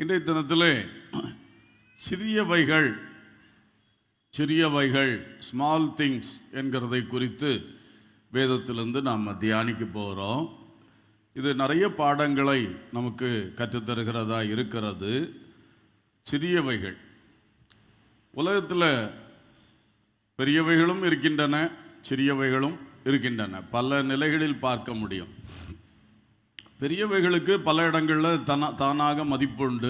இன்றைய தினத்திலே சிறியவைகள் small things என்கிறதை குறித்து வேதத்திலிருந்து நாம் தியானிக்க போகிறோம். இது நிறைய பாடங்களை நமக்கு கற்றுத்தருகிறதா இருக்கிறது. சிறியவைகள், உலகத்தில் பெரியவைகளும் இருக்கின்றன, சிறியவைகளும் இருக்கின்றன. பல நிலைகளில் பார்க்க முடியும். பெரியவைகளுக்கு பல இடங்களில் தானாக மதிப்பு உண்டு,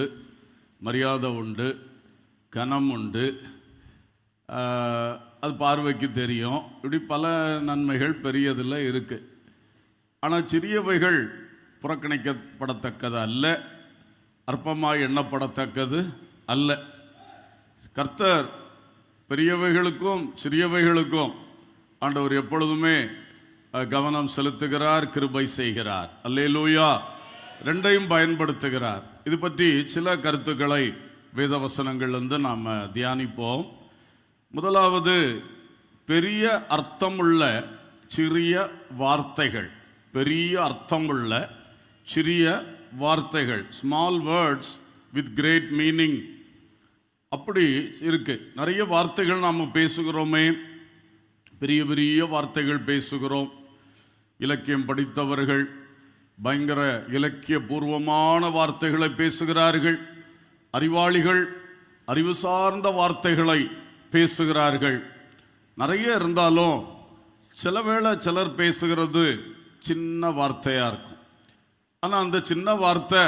மரியாதை உண்டு, கனம் உண்டு, அது பார்வைக்கு தெரியும். இப்படி பல நன்மைகள் பெரியதில் இருக்குது. ஆனால் சிறியவைகள் புறக்கணிக்கப்படத்தக்கது அல்ல, அற்பமாய் எண்ணப்படத்தக்கது அல்ல. கர்த்தர் பெரியவைகளுக்கும் சிறியவைகளுக்கும் ஆண்டவர் எப்பொழுதுமே கவனம் செலுத்துகிறார், கிருபை செய்கிறார். அல்லேலூயா. ரெண்டையும் பயன்படுத்துகிறார். இது பற்றி சில கருத்துக்களை வேத வசனங்கள்லேருந்து நாம் தியானிப்போம். முதலாவது, பெரிய அர்த்தமுள்ள சிறிய வார்த்தைகள். பெரிய அர்த்தமுள்ள சிறிய வார்த்தைகள், small words with great meaning. அப்படி இருக்கு. நிறைய வார்த்தைகள் நாம் பேசுகிறோமே, பெரிய பெரிய வார்த்தைகள் பேசுகிறோம். இலக்கியம் படித்தவர்கள் பயங்கர இலக்கிய பூர்வமான வார்த்தைகளை பேசுகிறார்கள். அறிவாளிகள் அறிவு சார்ந்த வார்த்தைகளை பேசுகிறார்கள். நிறைய இருந்தாலும் சில வேளை சிலர் பேசுகிறது சின்ன வார்த்தையாக இருக்கும். ஆனால் அந்த சின்ன வார்த்தை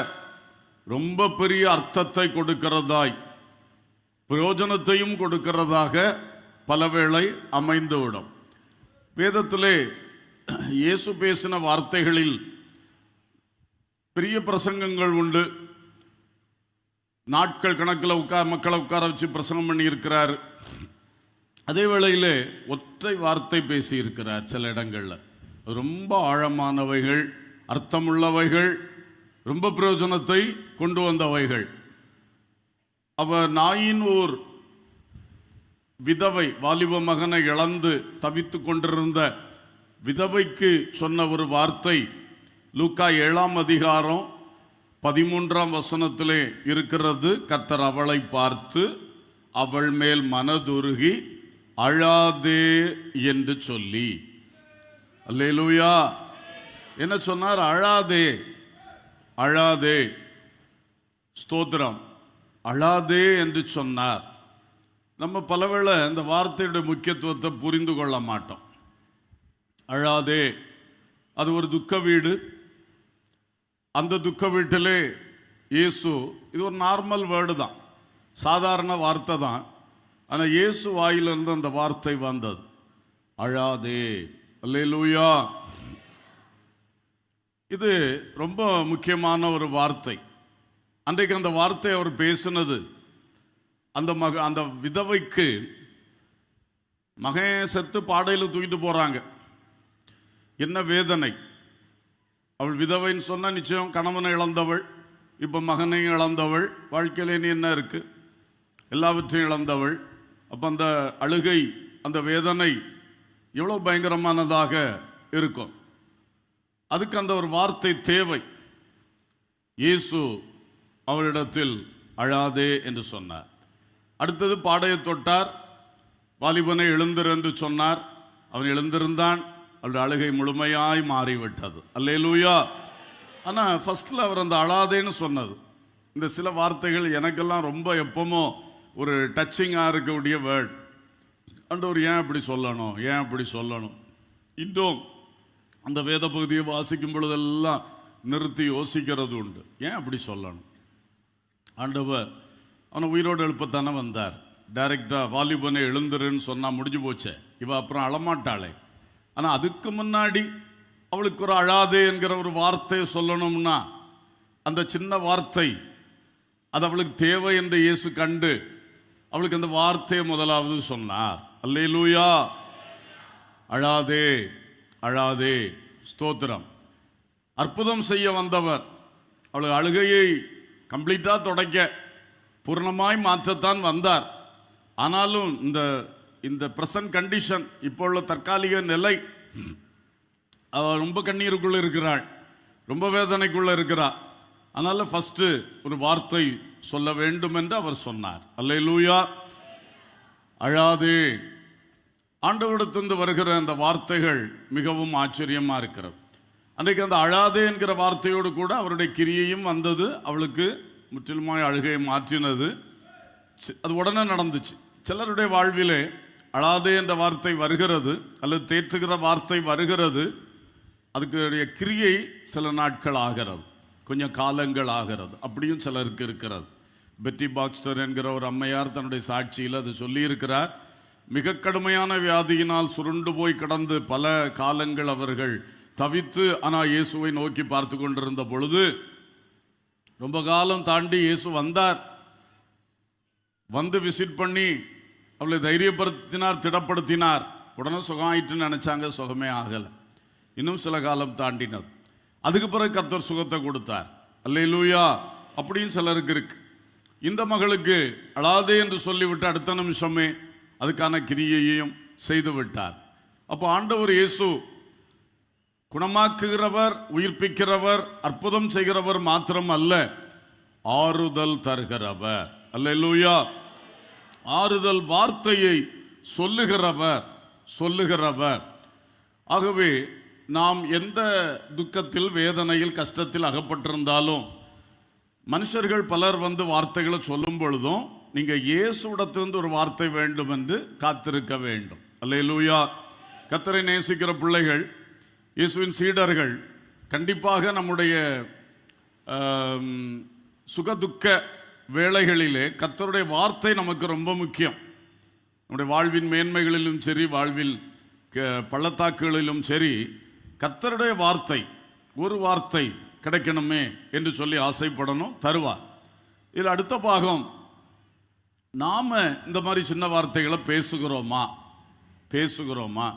ரொம்ப பெரிய அர்த்தத்தை கொடுக்கிறதாய், பிரயோஜனத்தையும் கொடுக்கிறதாக பலவேளை அமைந்துவிடும். வேதத்திலே இயேசு பேசின வார்த்தைகளில் பெரிய பிரசங்கங்கள் உண்டு. நாட்கள் கணக்கில் மக்களை உட்கார வச்சு பிரசங்கம் பண்ணி இருக்கிறார். அதே வேளையிலே ஒற்றை வார்த்தை பேசி இருக்கிறார். சில இடங்களில் ரொம்ப ஆழமானவைகள், அர்த்தமுள்ளவைகள், ரொம்ப பிரயோஜனத்தை கொண்டு வந்தவைகள். அவர் நாயின் ஊர் விதவை, வாலிப மகனை இழந்து தவித்து கொண்டிருந்த விதவைக்கு சொன்ன ஒரு வார்த்தை லூக்கா 7ஆம் அதிகாரம் 13ஆம் வசனத்திலே இருக்கிறது. கர்த்தர் அவளை பார்த்து அவள் மேல் மனதுருகி அழாதே என்று சொல்லி. அல்லேலூயா. என்ன சொன்னார்? அழாதே, அழாதே. ஸ்தோத்திரம். அழாதே என்று சொன்னார். நம்ம பலவேளை இந்த வார்த்தையுடைய முக்கியத்துவத்தை புரிந்து கொள்ள மாட்டோம். அழாதே, அது ஒரு துக்க வீடு. அந்த துக்க வீட்டிலே இயேசு, இது ஒரு நார்மல் வேர்டு தான், சாதாரண வார்த்தை தான். ஆனால் இயேசு வாயிலிருந்து அந்த வார்த்தை வந்தது, அழாதே. அல்லேலூயா. இது ரொம்ப முக்கியமான ஒரு வார்த்தை. அன்றைக்கு அந்த வார்த்தை அவர் பேசினது, அந்த விதவைக்கு மகன் செத்து பாடையில் தூக்கிட்டு போகிறாங்க. என்ன வேதனை! அவள் விதவைன்னு சொன்ன நிச்சயம் கணவனை இழந்தவள், இப்போ மகனையும் இழந்தவள், வாழ்க்கையில் இனி என்ன இருக்கு? எல்லாவற்றையும் இழந்தவள். அப்போ அந்த அழுகை, அந்த வேதனை எவ்வளோ பயங்கரமானதாக இருக்கும். அதுக்கு அந்த ஒரு வார்த்தை தேவை. இயேசு அவளிடத்தில் அழாதே என்று சொன்னார். அடுத்தது பாடையை தொட்டார், வாலிபனை எழுந்திரு என்று சொன்னார். அவன் எழுந்திருந்தான். அவருடைய அழுகை முழுமையாய் மாறிவிட்டது. அல்லேலூயா. ஆனால் ஃபர்ஸ்டில் அவர் அந்த அழாதேன்னு சொன்னது, இந்த சில வார்த்தைகள் எனக்கெல்லாம் ரொம்ப எப்பமோ ஒரு டச்சிங்காக இருக்கக்கூடிய வேர்ட். ஆண்டவர் ஏன் அப்படி சொல்லணும், ஏன் அப்படி சொல்லணும்? இன்றும் அந்த வேத பகுதியை வாசிக்கும் பொழுதெல்லாம் நிறுத்தி யோசிக்கிறது உண்டு. ஏன் அப்படி சொல்லணும்? ஆண்டவர் அவனை உயிரோடு எழுப்பத்தானே வந்தார். டைரக்டாக வாலிபனை எழுந்துருன்னு சொன்னால் முடிஞ்சு போச்சே, இவ அப்புறம் அழமாட்டாளே. ஆனால் அதுக்கு முன்னாடி அவளுக்கு ஒரு அழாதே என்கிற ஒரு வார்த்தையை சொல்லணும்னா, அந்த சின்ன வார்த்தை அது அவளுக்கு தேவை என்று இயேசு கண்டு அவளுக்கு அந்த வார்த்தையை முதலாவது சொன்னார். அல்லேலூயா. அழாதே, அழாதே. ஸ்தோத்திரம். அற்புதம் செய்ய வந்தவர் அவளுக்கு அழுகையை கம்ப்ளீட்டாக தொடக்க, பூர்ணமாய் மாற்றத்தான் வந்தார். ஆனாலும் இந்த பிரசன்ட் கண்டிஷன், இப்போ உள்ள தற்காலிக நிலை, அவள் ரொம்ப கண்ணீருக்குள்ளே இருக்கிறாள், ரொம்ப வேதனைக்குள்ளே இருக்கிறாள். அதனால் ஃபஸ்ட்டு ஒரு வார்த்தை சொல்ல வேண்டும் என்று அவர் சொன்னார். அல்லேலூயா. அழாதே. ஆண்டவரிடத்திலிருந்து வருகிற அந்த வார்த்தைகள் மிகவும் ஆச்சரியமா இருக்கிறது. அன்றைக்கு அந்த அழாதே என்கிற வார்த்தையோடு கூட அவருடைய கிரியையும் வந்தது. அவளுக்கு முற்றிலுமாய் அழுகையை மாற்றினது. அது உடனே நடந்துச்சு. சிலருடைய வாழ்விலே அழாதே என்ற வார்த்தை வருகிறது, அல்லது தேற்றுகிற வார்த்தை வருகிறது. அதுக்கு கிரியை சில நாட்கள் ஆகிறது, கொஞ்சம் காலங்கள் ஆகிறது. அப்படியும் சிலருக்கு இருக்கிறது. பெட்டி பாக்ஸ்டர் என்கிற ஒரு அம்மையார் தன்னுடைய சாட்சியில் அது சொல்லியிருக்கிறார். மிக கடுமையான வியாதியினால் சுருண்டு போய் கிடந்து பல காலங்கள் அவர்கள் தவித்து ஆனால் இயேசுவை நோக்கி பார்த்து கொண்டிருந்த பொழுது ரொம்ப காலம் தாண்டி இயேசு வந்தார். வந்து விசிட் பண்ணி அவளை தைரியப்படுத்தினார், திடப்படுத்தினார். உடனே சுகம் ஆயிட்டுன்னு நினைச்சாங்க, சுகமே ஆகலை. இன்னும் சில காலம் தாண்டினது. அதுக்கு பிறகு கர்த்தர் சுகத்தை கொடுத்தார். அல்லேலூயா. அப்படின்னு சிலருக்கு இருக்கு. இந்த மகளுக்கு அழாதே என்று சொல்லிவிட்டு அடுத்த நிமிஷமே அதுக்கான கிரியையையும் செய்து விட்டார். அப்போ ஆண்டவர் இயேசு குணமாக்குகிறவர், உயிர்ப்பிக்கிறவர், அற்புதம் செய்கிறவர் மாத்திரம் அல்ல, ஆறுதல் தருகிறவர். அல்லேலூயா. ஆறுதல் வார்த்தையை சொல்லுகிறவர். ஆகவே நாம் எந்த துக்கத்தில், வேதனையில், கஷ்டத்தில் அகப்பட்டிருந்தாலும் மனுஷர்கள் பலர் வந்து வார்த்தைகளை சொல்லும் பொழுதும் நீங்க இயேசுவிடத்திலிருந்து ஒரு வார்த்தை வேண்டும் என்று காத்திருக்க வேண்டும். அல்லேலூயா. கர்த்தரை நேசிக்கிற பிள்ளைகள், இயேசுவின் சீடர்கள் கண்டிப்பாக நம்முடைய சுகதுக்க வேளைகளிலே கர்த்தருடைய வார்த்தை நமக்கு ரொம்ப முக்கியம். நம்முடைய வாழ்வின் மேன்மைகளிலும் சரி, வாழ்வில் பள்ளத்தாக்குகளிலும் சரி, கர்த்தருடைய வார்த்தை, ஒரு வார்த்தை கிடைக்கணுமே என்று சொல்லி ஆசைப்படணும், தருவார். இதில் அடுத்த பாகம், நாம இந்த மாதிரி சின்ன வார்த்தைகளை பேசுகிறோமா?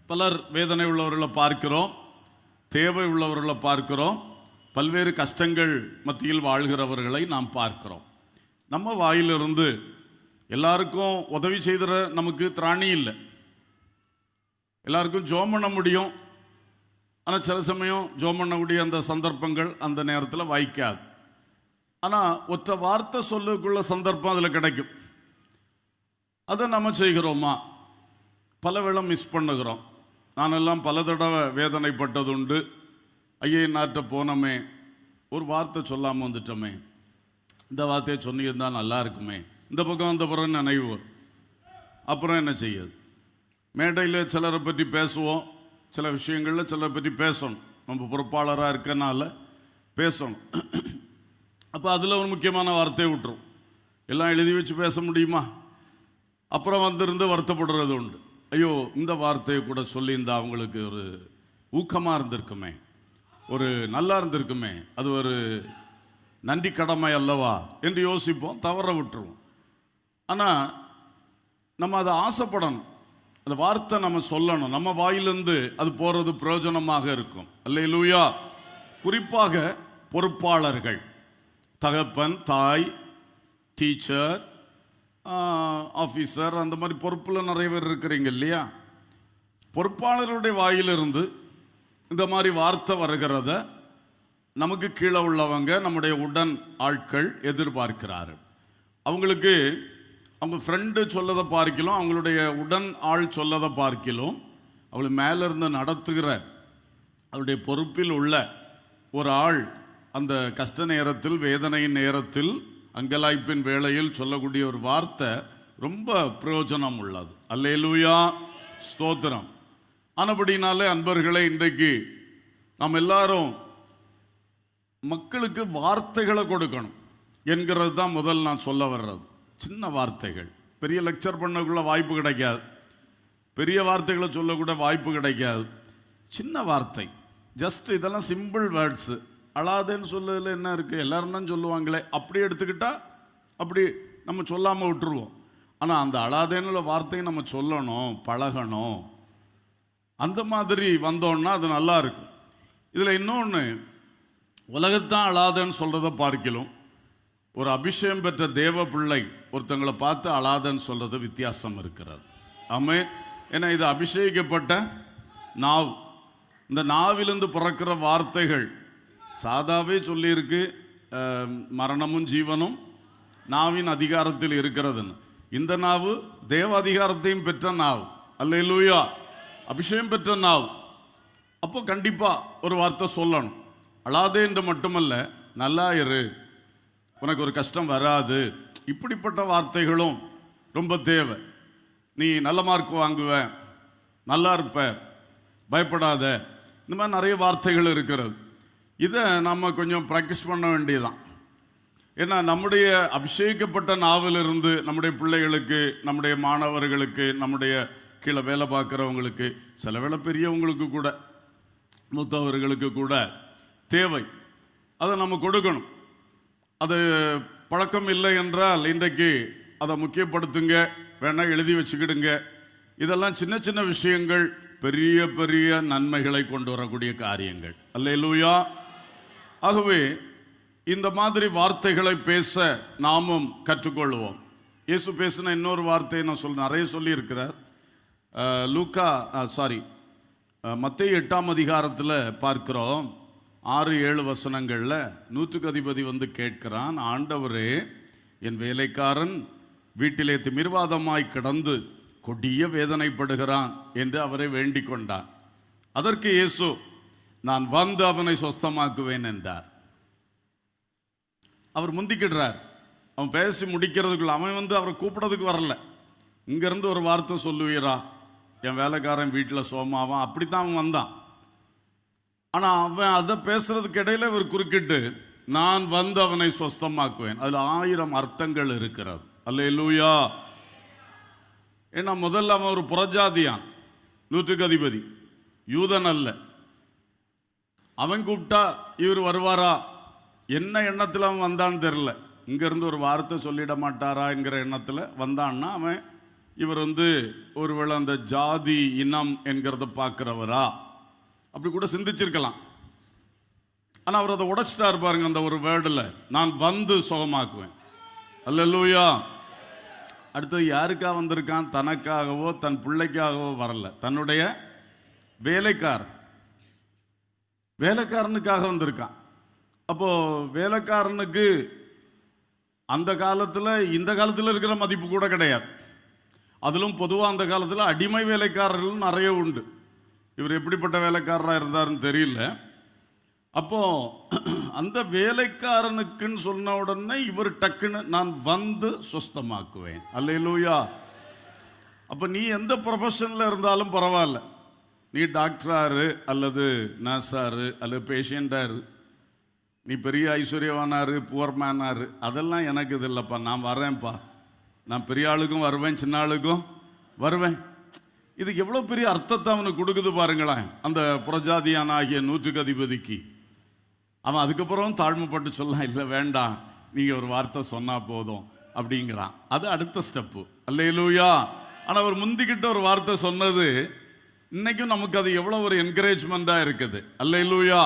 பலர் வேதனை உள்ளவர்களை பார்க்கிறோம், தேவை உள்ளவர்களை பார்க்கிறோம், பல்வேறு கஷ்டங்கள் மத்தியில் வாழ்கிறவர்களை நாம் பார்க்கிறோம். நம்ம வாயிலிருந்து எல்லாருக்கும் உதவி செய்கிற நமக்கு திராணி இல்லை. எல்லாருக்கும் ஜெபம் பண்ண முடியும், ஆனால் சில சமயம் ஜெபம் பண்ணக்கூடிய அந்த சந்தர்ப்பங்கள் அந்த நேரத்தில் வாய்க்காது. ஆனால் ஒற்ற வார்த்தை சொல்லுக்குள்ள சந்தர்ப்பம் அதில் கிடைக்கும். அதை நம்ம செய்கிறோமா? பல வேளை மிஸ் பண்ணுகிறோம். நானெல்லாம் பல தடவை வேதனைப்பட்டதுண்டு. ஐயே, நாட்ட போனோமே, ஒரு வார்த்தை சொல்லாமல் வந்துட்டோமே, இந்த வார்த்தையை சொன்னியிருந்தா நல்லா இருக்குமே, இந்த பக்கம் அந்த பிறகு நினைவு வரும். அப்புறம் என்ன செய்யுது? மேடையில் சிலரை பற்றி பேசுவோம், சில விஷயங்களில் சிலரை பற்றி பேசணும். நம்ம பொறுப்பாளராக இருக்கனால பேசணும். அப்போ அதில் ஒரு முக்கியமான வார்த்தையை விட்டுரும். எல்லாம் எழுதி வச்சு பேச முடியுமா? அப்புறம் வந்திருந்து வருத்தப்படுறது உண்டு. ஐயோ, இந்த வார்த்தையை கூட சொல்லியிருந்தா அவங்களுக்கு ஒரு ஊக்கமாக இருந்திருக்குமே, ஒரு நல்லா இருந்திருக்குமே, அது ஒரு நன்றி கடமை அல்லவா என்று யோசிப்போம், தவற விட்டுருவோம். ஆனால் நம்ம அதை ஆசைப்படணும், அந்த வார்த்தை நம்ம சொல்லணும், நம்ம வாயிலிருந்து அது போகிறது பிரயோஜனமாக இருக்கும். அல்லேலூயா. குறிப்பாக பொறுப்பாளர்கள், தகப்பன், தாய், டீச்சர், ஆஃபீஸர், அந்த மாதிரி பொறுப்பில் நிறைய பேர் இருக்கிறீங்க இல்லையா? பொறுப்பாளர்களுடைய வாயிலிருந்து இந்த மாதிரி வார்த்தை வருகிறத நமக்கு கீழே உள்ளவங்க, நம்முடைய உடன் ஆட்கள் எதிர்பார்க்கிறார்கள். அவங்களுக்கு அவங்க ஃப்ரெண்டு சொல்லதை பார்க்கலாம், அவங்களுடைய உடன் ஆள் சொல்லதை பார்க்கலாம், அவளை மேலிருந்து நடத்துகிற அவருடைய பொறுப்பில் உள்ள ஒரு ஆள் அந்த கஷ்ட நேரத்தில், வேதனையின் நேரத்தில், அங்கலாய்ப்பின் வேளையில் சொல்லக்கூடிய ஒரு வார்த்தை ரொம்ப பிரயோஜனம் உள்ளது. அல்லேலூயா, ஸ்தோத்திரம். ஆனபடினாலே அன்பர்களே, இன்றைக்கு நாம் எல்லாரும் மக்களுக்கு வார்த்தைகளை கொடுக்கணும் என்கிறது தான் முதல் நான் சொல்ல வர்றது. சின்ன வார்த்தைகள், பெரிய லெக்சர் பண்ணக்குள்ள வாய்ப்பு கிடைக்காது, பெரிய வார்த்தைகளை சொல்லக்கூட வாய்ப்பு கிடைக்காது. சின்ன வார்த்தை, ஜஸ்ட் இதெல்லாம் சிம்பிள் வேர்ட்ஸு. அழாதேன்னு சொல்லதில் என்ன இருக்குது? எல்லாரும் தான் சொல்லுவாங்களே, அப்படி எடுத்துக்கிட்டா அப்படி நம்ம சொல்லாமல் விட்டுருவோம். ஆனால் அந்த அழாதேன்னு வார்த்தையை நம்ம சொல்லணும், பழகணும். அந்த மாதிரி வந்தோன்னா அது நல்லா இருக்கும். இதில் இன்னொன்று, உலகத்தான் அழாதேன்னு சொல்கிறத பார்க்கலாம், ஒரு அபிஷேகம் பெற்ற தேவ பிள்ளை ஒருத்தங்களை பார்த்து அழாதன்னு சொல்கிறது வித்தியாசம் இருக்கிறது. ஆமே. ஏன்னா இது அபிஷேகிக்கப்பட்ட நாவ். இந்த நாவிலிருந்து பிறக்கிற வார்த்தைகள் சாதாவே சொல்லியிருக்கு, மரணமும் ஜீவனும் நாவின் அதிகாரத்தில் இருக்கிறதுன்னு. இந்த நாவு தேவ அதிகாரத்தையும் பெற்ற நாவு. அல்லேலூயா, அபிஷேகம் பெற்ற நாவு. அப்போ கண்டிப்பா ஒரு வார்த்தை சொல்லணும். அழாதே என்று மட்டுமல்ல, நல்லா இரு, உனக்கு ஒரு கஷ்டம் வராது, இப்படிப்பட்ட வார்த்தைகளும் ரொம்ப தேவை. நீ நல்ல மார்க் வாங்குவ, நல்லா இருப்ப, பயப்படாத, இந்த மாதிரி நிறைய வார்த்தைகள் இருக்கிறது. இதை நம்ம கொஞ்சம் ப்ராக்டிஸ் பண்ண வேண்டியதுதான். ஏன்னா நம்முடைய அபிஷேகிக்கப்பட்ட நாவிலிருந்து நம்முடைய பிள்ளைகளுக்கு, நம்முடைய மாணவர்களுக்கு, நம்முடைய கீழே வேலை பார்க்குறவங்களுக்கு, சில வேளை பெரியவங்களுக்கு கூட, மூத்தவர்களுக்கு கூட தேவை. அதை நம்ம கொடுக்கணும். அது பழக்கம் இல்லை என்றால் இன்றைக்கு அதை முக்கியப்படுத்துங்க, வேணா எழுதி வச்சுக்கிடுங்க. இதெல்லாம் சின்ன சின்ன விஷயங்கள் பெரிய பெரிய நன்மைகளை கொண்டு வரக்கூடிய காரியங்கள். அல்லேலூயா. ஆகவே இந்த மாதிரி வார்த்தைகளை பேச நாமும் கற்றுக்கொள்வோம். இயேசு பேசின இன்னொரு வார்த்தையை நான் நிறைய சொல்லி இருக்கிறார். மத்தேயு 8ஆம் அதிகாரத்தில் பார்க்கிறோம். 6-7 வசனங்களில் நூற்றுக்கு அதிபதி வந்து கேட்கிறான், ஆண்டவரே, என் வேலைக்காரன் வீட்டிலே திமிர்வாதமாய் கிடந்து கொடிய வேதனைப்படுகிறான் என்று அவரை வேண்டிக் கொண்டான். அதற்கு இயேசு, நான் வந்து அவனை சொஸ்தமாக்குவேன் என்றார். அவர் முந்திக்கிடுறார். அவன் பேசி முடிக்கிறதுக்குள்ள அவன் வந்து அவரை கூப்பிடறதுக்கு வரல. இங்கிருந்து ஒரு வார்த்தை சொல்லுவீரா, என் வேலைக்காரன் வீட்டில் சோமாவான், அப்படித்தான் அவன் வந்தான். ஆனால் அவன் அதை பேசுறதுக்கு இடையில இவர் குறுக்கிட்டு, நான் வந்து அவனை சொஸ்தமாக்குவேன். அதில் 1000 அர்த்தங்கள் இருக்கிறது. அல்லேலூயா. ஏன்னா முதல்ல அவன் ஒரு புறஜாதியான், நூற்றுக்கு அதிபதி, யூதன் அல்ல. அவன் கூப்பிட்டா இவர் வருவாரா, என்ன எண்ணத்தில் அவன் வந்தான்னு தெரில. இங்கேருந்து ஒரு வார்த்தை சொல்லிட மாட்டாராங்கிற எண்ணத்தில் வந்தான்னா அவன், இவர் வந்து ஒருவேளை அந்த ஜாதி இனம் என்கிறத பார்க்குறவரா, அப்படி கூட சிந்திச்சிருக்கலாம். ஆனால் அவர் அதை உடைச்சிட்டாரு பாருங்க, அந்த ஒரு வேர்டில், நான் வந்து சுகமாக்குவேன். அல்லேலூயா. அடுத்தது யாருக்காக வந்திருக்கான்? தனக்காகவோ தன் பிள்ளைக்காகவோ வரல, தன்னுடைய வேலைக்காரனுக்காக வந்திருக்கான். அப்போ வேலைக்காரனுக்கு அந்த காலத்தில் இந்த காலத்தில் இருக்கிற மதிப்பு கூட கிடையாது. அதிலும் பொதுவாக அந்த காலத்தில் அடிமை வேலைக்காரர்கள் நிறைய உண்டு. இவர் எப்படிப்பட்ட வேலைக்காரராக இருந்தாருன்னு தெரியல. அப்போ அந்த வேலைக்காரனுக்குன்னு சொன்ன உடனே இவர் டக்குன்னு, நான் வந்து சுஸ்தமாக்குவேன். அல்லேலூயா. அப்போ நீ எந்த ப்ரொஃபஷனில் இருந்தாலும் பரவாயில்ல, நீ டாக்டராரு அல்லது நர்ஸாரு அல்லது பேஷண்டாரு, நீ பெரிய ஐஸ்வர்யவானாரு புவர் மேனாரு, அதெல்லாம் எனக்கு இது இல்லைப்பா, நான் வரேன்ப்பா, நான் பெரிய ஆளுக்கும் வருவேன், சின்ன ஆளுக்கும் வருவேன். இது எவ்வளோ பெரிய அர்த்தத்தை அவனுக்கு கொடுக்குது பாருங்களேன், அந்த புறஜாதியான ஆகிய நூற்றுக்கு அதிபதிக்கு. அவன் அதுக்கப்புறம் தாழ்மைப்பட்டு சொல்லலாம், இல்லை வேண்டாம், நீங்கள் ஒரு வார்த்தை சொன்னால் போதும் அப்படிங்கிறான். அது அடுத்த ஸ்டெப்பு. அல்லேலூயா. ஆனால் அவர் முந்திக்கிட்ட ஒரு வார்த்தை சொன்னது இன்னைக்கும் நமக்கு அது எவ்வளோ ஒரு என்கரேஜ்மெண்ட்டாக இருக்குது. அல்லேலூயா.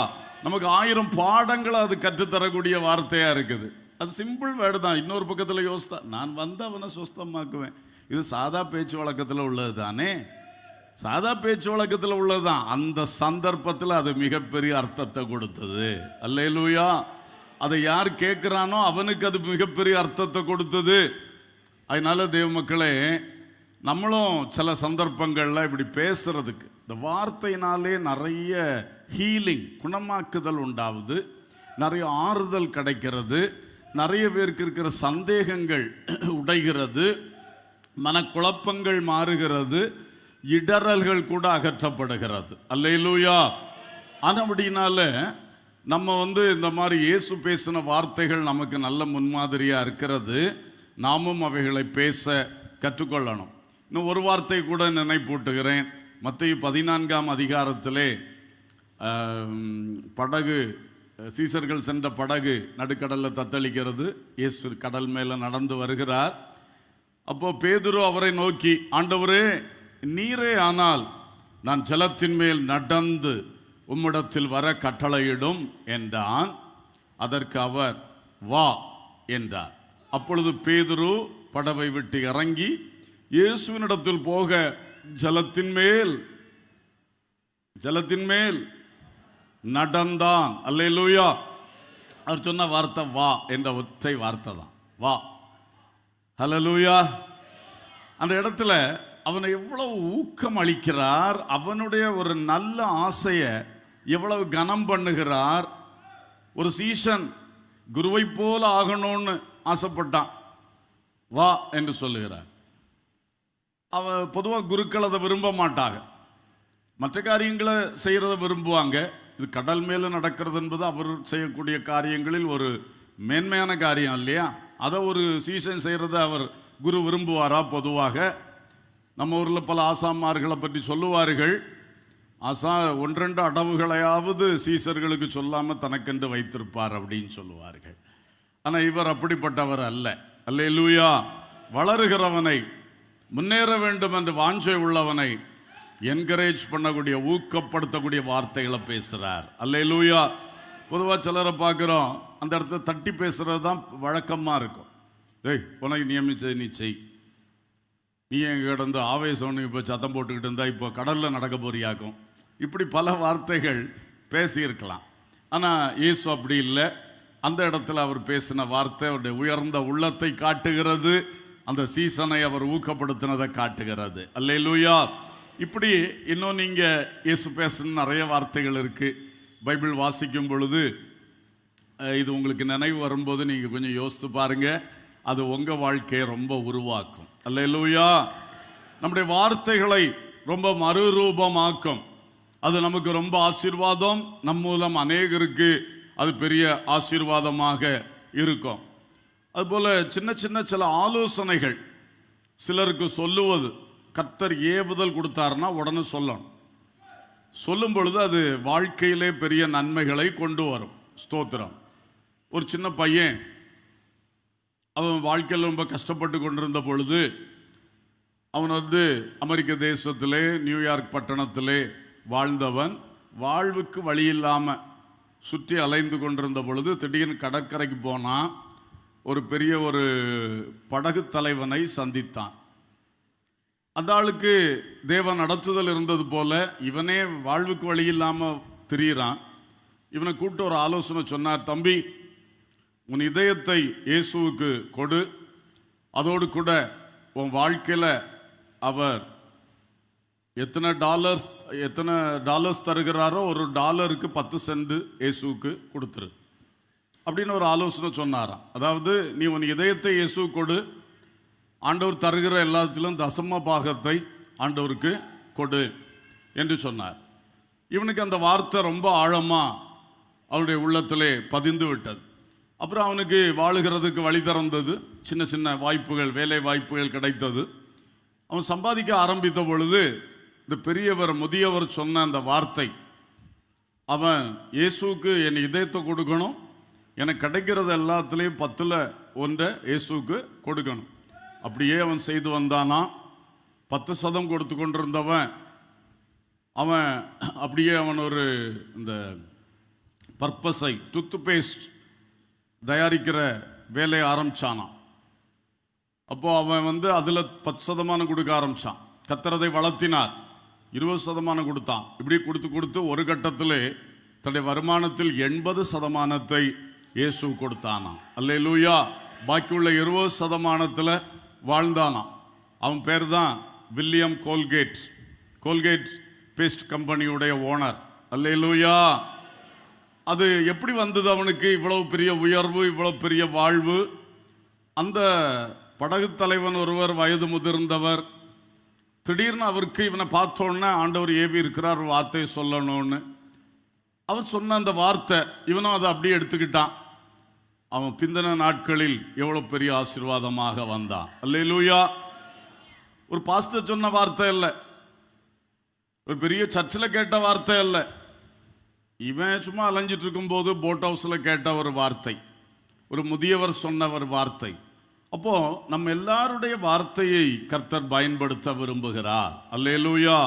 நமக்கு 1000 பாடங்களை அது கற்றுத்தரக்கூடிய வார்த்தையாக இருக்குது. அது சிம்பிள் வேர்டு தான். இன்னொரு பக்கத்தில் யோசித்தா, நான் வந்து அவனை சுஸ்தமாக்குவேன், இது சாதா பேச்சு வழக்கத்தில் உள்ளது தானே, சாதா பேச்சு வழக்கத்தில் உள்ளதுதான். அந்த சந்தர்ப்பத்தில் அது மிகப்பெரிய அர்த்தத்தை கொடுத்தது. அல்லேலூயா. அதை யார் கேட்குறானோ அவனுக்கு அது மிகப்பெரிய அர்த்தத்தை கொடுத்தது. அதனால தேவ மக்களே, நம்மளும் சில சந்தர்ப்பங்களில் இப்படி பேசுறதுக்கு, இந்த வார்த்தையினாலே நிறைய ஹீலிங், குணமாக்குதல் உண்டாகுது, நிறைய ஆறுதல் கிடைக்கிறது, நிறைய பேருக்கு இருக்கிற சந்தேகங்கள் உடைகிறது, மனக்குழப்பங்கள் மாறுகிறது, இடறல்கள் கூட அகற்றப்படுகிறது. அல்லேலூயா. ஆனபடினால நம்ம வந்து இந்த மாதிரி இயேசு பேசின வார்த்தைகள் நமக்கு நல்ல முன்மாதிரியாக இருக்கிறது. நாமும் அவைகளை பேச கற்றுக்கொள்ளணும். இன்னும் ஒரு வார்த்தை கூட நினைப்பூட்டுகிறேன். மத்தேயு 14ஆம் அதிகாரத்திலே படகு, சீசர்கள் சென்ற படகு நடுக்கடலில் தத்தளிக்கிறது. இயேசு கடல் மேலே நடந்து வருகிறார். அப்போ பேதுரு அவரை நோக்கி, ஆண்டவரே, நீரே ஆனால் நான் ஜலத்தின் மேல் நடந்து உம்மிடத்தில் வர கட்டளையிடும் என்றான். அதற்கு அவர், வா என்றார். அப்பொழுது பேதுரு படவை விட்டு இறங்கி இயேசுவினிடத்தில் போக ஜலத்தின் மேல் நடந்தான். அல்லேலூயா. அவர் சொன்ன வார்த்தை வா என்ற ஒற்றை வார்த்தை தான், வா. ஹல்லேலூயா. அந்த இடத்துல அவனை எவ்வளவு ஊக்கம் அளிக்கிறார், அவனுடைய ஒரு நல்ல ஆசையை எவ்வளவு கனம் பண்ணுகிறார். ஒரு சீசன் குருவை போல ஆகணும்னு ஆசைப்பட்டான், வா என்று சொல்லுகிறார். அவன் பொதுவாக குருக்கள் அதை விரும்ப மாட்டாங்க, மற்ற காரியங்களை செய்கிறத விரும்புவாங்க. இது கடல் மேலே நடக்கிறது என்பது அவர் செய்யக்கூடிய காரியங்களில் ஒரு மேன்மையான காரியம் இல்லையா? அதை ஒரு சீசன் செய்கிறத அவர் குரு விரும்புவாரா? பொதுவாக நம்ம ஊரில் பல ஆசாமார்களை பற்றி சொல்லுவார்கள், ஆசா ஒன்றெண்டு அடவுகளையாவது சீசர்களுக்கு சொல்லாமல் தனக்கென்று வைத்திருப்பார் அப்படின்னு சொல்லுவார்கள். ஆனால் இவர் அப்படிப்பட்டவர் அல்ல. அல்லேலூயா. வளருகிறவனை, முன்னேற வேண்டும் என்று வாஞ்சை உள்ளவனை என்கரேஜ் பண்ணக்கூடிய, ஊக்கப்படுத்தக்கூடிய வார்த்தைகளை பேசுகிறார். அல்லேலூயா. பொதுவாக சிலரை பார்க்குறோம், அந்த இடத்துல தட்டி பேசுகிறது தான் வழக்கமாக இருக்கும். டேய், உனக்கு நியமிச்சதை நீ செய், நீ எங்க கிடந்து ஆவேசம்னு இப்போ சத்தம் போட்டுக்கிட்டு இருந்தா இப்போ கடலில் நடக்க போறியாக்கும், இப்படி பல வார்த்தைகள் பேசியிருக்கலாம். ஆனால் இயேசு அப்படி இல்லை. அந்த இடத்துல அவர் பேசின வார்த்தை அவருடைய உயர்ந்த உள்ளத்தை காட்டுகிறது, அந்த சீசனை அவர் ஊக்கப்படுத்தினதை காட்டுகிறது. அல்லேலூயா. இப்படி இன்னும் நீங்கள் இயேசு பேசுன நிறைய வார்த்தைகள் இருக்குது. பைபிள் வாசிக்கும் பொழுது இது உங்களுக்கு நினைவு வரும்போது நீங்கள் கொஞ்சம் யோசித்து பாருங்கள், அது உங்கள் வாழ்க்கையை ரொம்ப உருவாக்கும். அல்லேலூயா. நம்முடைய வார்த்தைகளை ரொம்ப மறுரூபமாக்கும். அது நமக்கு ரொம்ப ஆசீர்வாதம், நம் மூலம் அநேகருக்கு அது பெரிய ஆசீர்வாதமாக இருக்கும். அதுபோல் சின்ன சின்ன சில ஆலோசனைகள் சிலருக்கு சொல்லுவது, கர்த்தர் ஏவுதல் கொடுத்தாருன்னா உடனே சொல்லணும். சொல்லும் பொழுது அது வாழ்க்கையிலே பெரிய நன்மைகளை கொண்டு வரும். ஸ்தோத்திரம். ஒரு சின்ன பையன், அவன் வாழ்க்கையில் ரொம்ப கஷ்டப்பட்டு கொண்டிருந்த பொழுது, அவன் அமெரிக்க தேசத்திலே நியூயார்க் பட்டணத்திலே வாழ்ந்தவன், வாழ்வுக்கு வழி இல்லாமல் சுற்றி அலைந்து கொண்டிருந்த பொழுது திடீர்னு கடற்கரைக்கு போனான். ஒரு பெரிய ஒரு படகு தலைவனை சந்தித்தான். அந்த ஆளுக்கு தேவ நடத்துதல் இருந்தது போல, இவனே வாழ்வுக்கு வழி இல்லாமல் திரியிறான். இவனை கூப்பிட்டு ஒரு ஆலோசனை சொன்னார், தம்பி, உன் இதயத்தை இயேசுவுக்கு கொடு, அதோடு கூட உன் வாழ்க்கையில் அவர் எத்தனை டாலர்ஸ் தருகிறாரோ ஒரு டாலருக்கு 10 சென்ட் இயேசுவுக்கு கொடுத்துரு அப்படின்னு ஒரு ஆலோசனை சொன்னாராம். அதாவது நீ உன் இதயத்தை இயேசுவுக்கு கொடு, ஆண்டவர் தருகிற எல்லாத்திலும் தசம பாகத்தை ஆண்டவருக்கு கொடு என்று சொன்னார். இவனுக்கு அந்த வார்த்தை ரொம்ப ஆழமாக அவனுடைய உள்ளத்திலே பதிந்து விட்டது. அப்புறம் அவனுக்கு வாழுகிறதுக்கு வழி திறந்தது, சின்ன சின்ன வாய்ப்புகள், வேலை வாய்ப்புகள் கிடைத்தது. அவன் சம்பாதிக்க ஆரம்பித்த பொழுது இந்த பெரியவர், முதியவர் சொன்ன அந்த வார்த்தை, அவன் இயேசுவுக்கு என் இதயத்தை கொடுக்கணும், எனக்கு கிடைக்கிறது எல்லாத்துலேயும் 10ல் 1 இயேசுவுக்கு கொடுக்கணும். அப்படியே அவன் செய்து வந்தானா. 10% கொடுத்து கொண்டிருந்தவன் அவன் அப்படியே அவன் ஒரு இந்த பர்பஸை, டூத் பேஸ்ட் தயாரிக்கிற வேலையை ஆரம்பிச்சானான். அப்போ அவன் அதில் 10% கொடுக்க ஆரம்பிச்சான். கர்த்தரை வளர்த்தினார், 20% கொடுத்தான். இப்படி கொடுத்து ஒரு கட்டத்திலே தன்னுடைய வருமானத்தில் 80% இயேசு கொடுத்தானா. அல்லேலூயா. பாக்கியுள்ள 20% வாழ்ந்தானாம். அவன் பேர் தான் வில்லியம் கோல்கேட் பேஸ்ட் கம்பெனியுடைய ஓனர். அல்லேலூயா. அது எப்படி வந்தது அவனுக்கு இவ்வளவு பெரிய உயர்வு, இவ்வளவு பெரிய வாழ்வு? அந்த படகு தலைவன் ஒருவர், வயது முதிர்ந்தவர், திடீர்னு அவருக்கு இவனை பார்த்தோன்னே ஆண்டவர் ஏவி இருக்கிறார் வார்த்தை சொல்லணும்னு. அவன் சொன்ன அந்த வார்த்தை இவனும் அதை அப்படியே எடுத்துக்கிட்டான். அவன் பிந்தின நாட்களில் எவ்வளோ பெரிய ஆசீர்வாதமாக வந்தான். அல்லேலூயா. ஒரு பாஸ்டர் சொன்ன வார்த்தை இல்லை, ஒரு பெரிய சர்ச்சில் கேட்ட வார்த்தை இல்லை, இவன் சும்மா அலைஞ்சிட்டு இருக்கும்போது போட் ஹவுஸில் கேட்ட ஒரு வார்த்தை, ஒரு முதியவர் சொன்ன ஒரு வார்த்தை. அப்போ நம்ம எல்லாருடைய வார்த்தையை கர்த்தர் பயன்படுத்த விரும்புகிறார். அல்லேலூயா.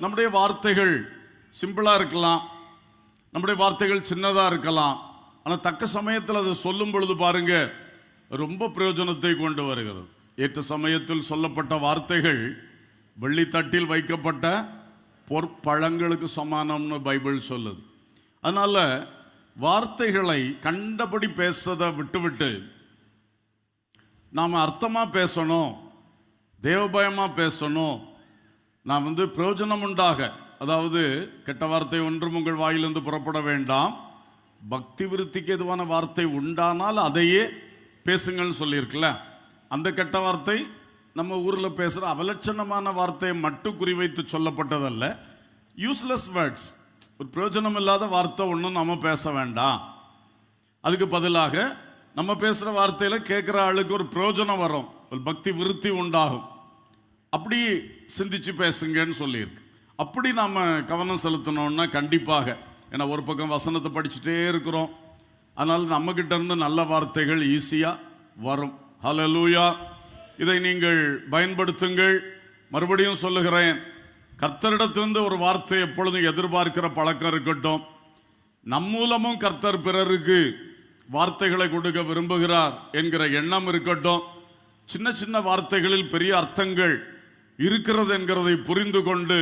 நம்முடைய வார்த்தைகள் சிம்பிளாக இருக்கலாம், நம்முடைய வார்த்தைகள் சின்னதாக இருக்கலாம், ஆனால் தக்க சமயத்தில் அதை சொல்லும் பொழுது பாருங்க ரொம்ப பிரயோஜனத்தை கொண்டு வருகிறது. ஏற்ற சமயத்தில் சொல்லப்பட்ட வார்த்தைகள் வெள்ளித்தட்டில் வைக்கப்பட்ட பொற்பழங்களுக்கு சமானம்னு பைபிள் சொல்லுது. அதனால் வார்த்தைகளை கண்டபடி பேசதை விட்டுவிட்டு நாம் அர்த்தமாக பேசணும், தேவபயமாக பேசணும். நான் பிரயோஜனம் உண்டாக, அதாவது கெட்ட வார்த்தை ஒன்றும் உங்கள் வாயிலிருந்து புறப்பட வேண்டாம், பக்தி விருத்திக்கு எதுவான வார்த்தை உண்டானால் அதையே பேசுங்கள்னு சொல்லியிருக்குல்ல. அந்த கெட்ட வார்த்தை நம்ம ஊரில் பேசுகிற அவலட்சணமான வார்த்தையை மட்டும் குறிவைத்து சொல்லப்பட்டதல்ல. யூஸ்லெஸ் வேர்ட்ஸ், ஒரு பிரயோஜனம் இல்லாத வார்த்தை ஒன்றும் நம்ம பேச வேண்டாம். அதுக்கு பதிலாக நம்ம பேசுகிற வார்த்தையில் கேட்குற ஆளுக்கு ஒரு பிரயோஜனம் வரும், ஒரு பக்தி விருத்தி உண்டாகும். அப்படி சிந்திச்சு பேசுங்கன்னு சொல்லியிருக்கு. அப்படி நாம் கவனம் செலுத்தணும்னா கண்டிப்பாக, ஏன்னா ஒரு பக்கம் வசனத்தை படிச்சுட்டே இருக்கிறோம், அதனால் நம்மக்கிட்ட இருந்து நல்ல வார்த்தைகள் ஈஸியாக வரும். ஹல்லேலூயா. இதை நீங்கள் பயன்படுத்துங்கள். மறுபடியும் சொல்லுகிறேன், கர்த்தரிடத்திலிருந்து ஒரு வார்த்தை எப்பொழுதும் எதிர்பார்க்கிற பழக்கம் இருக்கட்டும். நம் மூலமும் கர்த்தர் பிறருக்கு வார்த்தைகளை கொடுக்க விரும்புகிறார் என்கிற எண்ணம் இருக்கட்டும். சின்ன சின்ன வார்த்தைகளில் பெரிய அர்த்தங்கள் இருக்கிறது என்கிறதை புரிந்து கொண்டு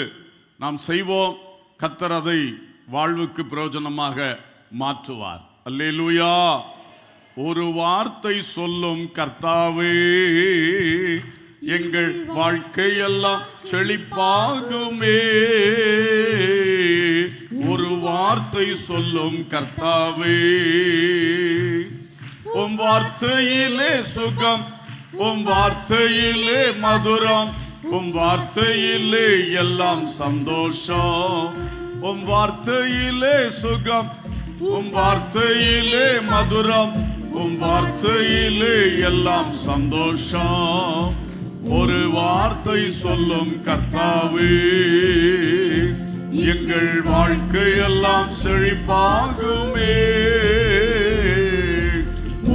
நாம் செய்வோம். கர்த்தர் அதை வாழ்வுக்கு பிரயோஜனமாக மாற்றுவார். அல்லேலூயா. ஒரு வார்த்தை சொல்லும் கர்த்தாவே, எங்கள் வாழ்க்கையெல்லாம் செழிப்பாகுமே. ஒரு வார்த்தை சொல்லும் கர்த்தாவே, உம் வார்த்தையிலே சுகம், உம் வார்த்தையிலே மதுரம், உம் வார்த்தையிலே எல்லாம் சந்தோஷம். உம் வார்த்தையிலே சுகம், உம் வார்த்தையிலே மதுரம், உம் வார்த்தையிலே எல்லாம் சந்தோஷம். ஒரு வார்த்தை சொல்லும் கர்த்தாவே, எங்கள் வாழ்க்கையெல்லாம் செழிப்பாகுமே.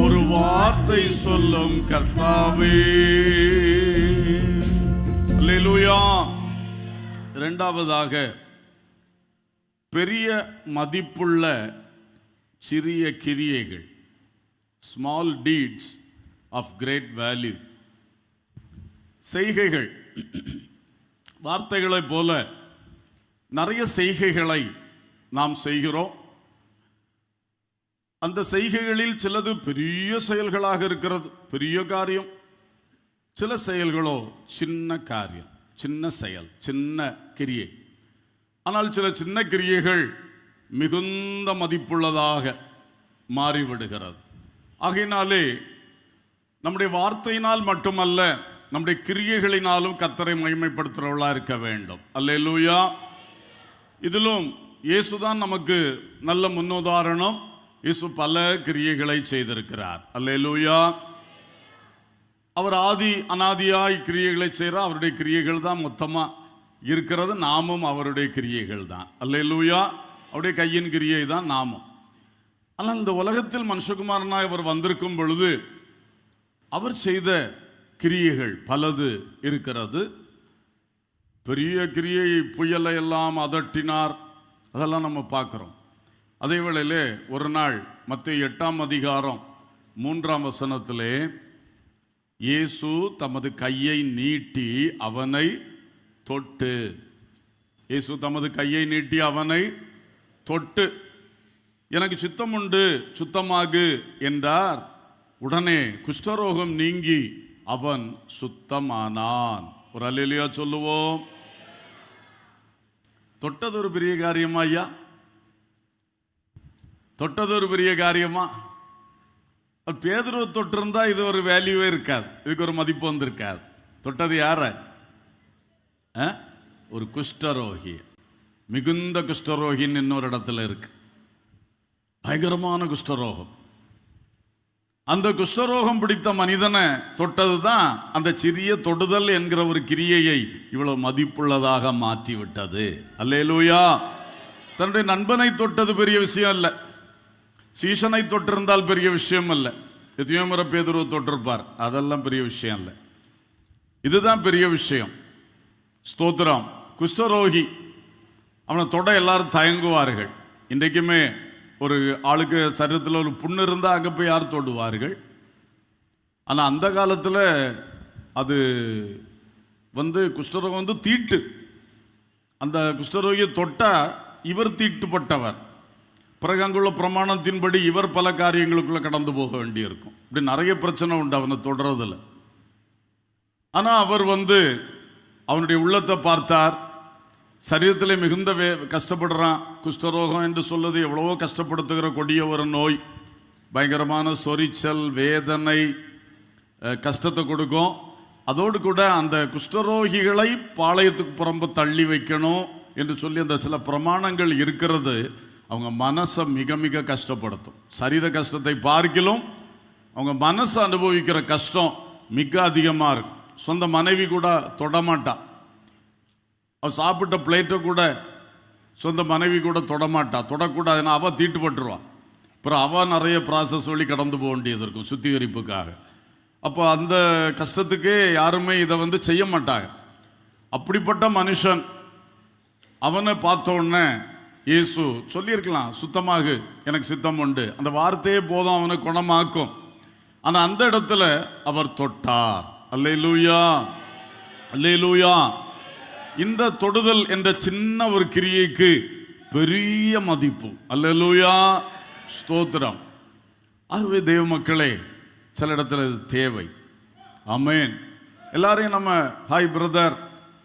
ஒரு வார்த்தை சொல்லும் கர்த்தாவே. அல்லேலூயா. இரண்டாவதாக, பெரிய மதிப்புள்ள சிறிய கிரியைகள், small deeds of great value. செய்கைகள், வார்த்தைகளைப் போல நிறைய செய்கைகளை நாம் செய்கிறோம். அந்த செய்கைகளில் சிலது பெரிய செயல்களாக இருக்கிறது, பெரிய காரியம். சில செயல்களோ சின்ன காரியம், சின்ன செயல், சின்ன கிரியை. ஆனால் சில சின்ன கிரியைகள் மிகுந்த மதிப்புள்ளதாக மாறிவிடுகிறது. ஆகையினாலே நம்முடைய வார்த்தையினால் மட்டுமல்ல, நம்முடைய கிரியைகளினாலும் கர்த்தரை மகிமைப்படுத்துகிறவர்களா இருக்க வேண்டும். அல்லேலூயா. இதிலும் இயேசுதான் நமக்கு நல்ல முன்னுதாரணம். இயேசு பல கிரியைகளை செய்திருக்கிறார். அல்லேலூயா. அவர் ஆதி அனாதியாய் கிரியைகளை செய்கிறார். அவருடைய கிரியைகள் தான் மொத்தமா இருக்கிறது. நாமும் அவருடைய கிரியைகள் தான். அல்லேலூயா. அவருடைய கையின் கிரியை தான் நாமும். ஆனால் இந்த உலகத்தில் மனுஷகுமாரனாய் அவர் வந்திருக்கும் பொழுது அவர் செய்த கிரியைகள் பலது இருக்கிறது. பெரிய கிரியை, புயலை எல்லாம் அதட்டினார், அதெல்லாம் நம்ம பார்க்குறோம். அதே வேளையிலே ஒரு நாள் மத்தேயு 8ஆம் அதிகாரம் 3ஆம் வசனத்திலே இயேசு தமது கையை நீட்டி அவனை தொட்டு, இயேசு தமது கையை நீட்டி அவனை தொட்டு, எனக்கு சித்தம் உண்டு, சுத்தமாகு என்றார். உடனே குஷ்டரோகம் நீங்கி அவன் சுத்தமானான். ஒரு அல்லேலூயா சொல்லுவோம். தொட்டது ஒரு பெரிய காரியமா ஐயா? தொட்டது ஒரு பெரிய காரியமா? பேதுரு தொட்டிருந்தா இது ஒரு வேல்யூவே இருக்காது, இதுக்கு ஒரு மதிப்பு வந்திருக்காது. தொட்டது யார? ஒரு குஷ்டரோகி. மிகுந்த குஷ்டரோகின்னு இன்னொரு இடத்துல இருக்கு, பயங்கரமான குஷ்டரோகம். அந்த குஷ்டரோகம் பிடித்த மனிதனை தொட்டதுதான் அந்த சிறிய தொடுதல் என்கிற ஒரு கிரியையை இவ்வளவு மதிப்புள்ளதாக மாற்றி விட்டது. அல்லேலூயா. தன்னுடைய நண்பனை தொட்டது பெரிய விஷயம் அல்ல, சீசனை தொட்டிருந்தால் பெரிய விஷயம் அல்ல. எத்தனையோ முறை பேதுருவை தொட்டிருப்பார், அதெல்லாம் பெரிய விஷயம் அல்ல. இதுதான் பெரிய விஷயம். ஸ்தோத்திரம். குஷ்டரோகி, அவனை தொட எல்லாரும் தயங்குவார்கள். இன்றைக்குமே ஒரு ஆளுக்கு சரீரத்தில் ஒரு புண்ணு இருந்தால் அங்கே போய் யார் தொடுவார்கள்? ஆனால் அந்த காலத்தில் அது குஷ்டரோகம் தீட்டு. அந்த குஷ்டரோகியை தொட்டால் இவர் தீட்டுப்பட்டவர். பிறகு அங்குள்ள பிரமாணத்தின்படி இவர் பல காரியங்களுக்குள்ள கடந்து போக வேண்டியிருக்கும். இப்படி நிறைய பிரச்சனை உண்டு அவனை தொடர்றதில்ல. ஆனால் அவர் அவனுடைய உள்ளத்தை பார்த்தார். சரீரத்தில் மிகுந்த கஷ்டப்படுறான். குஷ்டரோகம் என்று சொல்வது எவ்வளவோ கஷ்டப்படுத்துகிற கொடிய ஒரு நோய். பயங்கரமான சொரிச்சல், வேதனை, கஷ்டத்தை கொடுக்கும். அதோடு கூட அந்த குஷ்டரோகிகளை பாளையத்துக்கு புறம்பு தள்ளி வைக்கணும் என்று சொல்லி அந்த சில பிரமாணங்கள் இருக்கிறது. அவங்க மனசை மிக மிக கஷ்டப்படுத்தும். சரீர கஷ்டத்தை பார்க்கிலும் அவங்க மனசை அனுபவிக்கிற கஷ்டம் மிக அதிகமாக இருக்கும். சொந்த மனைவி கூட தொடமாட்டான். அவள் சாப்பிட்ட பிளேட்டை கூட சொந்த மனைவி கூட தொடமாட்டா. தொடக்கூடாதுன்னா அவள் தீட்டுப்பட்டுருவான். அப்புறம் அவள் நிறைய ப்ராசஸ் வழி கடந்து போக வேண்டியது இருக்கும் சுத்திகரிப்புக்காக. அப்போ அந்த கஷ்டத்துக்கே யாருமே இதை செய்ய மாட்டாங்க. அப்படிப்பட்ட மனுஷன் அவனை பார்த்த உடனே இயேசு சொல்லியிருக்கலாம், சுத்தமாக எனக்கு சித்தம் உண்டு. அந்த வார்த்தையே போதும் அவனை குணமாக்கும். ஆனால் அந்த இடத்துல அவர் தொட்டார். அல்லேலூயா, அல்லேலூயா. இந்த தொடுதல் என்ற சின்ன ஒரு கிரியைக்கு பெரிய மதிப்பு. அல்லேலூயா, ஸ்தோத்திரம். ஆகவே தேவ மக்களே, சில இடத்துல இது தேவை. ஆமென். எல்லாரையும் நம்ம ஹாய் பிரதர்,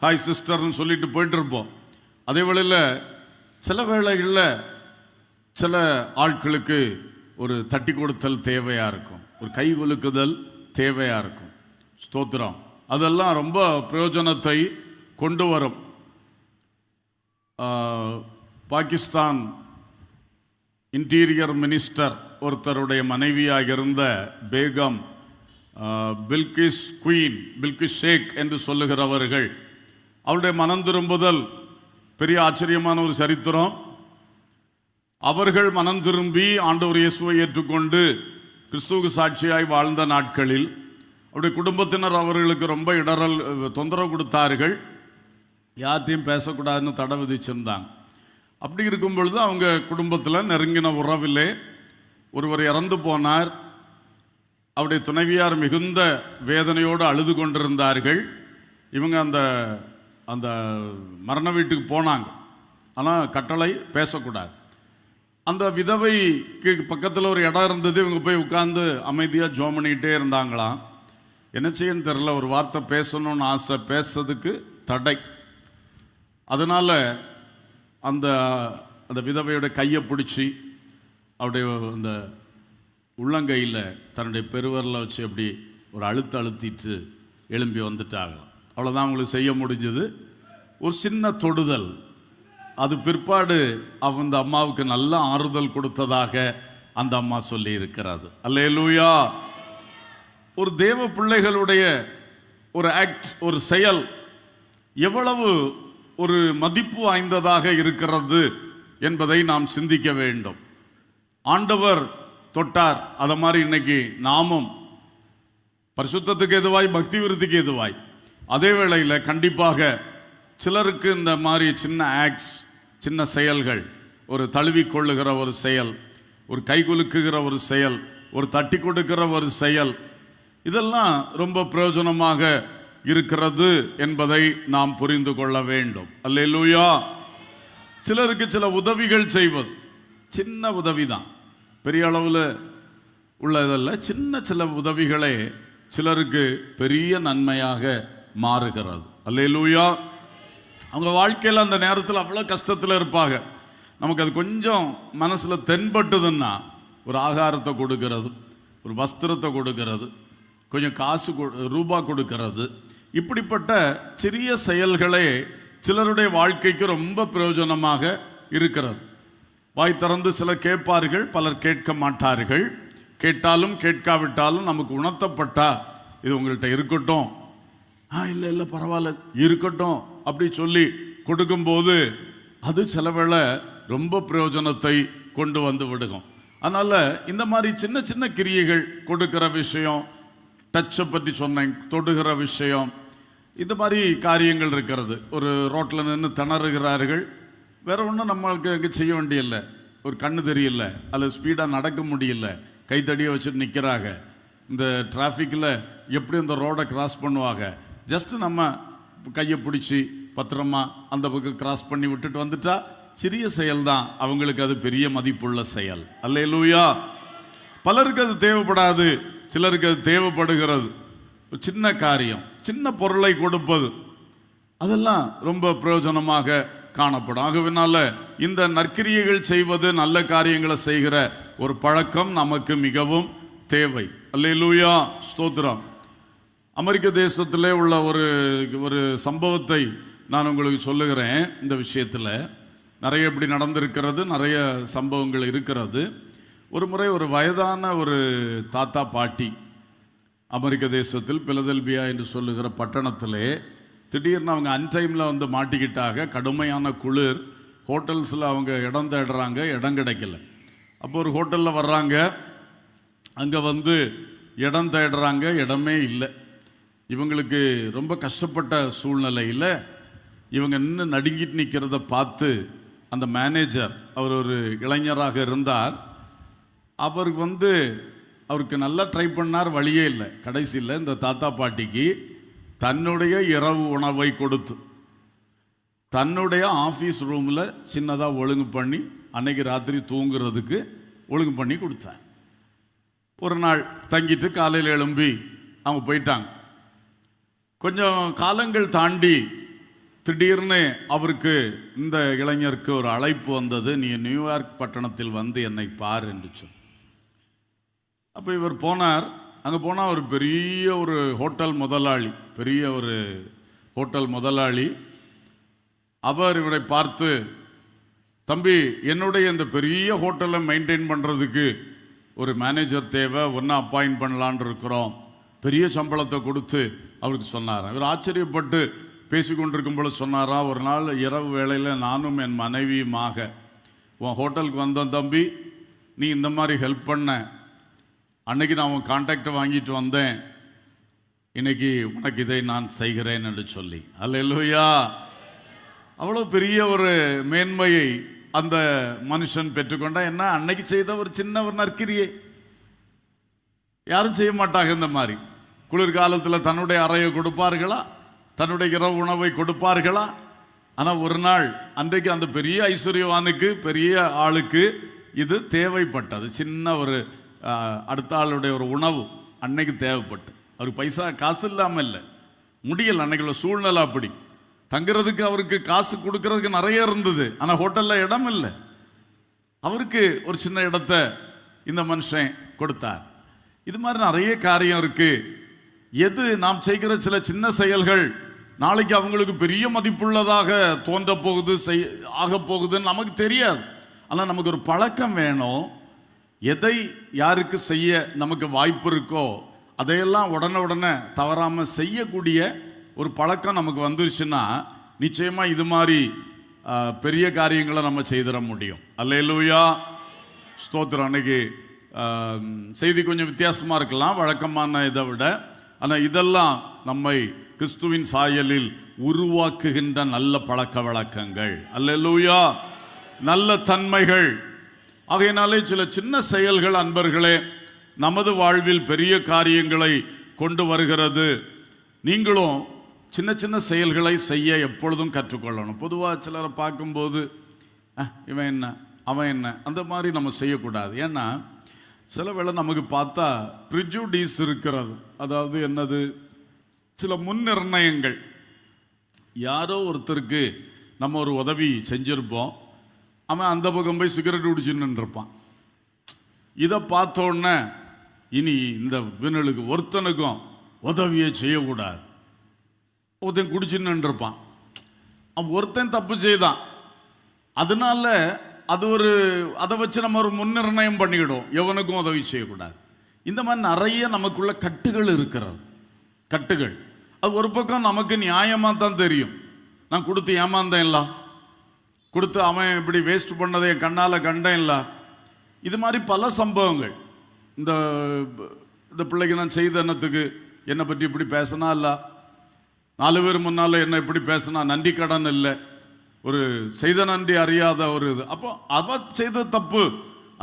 ஹாய் சிஸ்டர்னு சொல்லிட்டு போயிட்டு இருப்போம். அதே வேளையில் சில வேளைகளில் சில ஆட்களுக்கு ஒரு தட்டி கொடுத்தல் தேவையாக இருக்கும், ஒரு கை குலுக்குதல் தேவையாக இருக்கும். ஸ்தோத்திரம். அதெல்லாம் ரொம்ப பிரயோஜனத்தை கொண்டு வரும். பாகிஸ்தான் இன்டீரியர் மினிஸ்டர் ஒருத்தருடைய மனைவியாக இருந்த பேகம் பில்கிஸ் குயின், பில்கிஸ் ஷேக் என்று சொல்லுகிறவர்கள், அவருடைய மனம் திரும்புதல் பெரிய ஆச்சரியமான ஒரு சரித்திரம். அவர்கள் மனம் திரும்பி ஆண்டவர் இயேசுவை ஏற்றுக்கொண்டு கிறிஸ்துவுக்கு சாட்சியாய் வாழ்ந்த நாட்களில் அவருடைய குடும்பத்தினர் அவர்களுக்கு ரொம்ப இடரல், தொந்தரவு கொடுத்தார்கள். யார்ட்டையும் பேசக்கூடாதுன்னு தடை விதிச்சிருந்தாங்க. அப்படி இருக்கும் பொழுது அவங்க குடும்பத்தில் நெருங்கின உறவிலே ஒருவர் இறந்து போனார். அவருடைய துணைவியார் மிகுந்த வேதனையோடு அழுது கொண்டிருந்தார்கள். இவங்க அந்த அந்த மரண வீட்டுக்கு போனாங்க. ஆனால் கட்டளை பேசக்கூடாது. அந்த விதவைக்கு பக்கத்தில் ஒரு இடம் இருந்தது. இவங்க போய் உட்கார்ந்து அமைதியாக ஜோம் பண்ணிக்கிட்டே இருந்தாங்களாம். என்ன செய்யன்னு தெரில, ஒரு வார்த்தை பேசணும்னு ஆசை, பேசுறதுக்கு தடை. அதனால் அந்த அந்த விதவையோட கையை பிடிச்சி அவருடைய அந்த உள்ளங்கையில் தன்னுடைய பெருவரில் வச்சு அப்படி ஒரு அழுத்திட்டு எழும்பி வந்துட்டாங்க. அவ்வளோதான் அவங்களுக்கு செய்ய முடிஞ்சது. ஒரு சின்ன தொடுதல். அது பிற்பாடு அந்த அம்மாவுக்கு நல்ல ஆறுதல் கொடுத்ததாக அந்த அம்மா சொல்லி இருக்கிறது. அல்லேலூயா. ஒரு தேவ பிள்ளைகளுடைய ஒரு ஆக்ட், ஒரு செயல் எவ்வளவு ஒரு மதிப்பு வாய்ந்ததாக இருக்கிறது என்பதை நாம் சிந்திக்க வேண்டும். ஆண்டவர் தொட்டார். அதை மாதிரி இன்னைக்கு நாமும் பரிசுத்தத்துக்கு எதுவாய், பக்தி விருத்திக்கு எதுவாய், அதே வேளையில் கண்டிப்பாக சிலருக்கு இந்த மாதிரி சின்ன ஆக்ட்ஸ், சின்ன செயல்கள், ஒரு தழுவி கொள்ளுகிற ஒரு செயல், ஒரு கை குலுக்குகிற ஒரு செயல், ஒரு தட்டி கொடுக்கிற ஒரு செயல், இதெல்லாம் ரொம்ப பிரயோஜனமாக இருக்கிறது என்பதை நாம் புரிந்து கொள்ள வேண்டும். அல்லேலூயா. சிலருக்கு சில உதவிகள் செய்வது, சின்ன உதவி தான், பெரிய அளவில் உள்ளதல்ல. சின்ன சில உதவிகளே சிலருக்கு பெரிய நன்மையாக மாறுகிறது. அல்லேலூயா. அவங்க வாழ்க்கையில் அந்த நேரத்தில் அவ்வளோ கஷ்டத்தில் இருப்பாங்க. நமக்கு அது கொஞ்சம் மனசில் தென்பட்டுதுன்னா ஒரு ஆகாரத்தை கொடுக்கிறது, ஒரு வஸ்திரத்தை கொடுக்கிறது, கொஞ்சம் காசு ரூபா கொடுக்கிறது, இப்படிப்பட்ட சிறிய செயல்களே சிலருடைய வாழ்க்கைக்கு ரொம்ப பிரயோஜனமாக இருக்கிறது. வாய் திறந்து சிலர் கேட்பார்கள், பலர் கேட்க மாட்டார்கள். கேட்டாலும் கேட்காவிட்டாலும் நமக்கு உணர்த்தப்பட்டா இது உங்கள்கிட்ட இருக்கட்டும், இல்லை இல்லை பரவாயில்ல இருக்கட்டும் அப்படி சொல்லி கொடுக்கும்போது அது சில வேளை ரொம்ப பிரயோஜனத்தை கொண்டு வந்து விடுகும். அதனால் இந்த மாதிரி சின்ன சின்ன கிரியைகள், கொடுக்கிற விஷயம், டச்சை பற்றி சொன்னேன், தொடுகிற விஷயம், இந்த மாதிரி காரியங்கள் இருக்கிறது. ஒரு ரோட்டில் நின்று திணறுகிறார்கள், வேற ஒன்றும் நம்மளுக்கு அங்கே செய்ய வேண்டியதில்லை. ஒரு கண்ணு தெரியல, அதில் ஸ்பீடாக நடக்க முடியல, கைத்தடியை வச்சுட்டு நிற்கிறாங்க. இந்த டிராஃபிக்கில் எப்படி இந்த ரோடை கிராஸ் பண்ணுவாங்க, ஜஸ்ட்டு நம்ம கையை பிடிச்சி பத்திரமா அந்த பக்கம் கிராஸ் பண்ணி விட்டுட்டு வந்துட்டா சிறிய செயல் தான், அவங்களுக்கு அது பெரிய மதிப்புள்ள செயல். அல்லேலூயா. பலருக்கு அது தேவைப்படாது, சிலருக்கு அது தேவைப்படுகிறது. சின்ன காரியம், சின்ன பொருளை கொடுப்பது, அதெல்லாம் ரொம்ப பிரயோஜனமாக காணப்படும். ஆகவேனால இந்த நற்கிரியைகள் செய்வது, நல்ல காரியங்களை செய்கிற ஒரு பழக்கம் நமக்கு மிகவும் தேவை. அல்லேலூயா, ஸ்தோத்திரம். அமெரிக்க தேசத்திலே உள்ள ஒரு சம்பவத்தை நான் உங்களுக்கு சொல்லுகிறேன். இந்த விஷயத்தில் நிறைய இப்படி நடந்திருக்கிறது, நிறைய சம்பவங்கள் இருக்கிறது. ஒரு முறை ஒரு வயதான ஒரு தாத்தா பாட்டி அமெரிக்க தேசத்தில் பிலதெல்பியா என்று சொல்லுகிற பட்டணத்திலே திடீர்னு அவங்க அன்டைமில் வந்து மாட்டிக்கிட்டாக. கடுமையான குளிர், ஹோட்டல்ஸில் அவங்க இடம் தேடுறாங்க, இடம் கிடைக்கல. அப்போ ஒரு ஹோட்டலில் வர்றாங்க, அங்கே வந்து இடம் தேடுறாங்க, இடமே இல்லை. இவங்களுக்கு ரொம்ப கஷ்டப்பட்ட சூழ்நிலையில் இவங்க நின்று நடுங்கிட்டு நிற்கிறத பார்த்து அந்த மேனேஜர், அவர் ஒரு இளைஞராக இருந்தார், அவருக்கு நல்லா ட்ரை பண்ணார், வழியே இல்லை. கடைசியில் இந்த தாத்தா பாட்டிக்கு தன்னுடைய இரவு உணவை கொடுத்து தன்னுடைய ஆஃபீஸ் ரூமில் சின்னதாக ஒழுங்கு பண்ணி அன்னைக்கு ராத்திரி தூங்குறதுக்கு ஒழுங்கு பண்ணி கொடுத்தார். ஒரு நாள் தங்கிட்டு காலையில் எழும்பி அவங்க போயிட்டாங்க. கொஞ்சம் காலங்கள் தாண்டி திடீர்னு அவருக்கு, இந்த இளைஞருக்கு ஒரு அழைப்பு வந்தது, நீ நியூயார்க் பட்டணத்தில் வந்து என்னை பார் என்று சொல்லி. அப்போ இவர் போனார். அங்கே போனால் ஒரு பெரிய ஒரு ஹோட்டல் முதலாளி, பெரிய ஒரு ஹோட்டல் முதலாளி. அவர் இவரை பார்த்து, தம்பி, என்னுடைய இந்த பெரிய ஹோட்டலை மெயின்டைன் பண்ணுறதுக்கு ஒரு மேனேஜர் தேவை, ஒன்றா அப்பாயிண்ட் பண்ணலான் இருக்கிறோம், பெரிய சம்பளத்தை கொடுத்து அவருக்கு சொன்னார். இவர் ஆச்சரியப்பட்டு பேசிக்கொண்டிருக்கும் போல சொன்னாரா, ஒரு நாள் இரவு வேளையில் நானும் என் மனைவியுமாக உன் ஹோட்டலுக்கு வந்தோம் தம்பி, நீ இந்த மாதிரி ஹெல்ப் பண்ண, அன்னைக்கு நான் உன் கான்டாக்டை வாங்கிட்டு வந்தேன், இன்னைக்கு உனக்கு இதை நான் செய்கிறேன் என்று சொல்லி. அல்லேலூயா. அவ்வளோ பெரிய ஒரு மேன்மையை அந்த மனுஷன் பெற்றுக்கொண்டா. என்ன, அன்னைக்கு செய்த ஒரு சின்ன ஒரு நற்கிரியை யாரும் செய்ய மாட்டாங்க. இந்த மாதிரி குளிர்காலத்தில் தன்னுடைய அறையை கொடுப்பார்களா, தன்னுடைய இரவு உணவை கொடுப்பார்களா? ஆனால் ஒரு நாள் அன்றைக்கு அந்த பெரிய ஐஸ்வர்யவானுக்கு, பெரிய ஆளுக்கு இது தேவைப்பட்டது. சின்ன ஒரு அடுத்த ஆளுடைய ஒரு உணவு அன்னைக்கு தேவைப்பட்டு, அவருக்கு பைசா காசு இல்லாமல் இல்லை, முடியல, அன்னைக்குள்ள சூழ்நிலை அப்படி. தங்குறதுக்கு அவருக்கு காசு கொடுக்கறதுக்கு நிறைய இருந்தது, ஆனால் ஹோட்டலில் இடம் இல்லை. அவருக்கு ஒரு சின்ன இடத்தை இந்த மனுஷன் கொடுத்தார். இது மாதிரி நிறைய காரியம் இருக்கு. எது நாம் செய்கிற சில சின்ன செயல்கள் நாளைக்கு அவங்களுக்கு பெரிய மதிப்புள்ளதாக தோன்ற போகுது, ஆக போகுதுன்னு நமக்கு தெரியாது. ஆனால் நமக்கு ஒரு பழக்கம் வேணும். எதை யாருக்கு செய்ய நமக்கு வாய்ப்பு இருக்கோ அதையெல்லாம் உடனே தவறாமல் செய்யக்கூடிய ஒரு பழக்கம் நமக்கு வந்துருச்சுன்னா நிச்சயமாக இது மாதிரி பெரிய காரியங்களை நம்ம செய்திட முடியும். அல்லேலூயா, ஸ்தோத்திரம். அன்னைக்கு செய்தி கொஞ்சம் வித்தியாசமாக இருக்கலாம் வழக்கமான இதை விட. ஆனால் இதெல்லாம் நம்மை கிறிஸ்துவின் சாயலில் உருவாக்குகின்ற நல்ல பழக்க வழக்கங்கள். அல்லேலூயா, நல்ல தன்மைகள். ஆகையினாலே சில சின்ன செயல்கள் அன்பர்களே நமது வாழ்வில் பெரிய காரியங்களை கொண்டு வருகிறது. நீங்களும் சின்ன சின்ன செயல்களை செய்ய எப்பொழுதும் கற்றுக்கொள்ளணும். பொதுவாக சிலரை பார்க்கும்போது இவன் என்ன, அவன் என்ன, அந்த மாதிரி நம்ம செய்யக்கூடாது. ஏன்னா சில வேளை நமக்கு பார்த்தா ப்ரிஜுடிஸ் இருக்கிறது. அதாவது என்னது, சில முன்னிர்ணயங்கள். யாரோ ஒருத்தருக்கு நம்ம ஒரு உதவி செஞ்சிருப்போம், அவன் அந்த பக்கம் போய் சிகரெட் குடிச்சுன்னு இருப்பான். இதை பார்த்தோன்னே இனி இந்த வினலுக்கு ஒருத்தனுக்கும் உதவியை செய்யக்கூடாது. ஒருத்தன் குடிச்சுன்னு இருப்பான், அவன் ஒருத்தன் தப்பு செய்தான், அதனால அதை வச்சு நம்ம ஒரு முன்னிர்ணயம் பண்ணிக்கிடும், எவனுக்கும் உதவி செய்யக்கூடாது. இந்த மாதிரி நிறைய நமக்குள்ள கட்டுகள் இருக்கிறது. கட்டுகள் அது ஒரு பக்கம் நமக்கு நியாயமாக தான் தெரியும். நான் கொடுத்து ஏமாந்தேன் இல்லை, கொடுத்து அவன் இப்படி வேஸ்ட் பண்ணதை என் கண்ணால் கண்டேன் இல்லை. இது மாதிரி பல சம்பவங்கள். இந்த பிள்ளைக்கு நான் செய்த எண்ணத்துக்கு என்னை பற்றி இப்படி பேசினா இல்லை, 4 பேர் முன்னால் என்ன இப்படி பேசினா, நன்றி கடன் இல்லை, ஒரு செய்த நன்றி அறியாத ஒரு இது. அப்போ அவ செய்த தப்பு,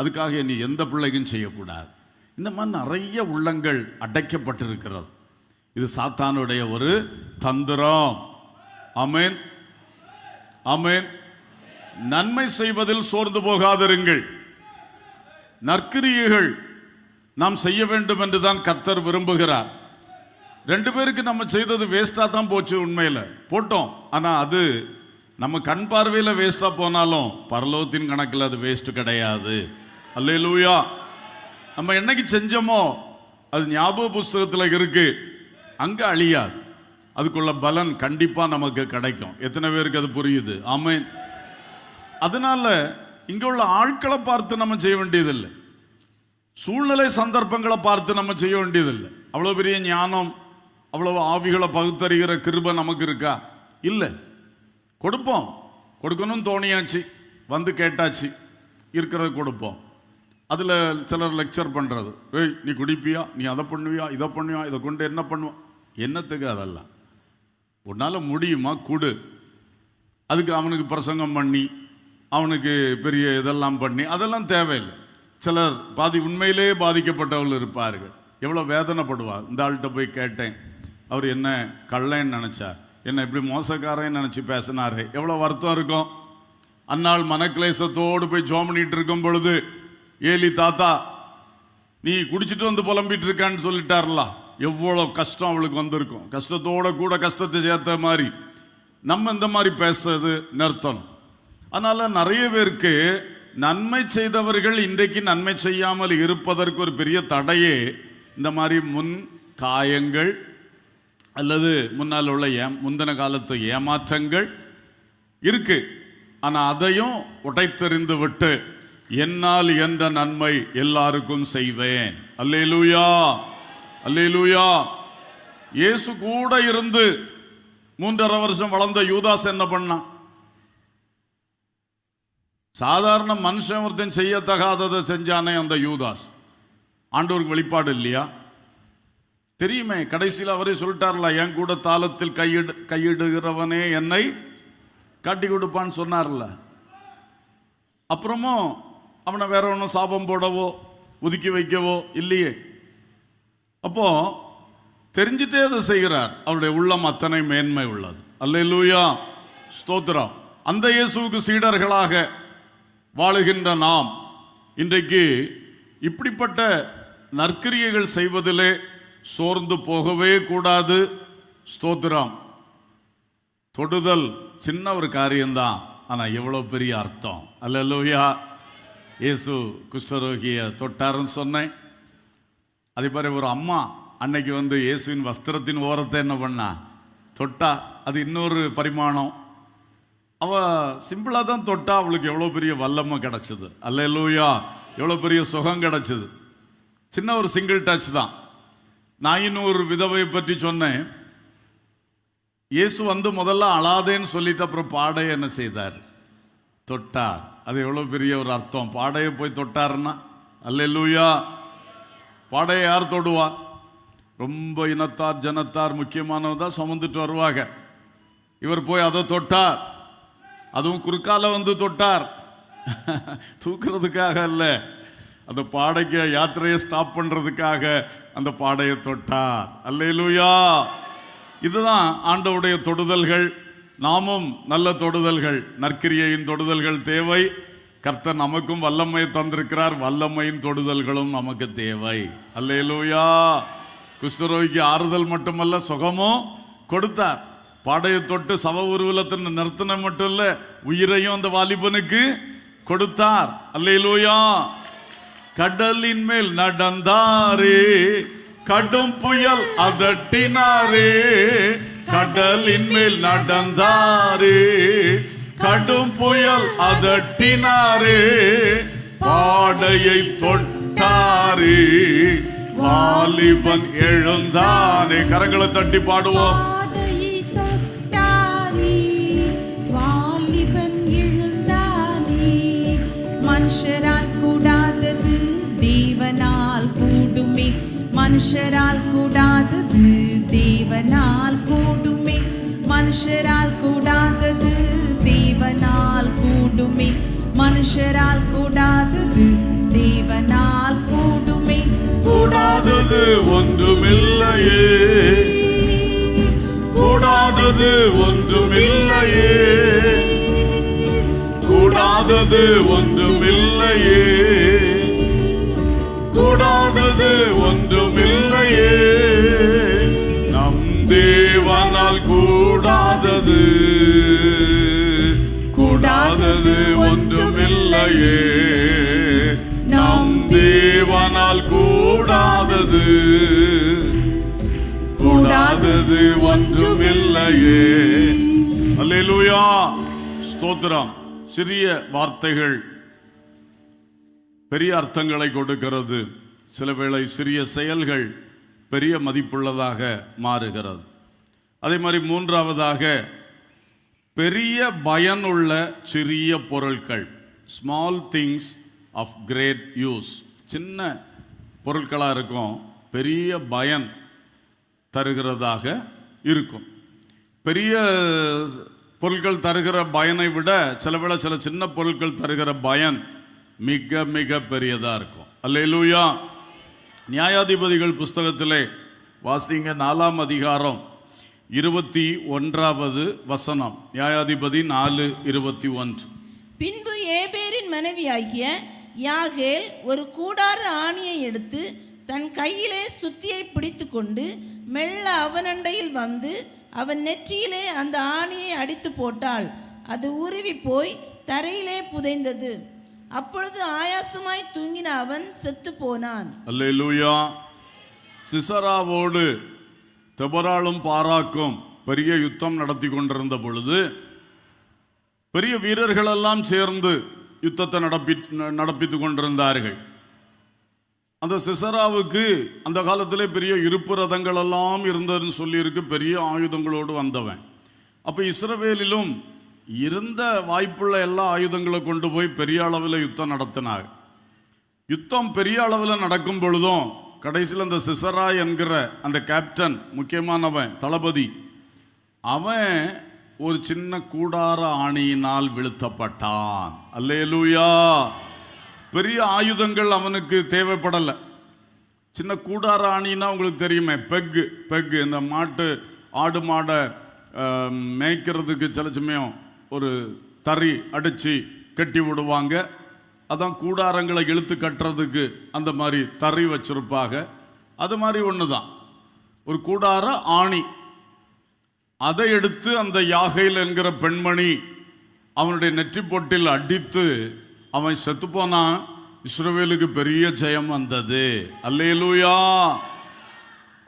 அதுக்காக நீ எந்த பிள்ளைக்கும் செய்யக்கூடாது. இந்த மாதிரி நிறைய உள்ளங்கள் அடைக்கப்பட்டிருக்கிறது. இது சாத்தானுடைய ஒரு தந்திரம். ஆமென், ஆமென். நன்மை செய்வதில் சோர்ந்து போகாதிருங்கள். நற்கிரியைகள் நாம் செய்ய வேண்டும் என்றுதான் கர்த்தர் விரும்புகிறார். 2 பேருக்கு நம்ம செய்தது வேஸ்டா தான் போச்சு, உண்மையில போட்டோம். ஆனா அது நம்ம கண் பார்வையில் வேஸ்டா போனாலும் பரலோகத்தின் கணக்கில் அது வேஸ்ட் கிடையாது. அல்லேலூயா. நம்ம என்னைக்கு செஞ்சோமோ அது ஞாபக புஸ்தகத்தில் இருக்கு, அங்க அழியாது. அதுக்குள்ள பலன் கண்டிப்பா நமக்கு கிடைக்கும். எத்தனை பேருக்கு அது புரியுது? ஆமென். அதனால இங்க உள்ள ஆட்களை பார்த்து நம்ம செய்ய வேண்டியதில்லை, சூழ்நிலை சந்தர்ப்பங்களை பார்த்து நம்ம செய்ய வேண்டியதில்லை. அவ்வளோ பெரிய ஞானம், அவ்வளவு ஆவிகளை பகுத்தறிகிற கிருபை நமக்கு இருக்கா? இல்லை. கொடுப்போம், கொடுக்கணும்னு தோணியாச்சு, வந்து கேட்டாச்சு, இருக்கிறத கொடுப்போம். அதில் சிலர் லெக்சர் பண்ணுறது, ஏய் நீ குடிப்பியா, நீ அதை பண்ணுவியா, இதை பண்ணுவியா, இதை கொண்டு என்ன பண்ணுவோம், என்னத்துக்கு? அதெல்லாம் உன்னால் முடியுமா கொடு. அதுக்கு அவனுக்கு பிரசங்கம் பண்ணி அவனுக்கு பெரிய இதெல்லாம் பண்ணி அதெல்லாம் தேவையில்லை. சிலர் உண்மையிலேயே பாதிக்கப்பட்டவர்கள் இருப்பார்கள், எவ்வளோ வேதனைப்படுவார். இந்த ஆள்கிட்ட போய் கேட்டேன், அவர் என்ன கள்ளன்னு நினச்சார், என்ன இப்படி மோசக்காரன்னு நினச்சி பேசினாரு, எவ்வளோ வருத்தம் இருக்கும். அந்நாள் மனக்லேசத்தோடு போய் ஜோம் பண்ணிட்டு இருக்கும் பொழுது ஏலி தாத்தா நீ குடிச்சிட்டு வந்து புலம்பிட்டு இருக்கான்னு சொல்லிட்டார்ல, எவ்வளோ கஷ்டம் அவளுக்கு வந்திருக்கும். கஷ்டத்தோட கூட கஷ்டத்தை சேர்த்த மாதிரி நம்ம இந்த மாதிரி பேசுறது நிறுத்தணும். அதனால நிறைய பேருக்கு நன்மை செய்தவர்கள் இன்றைக்கு நன்மை செய்யாமல் இருப்பதற்கு ஒரு பெரிய தடையே இந்த மாதிரி முன் காயங்கள் அல்லது முன்னால் உள்ள முந்தின காலத்து ஏமாற்றங்கள் இருக்கு. ஆனால் அதையும் உடைத்தெறிந்து விட்டு என்னால் என்ற நன்மை எல்லாருக்கும் செய்வேன். அல்லேலூயா, அல்லேலூயா. இயேசு கூட இருந்து 3.5 வருஷம் வளர்ந்த யூதாஸ் என்ன பண்ணான்? சாதாரண மனுஷன் ஒருத்தன் செய்யத்தகாததை செஞ்சானே அந்த யூதாஸ். ஆண்டவருக்கு வெளிப்பாடு இல்லையா? தெரியுமே, கடைசியில் அவரே சொல்லிட்டார்ல, என் கூட தாளத்தில் கையிடுகிறவனே என்னை காட்டி கொடுப்பான்னு சொன்னார்ல. அப்புறமும் அவனை வேற ஒன்றும் சாபம் போடவோ ஒதுக்கி வைக்கவோ இல்லையே. அப்போ தெரிஞ்சிட்டே அதை செய்கிறார். அவருடைய உள்ளம் அத்தனை மேன்மை உள்ளது. அல்லேலூயா, ஸ்தோத்திரம். அந்த இயேசுவுக்கு சீடர்களாக வாழுகின்ற நாம் இன்றைக்கு இப்படிப்பட்ட நற்கிரியைகள் செய்வதிலே சோர்ந்து போகவே கூடாது. ஸ்தோத்திரம். தொடுதல் சின்ன ஒரு காரியம்தான், ஆனால் எவ்வளோ பெரிய அர்த்தம். அல்லேலூயா. இயேசு குஷ்டரோகியை தொட்டாருன்னு சொன்னேன். அதே மாதிரி ஒரு அம்மா அன்னைக்கு வந்து இயேசுவின் வஸ்திரத்தின் ஓரத்தை என்ன பண்ணா? தொட்டா. அது இன்னொரு பரிமாணம். அவ சிம்பிளாக தான் தொட்டா, அவளுக்கு எவ்வளோ பெரிய வல்லமை கிடைச்சது. அல்லேலூயா. எவ்வளோ பெரிய சுகம் கிடைச்சது. சின்ன ஒரு சிங்கிள் டச் தான். நான் இன்னும் ஒரு விதவையை பற்றி சொன்னேன். இயேசு வந்து முதல்ல அழாதேன்னு சொல்லிட்டு அப்புறம் பாடையை என்ன செய்தார்? தொட்டார். அது எவ்வளோ பெரிய ஒரு அர்த்தம். பாடையை போய் தொட்டாருன்னா, அல்லேலூயா. பாடையை யார் தொடுவா? ரொம்ப இனத்தார் ஜனத்தார் முக்கியமானவதான் சுமந்துட்டு வருவாங்க. இவர் போய் அதை தொட்டார். அதுவும் குறுக்கால வந்து தொட்டார். தூக்குறதுக்காக அல்ல, அந்த பாடைக்கு யாத்திரையை ஸ்டாப் பண்றதுக்காக அந்த பாடையை தொட்டார். அல்லேலூயா. இதுதான் ஆண்டவருடைய தொடுதல்கள். நாமும் நல்ல தொடுதல்கள், நற்கிரியையின் தொடுதல்கள் தேவை. கர்த்தர் நமக்கும் வல்லமையை தந்திருக்கிறார். வல்லமையின் தொடுதல்களும் நமக்கு தேவை. அல்லேலூயா. குஷ்டரோகிக்கு ஆறுதல் மட்டுமல்ல, சுகமும் கொடுத்தார். பாடையை தொட்டு சவ ஊர்வலத்தின் நிறுத்தின மட்டும் இல்ல, உயிரையும் அந்த வாலிபனுக்கு கொடுத்தார். அல்லேலூயா. கடலின் மேல் நடந்தாரே, கடும் புயல் அதட்டினாரே. கடலின் மேல் நடந்தாரே, கடும் புயல் அதட்டினாரே. பாடையை தொட்டாரே, வாலிபன் எழுந்தானே. கரங்களை தட்டி பாடுவோம். மனுஷரால் கூடாதது தேவனால் கூடுமே. மனுஷரால் கூடாதது தேவனால் கூடுமே. மனுஷரால் கூடாதது தேவனால் கூடுமே. மனுஷரால் கூடாதது தேவனால் கூடுமே. கூடாதது ஒன்றுமில்லையே, கூடாதது ஒன்றுமில்லையே. கூடாதது ஒன்றுமில்லையே, கூடாதது ஒன்றுமில்லையே, நம் தேவனால் கூடாதது, கூடாதது ஒன்றுமில்லையே, நம் தேவனால் கூடாதது, கூடாதது ஒன்றுமில்லையே. அல்லேலூயா, ஸ்தோத்திரம். சிறிய வார்த்தைகள் பெரிய அர்த்தங்களை கொடுக்கிறது. சில வேளை சிறிய செயல்கள் பெரிய மதிப்புள்ளதாக மாறுகிறது. அதே மாதிரி மூன்றாவதாக பெரிய பயனுள்ள சிறிய பொருட்கள், small things of great use. சின்ன பொருட்களாக இருக்கும், பெரிய பயன் தருகிறதாக இருக்கும். பெரிய பொருட்கள் தருகிற பயனை விட சில வேளை சில சின்ன பொருட்கள் தருகிற பயன் மிக மிக பெரியதாக இருக்கும். அல்லேலூயா. நியாயாதிபதிகள் புஸ்தகத்திலே வாசிங்க 4ஆம் அதிகாரம் 21வது வசனம். நியாயாதிபதி 4:21. பின்பு ஏபேரின் மனைவியாகிய யாகேல் ஒரு கூடார ஆணியை எடுத்து தன் கையிலே சுத்தியை பிடித்து கொண்டு மெல்ல அவனண்டையில் வந்து அவன் நெற்றியிலே அந்த ஆணியை அடித்து போட்டாள். அது உருவி போய் தரையிலே புதைந்தது. அப்பொழுது ஆயாசமாய் தூங்கின அவன் செத்து போனான். அல்லேலூயா. சிசராவோடு தெபொராளும் பாராக்கும் பெரிய யுத்தம் நடத்தி கொண்டிருந்த பொழுது பெரிய வீரர்கள் எல்லாம் சேர்ந்து யுத்தத்தை நடப்பித்து கொண்டிருந்தார்கள். அந்த சிசராவுக்கு அந்த காலத்திலே பெரிய இருப்பு ரதங்கள் எல்லாம் இருந்ததுன்னு சொல்லியிருக்கு, பெரிய ஆயுதங்களோடு வந்தவன். அப்போ இஸ்ரவேலிலும் இருந்த வாய்ப்புள்ள எல்லா ஆயுதங்களை கொண்டு போய் பெரிய அளவில் யுத்தம் நடத்தினார். யுத்தம் பெரிய அளவில் நடக்கும் பொழுதும் கடைசியில் அந்த சிசரா என்கிற அந்த கேப்டன், முக்கியமானவன், தளபதி, அவன் ஒரு சின்ன கூடார ஆணியினால் வீழ்த்தப்பட்டான். அல்லேலூயா. பெரிய ஆயுதங்கள் அவனுக்கு தேவைப்படலை. சின்ன கூடார ஆணின்னா உங்களுக்கு தெரியுமே, பெக்கு இந்த ஆடு மாடை மேய்க்கிறதுக்கு சில சமயம் ஒரு தறி அடித்து கட்டி விடுவாங்க. அதான் கூடாரங்களை இழுத்து கட்டுறதுக்கு அந்த மாதிரி தறி வச்சிருப்பாங்க. அது மாதிரி ஒன்று தான் ஒரு கூடார ஆணி. அதை எடுத்து அந்த யாகேல் என்கிற பெண்மணி அவனுடைய நெற்றி பொட்டில் அடித்து அவன் செத்து போனான். இஸ்ரவேலுக்கு பெரிய ஜெயம் வந்தது. அல்லேலூயா.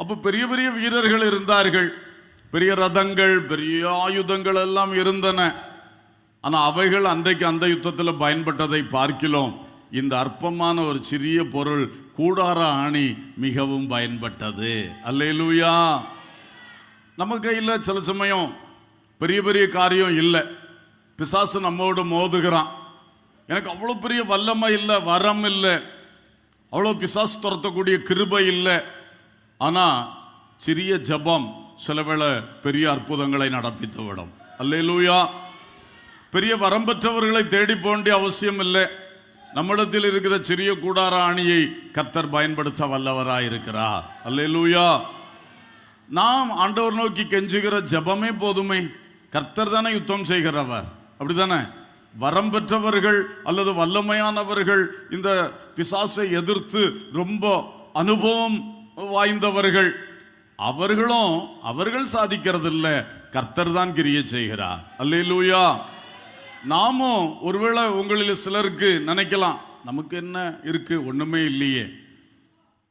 அப்போ பெரிய பெரிய வீரர்கள் இருந்தார்கள், பெரிய ரதங்கள், பெரிய ஆயுதங்கள் எல்லாம் இருந்தன. ஆனால் அவைகள் அன்றைக்கு அந்த யுத்தத்தில் பயன்பட்டதை பார்க்கிறோம். இந்த அற்பமான ஒரு சிறிய பொருள் கூடார ஆணி மிகவும் பயன்பட்டது. அல்லேலூயா. நம்ம கையில் சில சமயம் பெரிய பெரிய காரியம் இல்லை, பிசாசு நம்மோடு மோதுகிறான். எனக்கு அவ்வளோ பெரிய வல்லமை இல்லை, வரம் இல்லை, அவ்வளோ பிசாசு துரத்தக்கூடிய கிருபை இல்லை. ஆனால் சிறிய ஜபம் சில வேளை பெரிய அற்புதங்களை நடப்பித்து விடும். அல்லேலூயா. பெரிய வரம் பெற்றவர்களை தேடி போக வேண்டிய அவசியம் இல்லை. நம்மிடத்தில் இருக்கிற சிறிய கூடார ஆணியை கர்த்தர் பயன்படுத்த வல்லவராயிருக்கிறார். அல்லேலூயா. நாம் ஆண்டவர் நோக்கி கெஞ்சுகிற ஜபமே போதுமே. கர்த்தர் தானே யுத்தம் செய்கிறவர், அப்படிதானே? வரம் பெற்றவர்கள் அல்லது வல்லமையானவர்கள், இந்த பிசாசை எதிர்த்து ரொம்ப அனுபவம் வாய்ந்தவர்கள், அவர்கள் சாதிக்கிறது இல்லை, கர்த்தர் தான் கிரியை செய்கிறார். அல்லேலூயா. நாமும் ஒருவேளை உங்களில் சிலருக்கு நினைக்கலாம், நமக்கு என்ன இருக்கு, ஒண்ணுமே இல்லையே.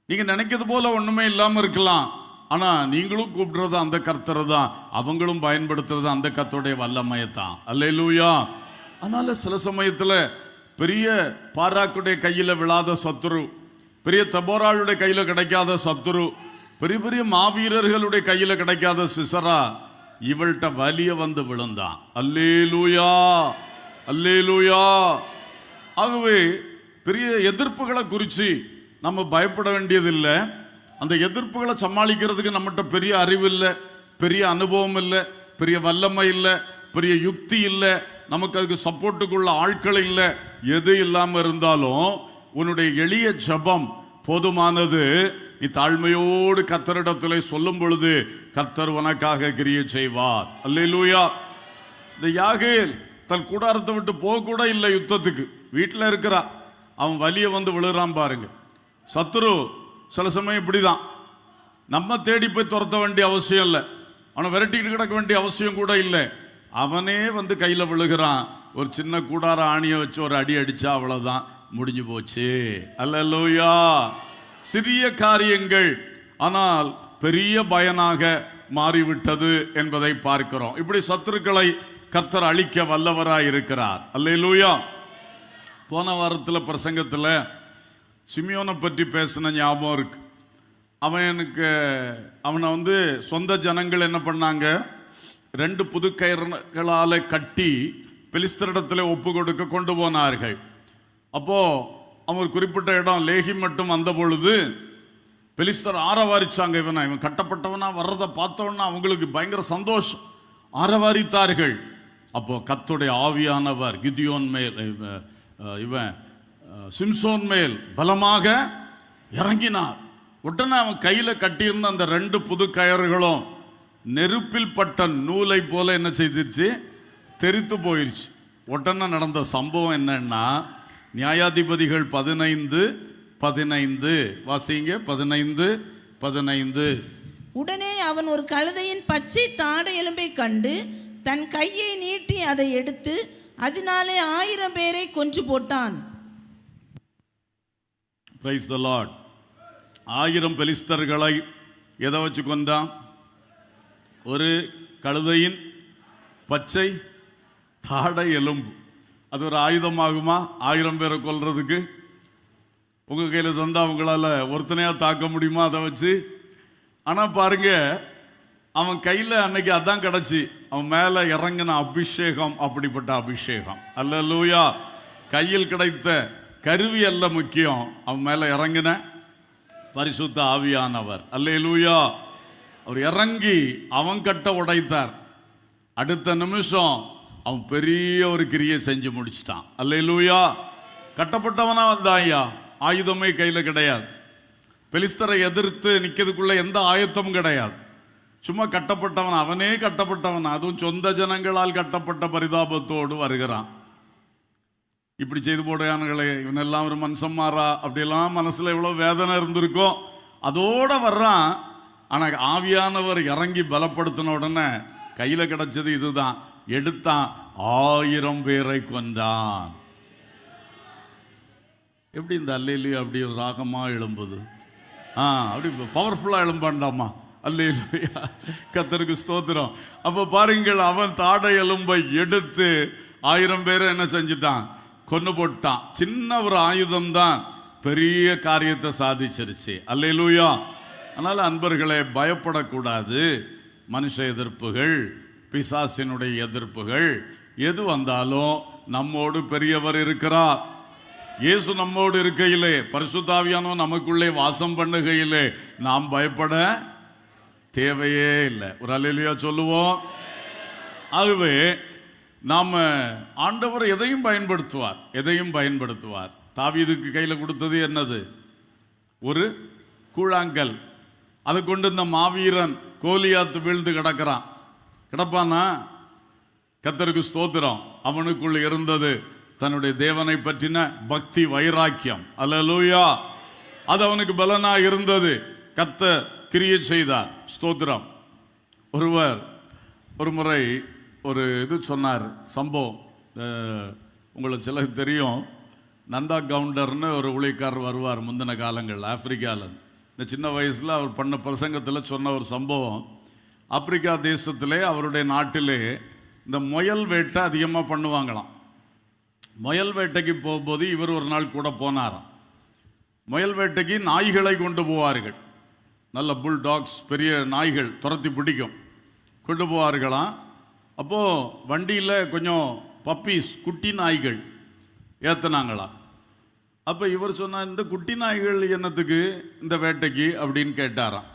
நீங்க நினைக்கிறது போல ஒண்ணுமே இல்லாம இருக்கலாம். ஆனா நீங்களும் கூப்பிடுறது அந்த கர்த்தரை தான், அவங்களும் பயன்படுத்துறது அந்த கர்த்தருடைய வல்லமையத்தான். அல்லேலூயா. அதனால சில சமயத்துல பெரிய பாராக்குடைய கையில விழாத சத்துரு, பெரிய தெபொராளுடைய கையில கிடைக்காத சத்துரு, பெரிய பெரிய மாவீரர்களுடைய கையில கிடைக்காத சிசரா இவள்கிட்ட வலிய வந்து விழுந்தான். அல்லேலூயா. அல்லேலூயா. ஆகவே பெரிய எதிர்ப்புகளை குறித்து நம்ம பயப்பட வேண்டியதில்லை. அந்த எதிர்ப்புகளை சமாளிக்கிறதுக்கு நம்மகிட்ட பெரிய அறிவு இல்லை, பெரிய அனுபவம் இல்லை, பெரிய வல்லமை இல்லை, பெரிய யுக்தி இல்லை, நமக்கு அதுக்கு சப்போர்ட்டுக்குள்ள ஆட்கள் இல்லை. எது இல்லாமல் இருந்தாலும் உன்னுடைய எளிய ஜபம் போதுமானது. நீ தாழ்மையோடு கர்த்தரிடத்திலே சொல்லும் பொழுது கர்த்தர் உனக்காக கிரியை செய்வார். அல்லேலூயா. இந்த யாகேல் தன் கூடாரத்தை விட்டு போக கூட இல்லை யுத்தத்துக்கு, வீட்டில் இருக்கிறா. அவன் வலிய வந்து விழுறான் பாருங்க. சத்துரு சில சமயம் இப்படிதான், நம்ம தேடி போய் துரத்த வேண்டிய அவசியம் இல்லை, அவனை விரட்டிக்கிட்டு கிடக்க வேண்டிய அவசியம் கூட இல்லை. அவனே வந்து கையில் விழுகிறான். ஒரு சின்ன கூடார ஆணியை வச்சு ஒரு அடி அடிச்சா அவ்வளவுதான், முடிஞ்சு போச்சு. அல்லேலூயா. சிறிய காரியங்கள் ஆனால் பெரிய பயனாக மாறிவிட்டது என்பதை பார்க்கிறோம். இப்படி சத்துருக்களை கர்த்தர் அழிக்க வல்லவராய் இருக்கிறார். அல்லேலூயா. போன வாரத்தில் பிரசங்கத்தில் சிமியோனை பற்றி பேசின ஞாபகம் இருக்கு. அவனை வந்து சொந்த ஜனங்கள் என்ன பண்ணாங்க, 2 புது கயிறுகளால் கட்டி பெலிஸ்தரிடத்தில் ஒப்பு கொடுக்க கொண்டு போனார்கள். அப்போ அவன் குறிப்பிட்ட இடம் லேகி மட்டும் வந்த பொழுது பெலிஸ்தர் ஆரவாரிச்சாங்க. இவன் கட்டப்பட்டவனா வர்றதை பார்த்தவனா அவங்களுக்கு பயங்கர சந்தோஷம், ஆரவாரித்தார்கள். அப்போ கர்த்தருடைய ஆவியானவர் கிதியோன் மேல், இவன் சிம்சோன் மேல் பலமாக இறங்கினார். உடனே அவன் கையில் கட்டியிருந்த அந்த 2 புது கயறுகளும் நெருப்பில் பட்ட நூலை போல என்ன செய்திருச்சு, தெரித்து போயிடுச்சு. உடனே நடந்த சம்பவம் என்னன்னா, நியாயாதிபதிகள் 15:15 வாசிங்க. 15:15. உடனே அவன் ஒரு கழுதையின் பச்சை தாடை எலும்பை கண்டு தன் கையை நீட்டி அதை எடுத்து அதனாலே 1000 பேரை கொன்று போட்டான். Praise the Lord. 1000 பெலிஸ்தர்களை எதை வச்சு கொண்டான்? ஒரு கழுதையின் பச்சை தாடை எலும்பு. அது ஒரு ஆயுதமாகுமா 1000 பேரை கொல்றதுக்கு? உங்க கையில் தந்தா உங்களால ஒருத்தனையா தாக்க முடியுமா அதை வச்சு? ஆனா பாருங்க, அவன் கையில் அன்னைக்கு அதான் கிடைச்சி, அவன் மேலே இறங்கின அபிஷேகம் அப்படிப்பட்ட அபிஷேகம். அல்லேலூயா. கையில் கிடைத்த கருவி அல்ல முக்கியம், அவன் மேலே இறங்கின பரிசுத்த ஆவியானவர். அல்லேலூயா. அவர் இறங்கி அவன் கட்ட உடைத்தார். அடுத்த நிமிஷம் அவன் பெரிய ஒரு கிரியை செஞ்சு முடிச்சிட்டான். அல்லேலூயா. கட்டப்பட்டவனா வந்தான் ஐயா, ஆயுதமே கையில் கிடையாது. பெலிஸ்தரை எதிர்த்து நிற்கிறதுக்குள்ள எந்த ஆயத்தமும் கிடையாது. சும்மா கட்டப்பட்டவன், அவனே கட்டப்பட்டவன், அதுவும் சொந்த ஜனங்களால் கட்டப்பட்ட பரிதாபத்தோடு வருகிறான். இப்படி செய்து போடையானுங்களே, இவனெல்லாம் ஒரு மனுஷன் மாறா அப்படியெல்லாம் மனசுல எவ்வளோ வேதனை இருந்திருக்கோம். அதோட வர்றான். ஆனால் ஆவியானவர் இறங்கி பலப்படுத்தின உடனே கையில் கிடைச்சது இதுதான், எடுத்தான், 1000 பேரை கொண்டான். எப்படி இந்த அல்லேலூயா அப்படி ஒரு ராகமாக எழும்புது, அப்படி பவர்ஃபுல்லாக எழும்பாண்டாமா. அல்லேலூயா. கர்த்தருக்கு ஸ்தோத்திரம். அப்போ பாருங்கள், அவன் தாடை எலும்பை எடுத்து 1000 பேரை என்ன செஞ்சுட்டான், கொண்டு போட்டான். சின்ன ஒரு ஆயுதம் தான் பெரிய காரியத்தை சாதிச்சிருச்சு. அல்லேலூயா. அதனால அன்பர்களே, பயப்படக்கூடாது. மனுஷ எதிர்ப்புகள், பிசாசினுடைய எதிர்ப்புகள் எது வந்தாலும் நம்மோடு பெரியவர் இருக்கிறார். இயேசு நம்மோடு இருக்கையிலே, பரிசுத்தாவியானவர் நமக்குள்ளே வாசம் பண்ணுகையிலே நாம் பயப்பட தேவையே இல்லை. ஒரு அல்லேலூயா சொல்லுவோம். ஆகவே நாம் ஆண்டவர் எதையும் பயன்படுத்துவார். தாவீதுக்கு கையில் கொடுத்தது என்னது? ஒரு கூழாங்கல். அதை கொண்டு இந்த மாவீரன் கோலியாத்து வீழ்ந்து கிடப்பானா? கர்த்தருக்கு ஸ்தோத்திரம். அவனுக்குள் இருந்தது தன்னுடைய தேவனை பற்றின பக்தி வைராக்கியம். அல்லேலூயா. அது அவனுக்கு பலனா இருந்தது. கர்த்தர் கிரியை செய்தார். ஸ்தோத்திரம். ஒருவர் ஒரு முறை ஒரு இது சொன்னார், சம்பவம். உங்களுக்கு சிலருக்கு தெரியும், நந்தா கவுண்டர்னு ஒரு ஊழியக்காரர் வருவார் முந்தின காலங்கள் ஆப்பிரிக்காவில். இந்த சின்ன வயசில் அவர் பண்ண பிரசங்கத்தில் சொன்ன ஒரு சம்பவம். ஆப்பிரிக்கா தேசத்திலே, அவருடைய நாட்டிலே இந்த முயல் வேட்டை அதிகமாக பண்ணுவாங்களாம். முயல் வேட்டைக்கு போகும்போது இவர் ஒரு நாள் கூட போனாராம். முயல் வேட்டைக்கு நாய்களை கொண்டு போவார்கள். நல்ல புல் டாக்ஸ், பெரிய நாய்கள் துரத்தி பிடிக்கும், கொண்டு போவார்களாம். அப்போது வண்டியில் கொஞ்சம் பப்பீஸ், குட்டி நாய்கள் ஏற்றினாங்களாம். அப்போ இவர் சொன்னார், இந்த குட்டி நாய்கள் என்னத்துக்கு இந்த வேட்டைக்கு அப்படின்னு கேட்டாராம்.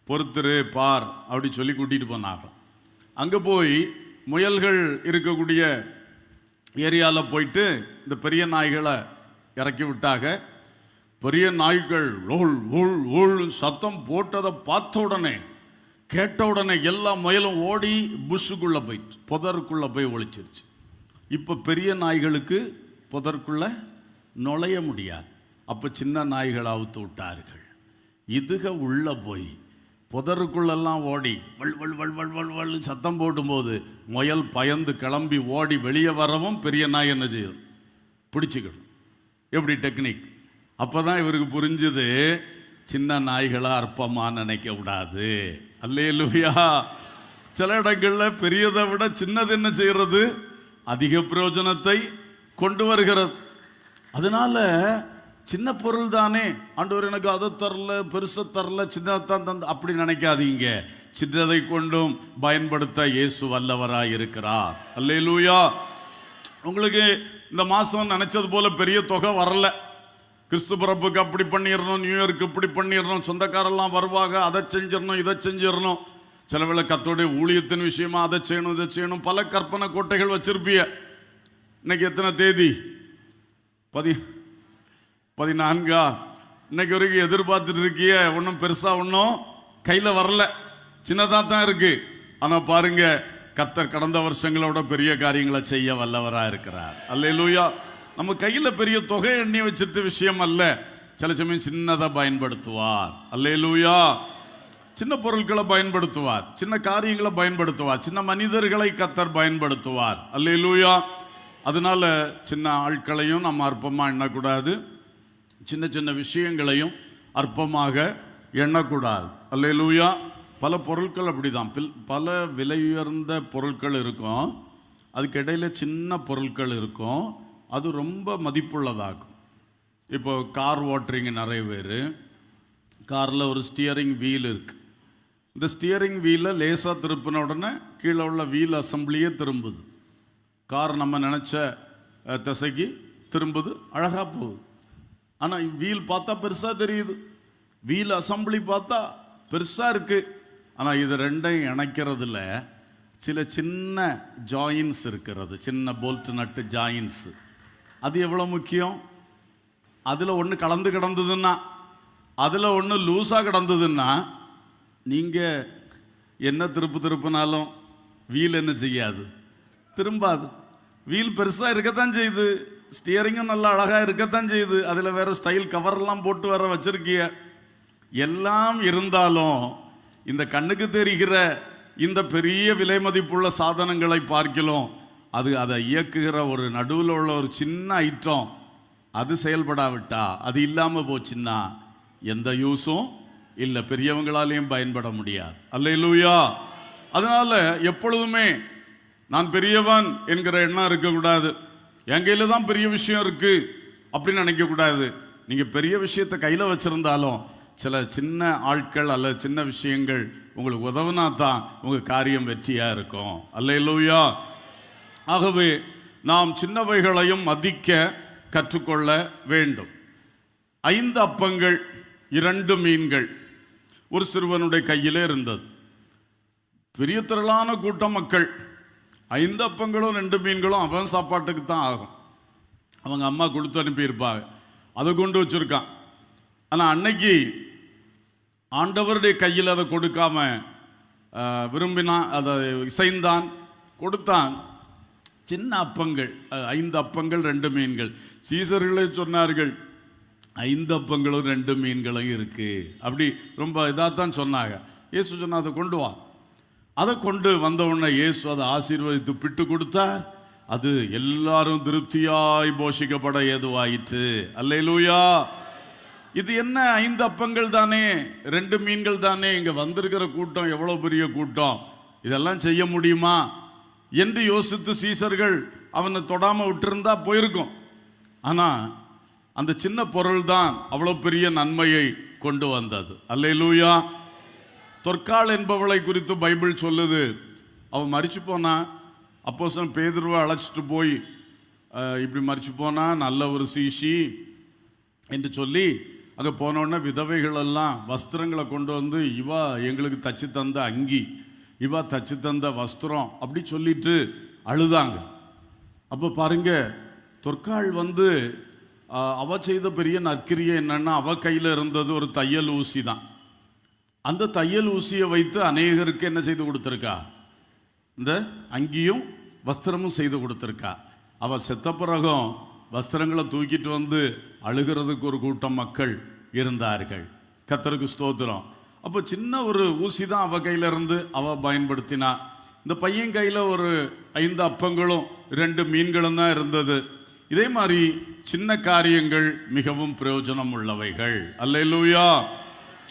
பொறுத்துரு பார் அப்படி சொல்லி கூட்டிகிட்டு போனாங்க. அங்கே போய் முயல்கள் இருக்கக்கூடிய ஏரியாவில் போயிட்டு இந்த பெரிய நாய்களை இறக்கி விட்டாங்க. பெரிய நாய்கள் ஓல் ஓல் ஓல் சத்தம் போட்டதை பார்த்த உடனே, கேட்ட உடனே எல்லா முயலும் ஓடி புஷ்ஷுக்குள்ளே போயிட்டு புதருக்குள்ளே போய் ஒழிச்சிருச்சு. இப்போ பெரிய நாய்களுக்கு புதற்குள்ள நுழைய முடியாது. அப்போ சின்ன நாய்களை அவுத்து விட்டார்கள். இதுக உள்ள போய் புதருக்குள்ளெல்லாம் ஓடி வள் வள் வள் வள் வள் வள் சத்தம் போடும்போது முயல் பயந்து கிளம்பி ஓடி வெளியே வரவும் பெரிய நாய் என்ன செய்யும்? பிடிச்சிக்கணும். எப்படி டெக்னிக்? அப்போ தான் இவருக்கு புரிஞ்சுது, சின்ன நாய்களை அற்பமாக நினைக்க கூடாது. அல்லேலூயா. சில இடங்களில் பெரியதை விட சின்னது என்ன செய்கிறது? அதிக பிரயோஜனத்தை கொண்டு வருகிறது. அதனால சின்ன பொருள் தானே ஆண்டவர் எனக்கு அதை தரல, பெருசை தரல, சின்னதான் தந்த அப்படி நினைக்காதீங்க. சின்னதை கொண்டும் பயன்படுத்த இயேசு வல்லவராய் இருக்கிறார். அல்லேலூயா. உங்களுக்கு இந்த மாதம் நினைச்சது போல பெரிய தொகை வரல. கிறிஸ்து பிறப்புக்கு அப்படி பண்ணிடணும், நியூ இயர்க்கு இப்படி பண்ணிடணும், சொந்தக்காரெல்லாம் வருவாங்க, அதை செஞ்சிடணும், இதை செஞ்சிடணும். சில வேளை கர்த்தருடைய ஊழியத்தின் விஷயமா அதை செய்யணும், இதை செய்யணும், பல கற்பனை கோட்டைகள் வச்சிருப்பிய. இன்னைக்கு எத்தனை தேதி? 14. இன்னைக்கு வரைக்கும் எதிர்பார்த்துட்டு இருக்கிய, ஒன்றும் பெருசா ஒன்றும் கையில் வரல, சின்னதாக தான் இருக்கு. ஆனால் பாருங்க, கர்த்தர் கடந்த வருஷங்களோட பெரிய காரியங்களை செய்ய வல்லவராக இருக்கிறார். அல்லேலூயா. நம்ம கையில் பெரிய தொகை எண்ணி வச்சுட்டு விஷயம் அல்ல. சில சமயம் சின்னதை பயன்படுத்துவார். அல்லேலூயா. சின்ன பொருட்களை பயன்படுத்துவார், சின்ன காரியங்களை பயன்படுத்துவார், சின்ன மனிதர்களை கர்த்தர் பயன்படுத்துவார். அல்லேலூயா. அதனால சின்ன ஆட்களையும் நம்ம அற்பமாக எண்ணக்கூடாது, சின்ன சின்ன விஷயங்களையும் அற்பமாக எண்ணக்கூடாது. அல்லேலூயா. பல பொருட்கள் அப்படிதான், பல விலை உயர்ந்த பொருட்கள் இருக்கும், அதுக்கு இடையில சின்ன பொருட்கள் இருக்கும், அது ரொம்ப மதிப்புள்ளதாகும். இப்போ கார் ஓட்டுறீங்க நிறைய பேர், காரில் ஒரு ஸ்டியரிங் வீல் இருக்கு. இந்த ஸ்டியரிங் வீலை லேசாக திருப்பின உடனே கீழே உள்ள வீல் அசம்பிளியே திரும்புது. கார் நம்ம நினச்ச திசைக்கு திரும்புது, அழகாக போகுது. ஆனால் வீல் பார்த்தா பெருசாக தெரியுது, வீல் அசம்பிளி பார்த்தா பெருசாக இருக்குது. ஆனால் இது ரெண்டையும் இணைக்கிறதுல சில சின்ன ஜாயின்ஸ் இருக்கிறது, சின்ன போல்ட் நட்டு ஜாயின்ஸு. அது எவ்வளோ முக்கியம்? அதில் ஒன்று கலந்து கிடந்ததுன்னா, அதில் ஒன்று லூஸாக கிடந்ததுன்னா, நீங்கள் என்ன திருப்புனாலும் வீல் என்ன செய்யாது? திரும்பாது. வீல் பெருசாக இருக்கத்தான் செய்யுது, ஸ்டியரிங்கும் நல்லா அழகாக இருக்கத்தான் செய்யுது, அதில் வேற ஸ்டைல் கவர்லாம் போட்டு வர வச்சிருக்கிய. எல்லாம் இருந்தாலும் இந்த கண்ணுக்கு தெரிகிற இந்த பெரிய விலை மதிப்புள்ள சாதனங்களை பார்க்கலாம், அது அதை இயக்குகிற ஒரு நடுவில் உள்ள ஒரு சின்ன ஐட்டம் அது செயல்படாவிட்டா, அது இல்லாமல் போச்சுன்னா எந்த யூஸும் இல்லை, பெரியவங்களாலையும் பயன்பட முடியாது. அல்லேலூயா. அதனால எப்பொழுதுமே நான் பெரியவன் என்கிற எண்ணம் இருக்கக்கூடாது, என் கையில் தான் பெரிய விஷயம் இருக்கு அப்படின்னு நினைக்கக்கூடாது. நீங்கள் பெரிய விஷயத்தை கையில் வச்சிருந்தாலும் சில சின்ன ஆட்கள் அல்லது சின்ன விஷயங்கள் உங்களுக்கு உதவுனா தான் உங்கள் காரியம் வெற்றியாக இருக்கும். அல்லேலூயா. ஆகவே நாம் சின்னவைகளையும் மதிக்க கற்றுக்கொள்ள வேண்டும். 5 அப்பங்கள் 2 மீன்கள் ஒரு சிறுவனுடைய கையிலே இருந்தது. பெரிய திரளான கூட்டம் மக்கள். 5 அப்பங்களும் 2 மீன்களும் அவன் சாப்பாட்டுக்கு தான் ஆகும். அவங்க அம்மா கொடுத்து அனுப்பியிருப்பாங்க, அதை கொண்டு வச்சிருக்கான். ஆனால் அன்னைக்கு ஆண்டவருடைய கையில் அதை கொடுக்காம விரும்பினான், அதை இசைந்தான், கொடுத்தான். சின்ன அப்பங்கள் 5 அப்பங்கள் 2 மீன்கள். சீசர்களே சொன்னார்கள் 5 அப்பங்களும் 2 மீன்களும் இருக்கு, அப்படி ரொம்ப இதாகத்தான் சொன்னாங்க. இயேசு சொன்ன அதை கொண்டு வா. அதை கொண்டு வந்த உடனே இயேசு அதை ஆசீர்வதித்து பிட்டு கொடுத்தார். அது எல்லாரும் திருப்தியாய் போஷிக்கப்பட ஏதுவாயிற்று. அல்லேலூயா. இது என்ன 5 அப்பங்கள் தானே 2 மீன்கள் தானே, இங்க வந்திருக்கிற கூட்டம் எவ்வளவு பெரிய கூட்டம், இதெல்லாம் செய்ய முடியுமா என்று யோசித்து சீசர்கள் அவனை தொடாம விட்டிருந்தா போயிருக்கும். ஆனா அந்த சின்ன பொருள் தான் அவ்வளவு பெரிய நன்மையை கொண்டு வந்தது. அல்லேலூயா. தொற்காள் என்பவளை குறித்து பைபிள் சொல்லுது. அவன் மரிச்சு போனா, அப்போஸ்தலன் பேதுருவை அழைச்சிட்டு போய் இப்படி மரிச்சு போனா நல்ல ஒரு சீஷி என்று சொல்லி அங்கே போனோடனே விதவைகள் எல்லாம் வஸ்திரங்களை கொண்டு வந்து, இவா எங்களுக்கு தச்சு தந்த அங்கி, இவா தச்சு தந்த வஸ்திரம் அப்படி சொல்லிட்டு அழுதாங்க. அப்போ பாருங்க, தொற்காள் வந்து அவ செய்த பெரிய நற்கிரியை என்னன்னா, அவ கையில் இருந்தது ஒரு தையல் ஊசி தான். அந்த தையல் ஊசியை வைத்து அநேகருக்கு என்ன செய்து கொடுத்துருக்கா? இந்த அங்கியும் வஸ்திரமும் செய்து கொடுத்துருக்கா. அவன் செத்த பிறகும் வஸ்திரங்களை தூக்கிட்டு வந்து அழுகிறதுக்கு ஒரு கூட்டம் மக்கள் இருந்தார்கள். கர்த்தருக்கு ஸ்தோத்திரம். அப்போ சின்ன ஒரு ஊசி தான் அவ கையில இருந்து அவ பயன்படுத்தினா. இந்த பையன் கையில் ஒரு 5 அப்பங்களும் 2 மீன்களும் தான் இருந்தது. இதே மாதிரி சின்ன காரியங்கள் மிகவும் பிரயோஜனம் உள்ளவைகள். அல்லேலூயா.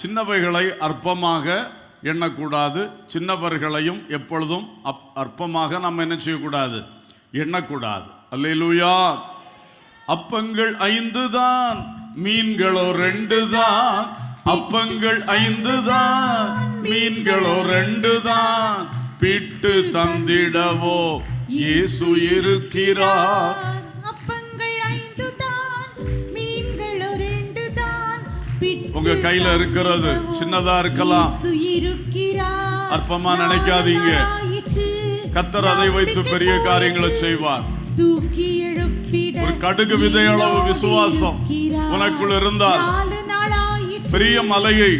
சின்னவைகளை அற்பமாக எண்ணக்கூடாது. சின்னவர்களையும் எப்பொழுதும் அற்பமாக நாம் என்ன செய்யக்கூடாது? எண்ணக்கூடாது. அல்லேலூயா. அப்பங்கள் 5 தான், மீன்களோ 2 தான். அப்பங்கள் 5 தான், மீன்களோ 2 தான். பிட்டு தந்திடவோ இயேசு இருக்கிறார். அப்பங்கள் 5 தான், மீன்களோ 2 தான். உங்க கையில இருக்கிறது சின்னதா இருக்கலாம், அற்பமா நினைக்காதீங்க. கர்த்தர் அதை வைத்து பெரிய காரியங்களை செய்வார். ஒரு கடுகு விதையளவு விசுவாசம் உனக்குள் இருந்தால் பெரிய மலையை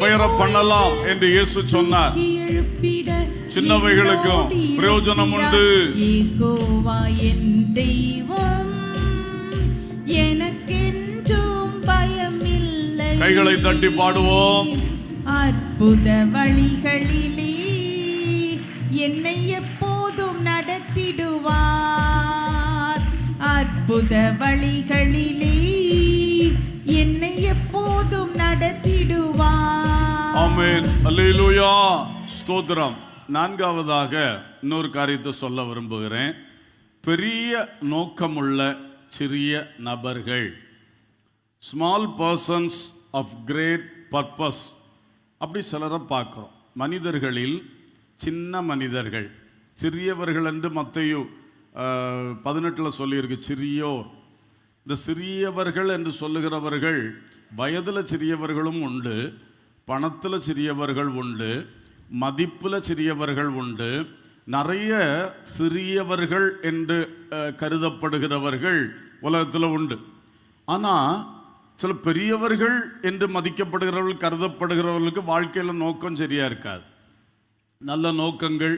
பெயர பண்ணலாம் என்று இயேசு சொன்னார். சின்னவைகளுக்கும் பிரயோஜனம் உண்டு. கைகளை தட்டி பாடுவோம். அற்புத வழிகளிலே என்னை எப்போதும் நடத்திடுவார். அற்புத வழிகளிலே என்னை எப்போதும் நடத்திடுவார். ஆமென். அல்லேலூயா. ஸ்தோத்திரம். 4வதாக இன்னொரு காரியத்தை சொல்ல விரும்புகிறேன். பெரிய நோக்கமுள்ள சிறிய நபர்கள், small persons of great purpose. அப்படி சிலரை பார்க்குறோம். மனிதர்களில் சின்ன மனிதர்கள், சிறியவர்கள் என்று மத்தேயு 18 சொல்லியிருக்கு, சிறியோர். இந்த சிறியவர்கள் என்று சொல்லுகிறவர்கள் வயதில் சிறியவர்களும் உண்டு, பணத்தில் சிறியவர்கள் உண்டு, மதிப்பில் சிறியவர்கள் உண்டு. நிறைய சிறியவர்கள் என்று கருதப்படுகிறவர்கள் உலகத்தில் உண்டு. ஆனால் சில பெரியவர்கள் என்று மதிக்கப்படுகிறவர்கள் கருதப்படுகிறவர்களுக்கு வாழ்க்கையில் நோக்கம் சரியாக இருக்காது, நல்ல நோக்கங்கள்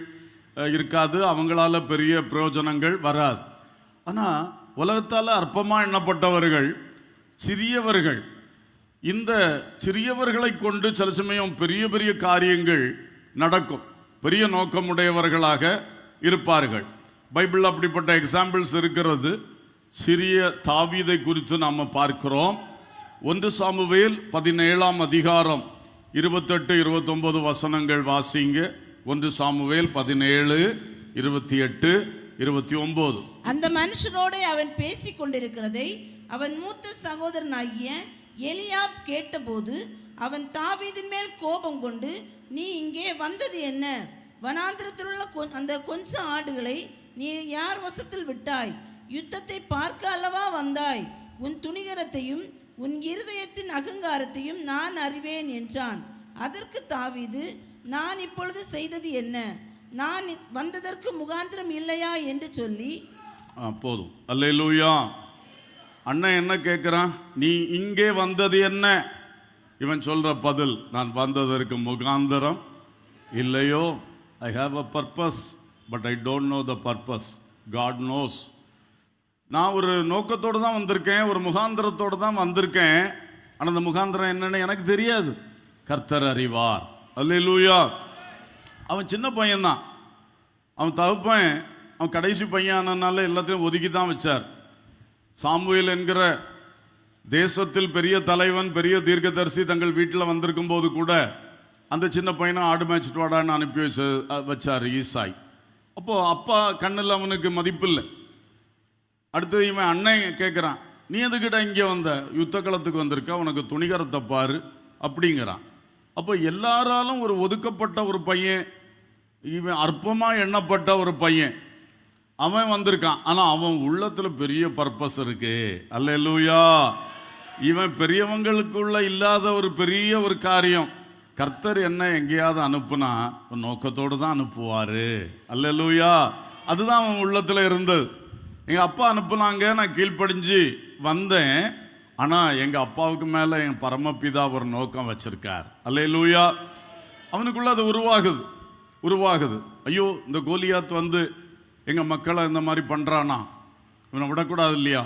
இருக்காது, அவங்களால பெரிய பிரயோஜனங்கள் வராது. ஆனால் உலகத்தால் அற்பமாக எண்ணப்பட்டவர்கள் சிறியவர்கள். இந்த சிறியவர்களை கொண்டு சில சமயம் பெரிய பெரிய காரியங்கள் நடக்கும். பெரிய நோக்கமுடையவர்களாக இருப்பார்கள். பைபிளில் அப்படிப்பட்ட எக்ஸாம்பிள்ஸ் இருக்கிறது. சிறிய தாவீதை குறித்து நாம் பார்க்கிறோம். 1 சாமுவேல் 17ஆம் அதிகாரம் 28, 29 வசனங்கள் வாசிங்க. 1 சாமுவேல் 17, 28, 29. அந்த மனுஷனோடு அவன் பேசிக் கொண்டிருக்கிறதை அவன் மூத்த சகோதரனாகிய எலியாப் கேட்டபோது அவன் தாவீதின் மேல் கோபம் கொண்டு, நீ இங்கே வந்தது என்ன? வனாந்திரத்திலுள்ள அந்த கொஞ்ச ஆடுகளை நீ யார் வசத்தில் விட்டாய்? யுத்தத்தை பார்க்க அல்லவா வந்தாய்? உன் துணிகரத்தையும் உன் இருதயத்தின் அகங்காரத்தையும் நான் அறிவேன் என்றான். அதற்கு தாவீது, நான் இப்பொழுது செய்தது என்ன? நான் வந்ததற்கு முகாந்திரம் இல்லையா என்று சொல்லி போதும். அல்லேலூயா. அண்ணன் என்ன கேட்குறான்? நீ இங்கே வந்தது என்ன? இவன் சொல்ற பதில், நான் வந்ததற்கு முகாந்திரம் இல்லையோ. I have a purpose but I don't know the purpose. God knows. நான் ஒரு நோக்கத்தோடு தான் வந்திருக்கேன், ஒரு முகாந்திரத்தோடு தான் வந்திருக்கேன். ஆனால் அந்த முகாந்திரம் என்னன்னு எனக்கு தெரியாது. கர்த்தர் அறிவார். அல்லேலூயா. அவன் சின்ன பையன்தான். அவன் தகப்பன் அவன் கடைசி பையனானால எல்லாத்தையும் ஒதுக்கி தான் வச்சார். சாமுவேல் என்கிற தேசத்தில் பெரிய தலைவன், பெரிய தீர்க்கதரிசி தங்கள் வீட்டில் வந்திருக்கும் போது கூட அந்த சின்ன பையனை ஆடு மேய்ச்சிட்டு வாடான்னு அனுப்பி வச்சார் ஈசாய். அப்போது அப்பா கண்ணில் அவனுக்கு மதிப்பில்லை. அடுத்தது இவன் அண்ணன் கேட்குறான், நீ எதுக்கிட்ட இங்கே வந்த? யுத்த களத்துக்கு வந்திருக்க, உனக்கு துணிகரத்தை பாரு அப்படிங்கிறான். அப்போ எல்லாராலும் ஒரு ஒதுக்கப்பட்ட ஒரு பையன், இவன் அற்பமாக எண்ணப்பட்ட ஒரு பையன், அவன் வந்திருக்கான். ஆனால் அவன் உள்ளத்தில் பெரிய பர்பஸ் இருக்கு. அல்லேலூயா. இவன் பெரியவங்களுக்குள்ள இல்லாத ஒரு பெரிய ஒரு காரியம். கர்த்தர் என்ன எங்கேயாவது அனுப்புனா நோக்கத்தோடு தான் அனுப்புவார். அல்லேலூயா. அதுதான் அவன் உள்ளத்தில் இருந்தது. எங்கள் அப்பா அனுப்புனாங்க, நான் கீழ்ப்படிஞ்சு வந்தேன். ஆனால் எங்கள் அப்பாவுக்கு மேலே என் பரமபிதா ஒரு நோக்கம் வச்சிருக்கார். அல்லேலூயா. அவனுக்குள்ள அது உருவாகுது. ஐயோ, இந்த கோலியாத் வந்து எங்கள் மக்களை இந்த மாதிரி பண்ணுறானா, இவனை விடக்கூடாது இல்லையா,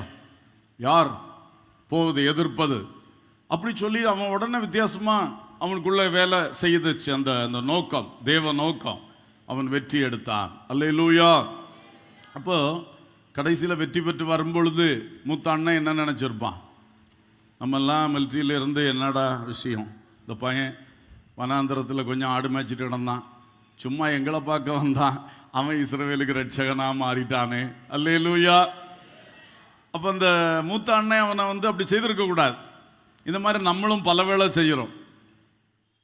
யார் போவது எதிர்ப்பது அப்படி சொல்லி அவன் உடனே வித்தியாசமா அவனுக்குள்ள வேலை செய்துச்சு. அந்த அந்த நோக்கம், தேவ நோக்கம். அவன் வெற்றி எடுத்தான். அல்லேலூயா. அப்போ கடைசியில் வெற்றி பெற்று வரும்பொழுது மூத்த அண்ணன் என்ன நினச்சிருப்பான்? நம்மெல்லாம் மிலிட்ரியில் இருந்து என்னடா விஷயம், இந்த பையன் வனாந்திரத்தில் கொஞ்சம் ஆடு மேய்ச்சிட்டு கிடந்தான், சும்மா எங்களை பார்க்க வந்தான், அவன் இஸ்ரவேலுக்கு ரட்சகனாக மாறிட்டானே. அல்லேலூயா. அப்போ அந்த மூத்த அண்ணன் அவனை அப்படி செய்திருக்கக்கூடாது. இந்த மாதிரி நம்மளும் பல வேளை செய்கிறோம்.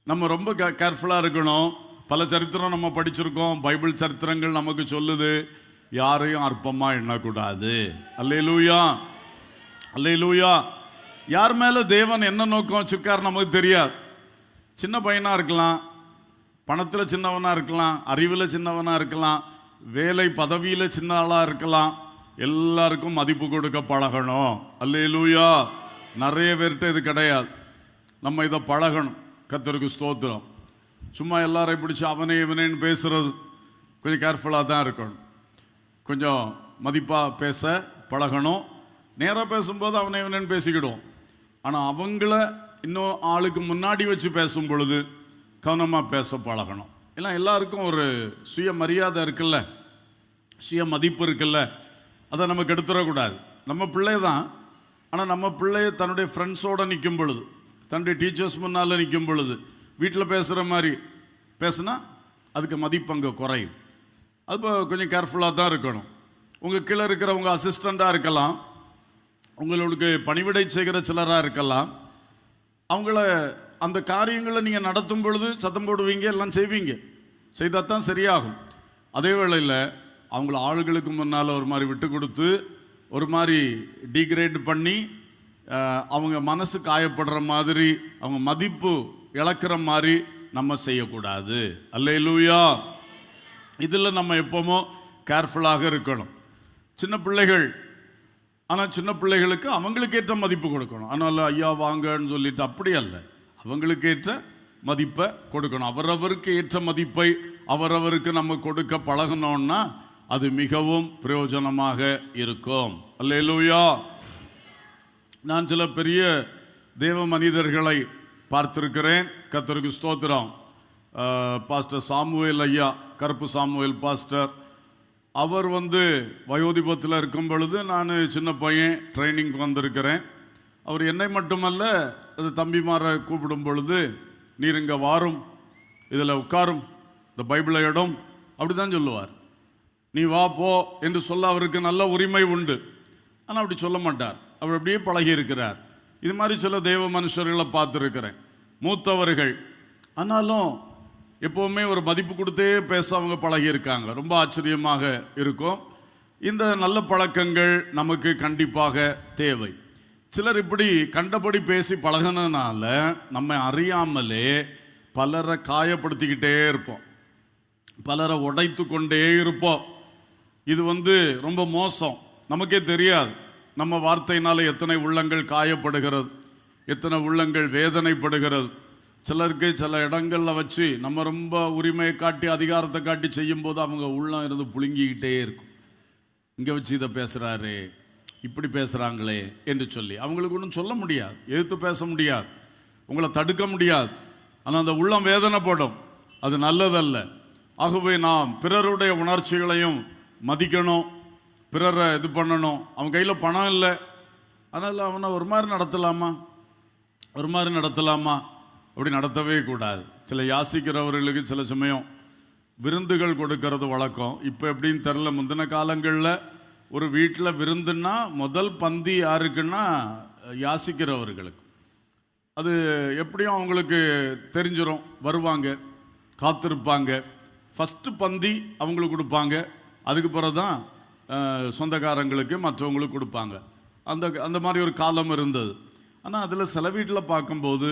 நம்ம ரொம்ப கேர்ஃபுல்லாக இருக்கணும். பல சரித்திரம் நம்ம படிச்சிருக்கோம், பைபிள் சரித்திரங்கள் நமக்கு சொல்லுது, யாரையும் அற்பமாக எண்ணக்கூடாது. அல்லேலூயா, அல்லேலூயா. யார் மேலே தேவன் என்ன நோக்கம் வச்சிருக்காரு நமக்கு தெரியாது. சின்ன பையனாக இருக்கலாம், பணத்தில் சின்னவனாக இருக்கலாம், அறிவில் சின்னவனாக இருக்கலாம், வேலை பதவியில் சின்ன ஆளாக இருக்கலாம். எல்லாருக்கும் மதிப்பு கொடுக்க பழகணும். அல்லேலூயா. நிறைய பேர்கிட்ட இது கிடையாது. நம்ம இதை பழகணும். கர்த்தருக்கு ஸ்தோத்திரம். சும்மா எல்லாரையும் பிடிச்சி அவனே இவனேன்னு பேசுறது கொஞ்சம் கேர்ஃபுல்லாக தான் இருக்கணும். கொஞ்சம் மதிப்பாக பேச பழகணும். நேராக பேசும்போது அவனை இவனேன்னு பேசிக்கிடுவோம். ஆனால் அவங்கள இன்னும் ஆளுக்கு முன்னாடி வச்சு பேசும் பொழுது கவனமாக பேச பழகணும். எல்லாம் எல்லாருக்கும் ஒரு சுய மரியாதை இருக்குல்ல, சுய மதிப்பு இருக்குல்ல, அதை நம்ம கெடுத்துடக்கூடாது. நம்ம பிள்ளை தான். ஆனால் நம்ம பிள்ளைய தன்னுடைய ஃப்ரெண்ட்ஸோடு நிற்கும் பொழுது, தன்னுடைய டீச்சர்ஸ் முன்னால் நிற்கும் பொழுது வீட்டில் பேசுகிற மாதிரி பேசுனா அதுக்கு மதிப்பு அங்கே குறையும். அது கொஞ்சம் கேர்ஃபுல்லாக தான் இருக்கணும். உங்கள் கீழே இருக்கிறவங்க அசிஸ்டண்ட்டாக இருக்கலாம், உங்களுக்கு பணிவிடை செய்கிற சிலராக இருக்கலாம். அவங்கள அந்த காரியங்களை நீங்கள் நடத்தும் பொழுது சத்தம் போடுவீங்க, எல்லாம் செய்வீங்க, செய்தால் தான் சரியாகும். அதே வேளையில் அவங்கள ஆளுகளுக்கு முன்னால் ஒரு மாதிரி விட்டு கொடுத்து ஒரு மாதிரி டிகிரேட் பண்ணி அவங்க மனசு காயப்படுற மாதிரி, அவங்க மதிப்பு இழக்கிற மாதிரி நம்ம செய்யக்கூடாது. அல்லேலூயா. இதில் நம்ம எப்போமோ கேர்ஃபுல்லாக இருக்கணும். சின்ன பிள்ளைகள், ஆனால் சின்ன பிள்ளைகளுக்கு அவங்களுக்கு ஏற்ற மதிப்பு கொடுக்கணும். அதனால் ஐயா வாங்கன்னு சொல்லிட்டு அப்படி அல்ல, அவங்களுக்கு ஏற்ற மதிப்பை கொடுக்கணும். அவரவருக்கு ஏற்ற மதிப்பை அவரவருக்கு நம்ம கொடுக்க பழகணும்னா அது மிகவும் பிரயோஜனமாக இருக்கும். அல்லேலூயா. நான் சில பெரிய தேவ மனிதர்களை பார்த்திருக்கிறேன். கர்த்தருக்கு ஸ்தோத்திரம். பாஸ்டர் சாமுவேல் ஐயா, கருப்பு சாமுவேல் பாஸ்டர், அவர் வயோதிபத்தில் இருக்கும் பொழுது நான் சின்ன பையன் ட்ரைனிங் வந்திருக்கிறேன். அவர் என்னை மட்டுமல்ல, அது தம்பிமாரை கூப்பிடும் பொழுது, நீர் இங்கே வாரும், இதில் உட்காரும், இந்த பைபிளை இடம், அப்படி தான் சொல்லுவார். நீ வா போ என்று சொல்ல அவருக்கு நல்ல உரிமை உண்டு. ஆனால் அப்படி சொல்ல மாட்டார். அவர் அப்படியே பழகி இருக்கிறார். இது மாதிரி சில தெய்வ மனுஷர்களை பார்த்துருக்கிறேன், மூத்தவர்கள். ஆனாலும் எப்போவுமே ஒரு மதிப்பு கொடுத்தே பேச அவங்க பழகி இருக்காங்க. ரொம்ப ஆச்சரியமாக இருக்கும். இந்த நல்ல பழக்கங்கள் நமக்கு கண்டிப்பாக தேவை. சிலர் இப்படி கண்டபடி பேசி பழகினால நம்ம அறியாமலே பலரை காயப்படுத்திக்கிட்டே இருப்போம், பலரை உடைத்து கொண்டே இருப்போம். இது ரொம்ப மோசம். நமக்கே தெரியாது நம்ம வார்த்தையினால எத்தனை உள்ளங்கள் காயப்படுகிறது, எத்தனை உள்ளங்கள் வேதனைப்படுகிறது. சிலருக்கு சில இடங்களில் வச்சு நம்ம ரொம்ப உரிமையை காட்டி அதிகாரத்தை காட்டி செய்யும்போது அவங்க உள்ளம் இருந்து புழுங்கிக்கிட்டே இருக்கும். இங்கே வச்சு இதை பேசுகிறாரு, இப்படி பேசுகிறாங்களே என்று சொல்லி அவங்களுக்கு ஒன்றும் சொல்ல முடியாது, எதிர்த்து பேச முடியாது, உங்களை தடுக்க முடியாது. ஆனால் அந்த உள்ளம் வேதனைப்படும். அது நல்லதல்ல. ஆகவே நாம் பிறருடைய உணர்ச்சிகளையும் மதிக்கணும், பிறரை இது பண்ணணும். அவன் கையில் பணம் இல்லை, அதனால் அவனை ஒரு மாதிரி நடத்தலாமா, அப்படி நடத்தவே கூடாது. சில யாசிக்கிறவர்களுக்கு சில சமயம் விருந்துகள் கொடுக்கறது வழக்கம். இப்போ எப்படின்னு தெரில. முந்தின காலங்களில் ஒரு வீட்டில் விருந்துன்னா முதல் பந்தி யாருக்குன்னா யாசிக்கிறவர்களுக்கு. அது எப்படியும் அவங்களுக்கு தெரிஞ்சிடும், வருவாங்க, காத்திருப்பாங்க. ஃபஸ்ட்டு பந்தி அவங்களுக்கு கொடுப்பாங்க, அதுக்கு பிறகு தான் சொந்தக்காரங்களுக்கு மற்றவங்களுக்கு கொடுப்பாங்க. அந்த மாதிரி ஒரு காலம் இருந்தது. ஆனால் அதில் சில வீட்டில் பார்க்கும்போது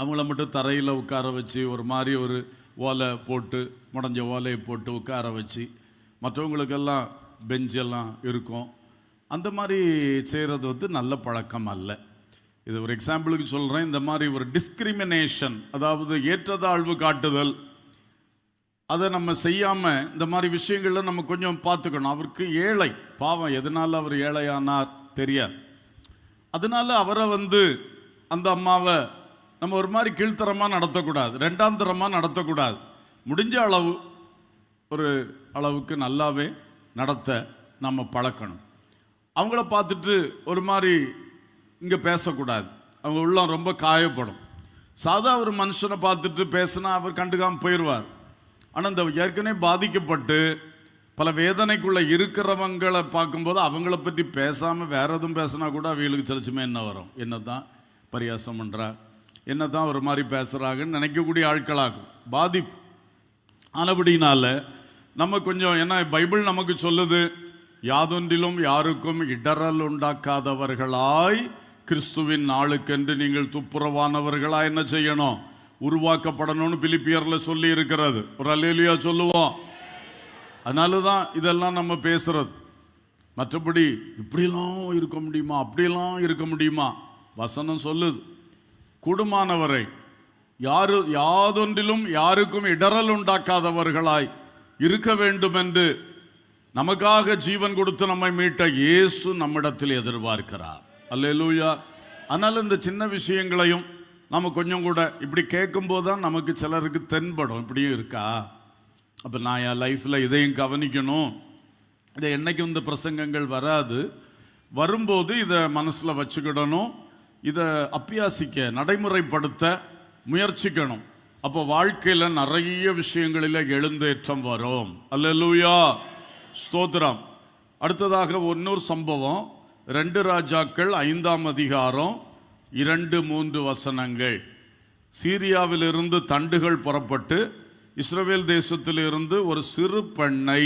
அவங்கள மட்டும் தரையில் உட்கார வச்சு ஒரு மாதிரி ஒரு ஓலை போட்டு, முடஞ்ச ஓலையை போட்டு உட்கார வச்சு, மற்றவங்களுக்கெல்லாம் பெஞ்செல்லாம் இருக்கும். அந்த மாதிரி செய்கிறது நல்ல பழக்கம் அல்ல. இது ஒரு எக்ஸாம்பிளுக்கு சொல்கிறேன். இந்த மாதிரி ஒரு டிஸ்கிரிமினேஷன், அதாவது ஏற்றதாழ்வு காட்டுதல், அதை நம்ம செய்யாமல் இந்த மாதிரி விஷயங்கள்ல நம்ம கொஞ்சம் பார்த்துக்கணும். அவருக்கு ஏழை பாவம், எதனால அவர் ஏழையானார் தெரியாது. அதனால அவரை அந்த அம்மாவை நம்ம ஒரு மாதிரி கீழ்த்தரமாக நடத்தக்கூடாது, ரெண்டாம் தரமாக நடத்தக்கூடாது. முடிஞ்ச ஒரு அளவுக்கு நல்லாவே நடத்த நம்ம பழக்கணும். அவங்கள பார்த்துட்டு ஒரு மாதிரி இங்கே பேசக்கூடாது, அவங்க உள்ளம் ரொம்ப காயப்படும். சாதா ஒரு மனுஷனை பார்த்துட்டு பேசினா அவர் கண்டுக்காமல் போயிடுவார். ஆனால் இந்த ஏற்கனவே பாதிக்கப்பட்டு பல வேதனைக்குள்ளே இருக்கிறவங்களை பார்க்கும்போது அவங்கள பற்றி பேசாமல் வேற எதுவும் பேசினா கூட அவங்களுக்கு செலுச்சுமே என்ன வரும், என்ன தான் பரியாசம் பண்ணுறா, என்ன தான் ஒரு மாதிரி பேசுகிறாங்கன்னு நினைக்கக்கூடிய ஆட்களாகும் பாதிப்பு. ஆனபடினால நம்ம கொஞ்சம், ஏன்னா பைபிள் நமக்கு சொல்லுது, யாதொன்றிலும் யாருக்கும் இடரல் உண்டாக்காதவர்களாய் கிறிஸ்துவின் நாளுக்கென்று நீங்கள் துப்புரவானவர்களாக என்ன செய்யணும், உருவாக்கப்படணும்னு பிலிப்பியர்ல சொல்லி இருக்கிறது. ஒரு அல்லேலூயா சொல்லுவோம். அதனால தான் இதெல்லாம் நம்ம பேசுறது. மற்றபடி இப்படிலாம் இருக்க முடியுமா, அப்படிலாம் இருக்க முடியுமா? வசனம் சொல்லுது, கூடுமானவரை யாதொன்றிலும் யாருக்கும் இடரல் உண்டாக்காதவர்களாய் இருக்க வேண்டும் என்று நமக்காக ஜீவன் கொடுத்து நம்மை மீட்ட இயேசு நம்மிடத்தில் எதிர்பார்க்கிறார். அல்லேலூயா. அதனால இந்த சின்ன விஷயங்களையும் நம்ம கொஞ்சம் கூட இப்படி கேட்கும்போது தான் நமக்கு சிலருக்கு தென்படும், இப்படியும் இருக்கா, அப்போ நான் என் லைஃப்பில் இதையும் கவனிக்கணும். இதை என்னைக்கும் இந்த பிரசங்கங்கள் வராது, வரும்போது இதை மனசில் வச்சுக்கிடணும், இதை அப்பியாசிக்க நடைமுறைப்படுத்த முயற்சிக்கணும். அப்போ வாழ்க்கையில் நிறைய விஷயங்களில் எழுந்தேற்றம் வரும். அல்லேலூயா, ஸ்தோத்திரம். அடுத்ததாக இன்னொரு சம்பவம், 2 ராஜாக்கள் 5ஆம் அதிகாரம் 2-3 வசனங்கள். சீரியாவிலிருந்து தண்டுகள் புறப்பட்டு இஸ்ரவேல் தேசத்திலிருந்து ஒரு சிறு பெண்ணை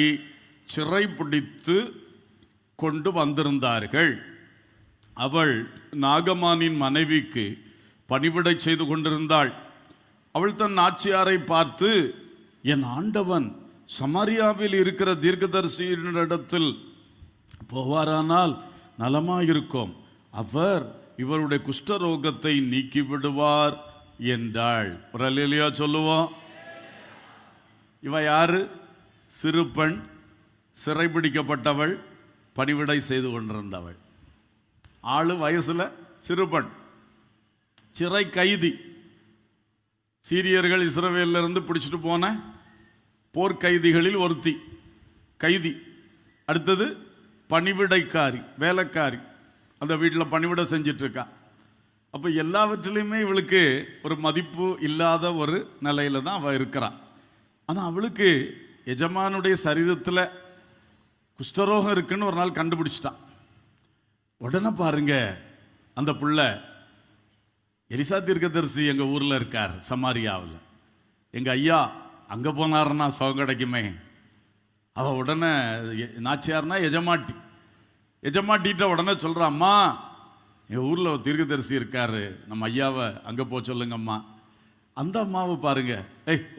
சிறைப்பிடித்து கொண்டு வந்திருந்தார்கள். அவள் நாகமானின் மனைவிக்கு பணிவிடை செய்து கொண்டிருந்தாள். அவள் தன் நாச்சியாரை பார்த்து, என் ஆண்டவன் சமாரியாவில் இருக்கிற தீர்க்கதரிசியினிடத்தில் போவாரானால் நலமாயிருக்கும், அவர் இவருடைய குஷ்டரோகத்தை நீக்கி விடுவார் என்றாள். ஒரு அல்லேலூயா சொல்லுவோம். இவ யாரு? சிறு பெண், சிறைபிடிக்கப்பட்டவள், பணிவிடை செய்து கொண்டிருந்தவள். ஆளு வயசுல சிறு பெண், சிறை கைதி. சீரியர்கள் இஸ்ரவேல்ல இருந்து பிடிச்சிட்டு போன போர்க்கைதிகளில் ஒருத்தி கைதி. அடுத்தது பணிவிடைக்காரி, வேலைக்காரி, அந்த வீட்டில் பணிவிடை செஞ்சிட்டு இருக்கா. அப்போ எல்லாவற்றிலையுமே இவளுக்கு ஒரு மதிப்பு இல்லாத ஒரு நிலையில தான் அவள் இருக்கிறான். ஆனால் அவளுக்கு எஜமானுடைய சரீரத்தில் குஷ்டரோகம் இருக்குன்னு ஒரு நாள் கண்டுபிடிச்சிட்டான். உடனே பாருங்க, அந்த புள்ள எலிசா தீர்க்கதரிசி எங்கள் ஊரில் இருக்கார் சமாரியாவில், எங்கள் ஐயா அங்கே போனாருன்னா சுகம் கிடைக்குமே. அவள் உடனே நாச்சியார்னா எஜமாட்டிட்ட உடனே சொல்கிறா, அம்மா என் ஊரில் தீர்க்கதரிசி இருக்காரு, நம்ம ஐயாவை அங்கே போக சொல்லுங்கம்மா. அந்த அம்மாவை பாருங்க,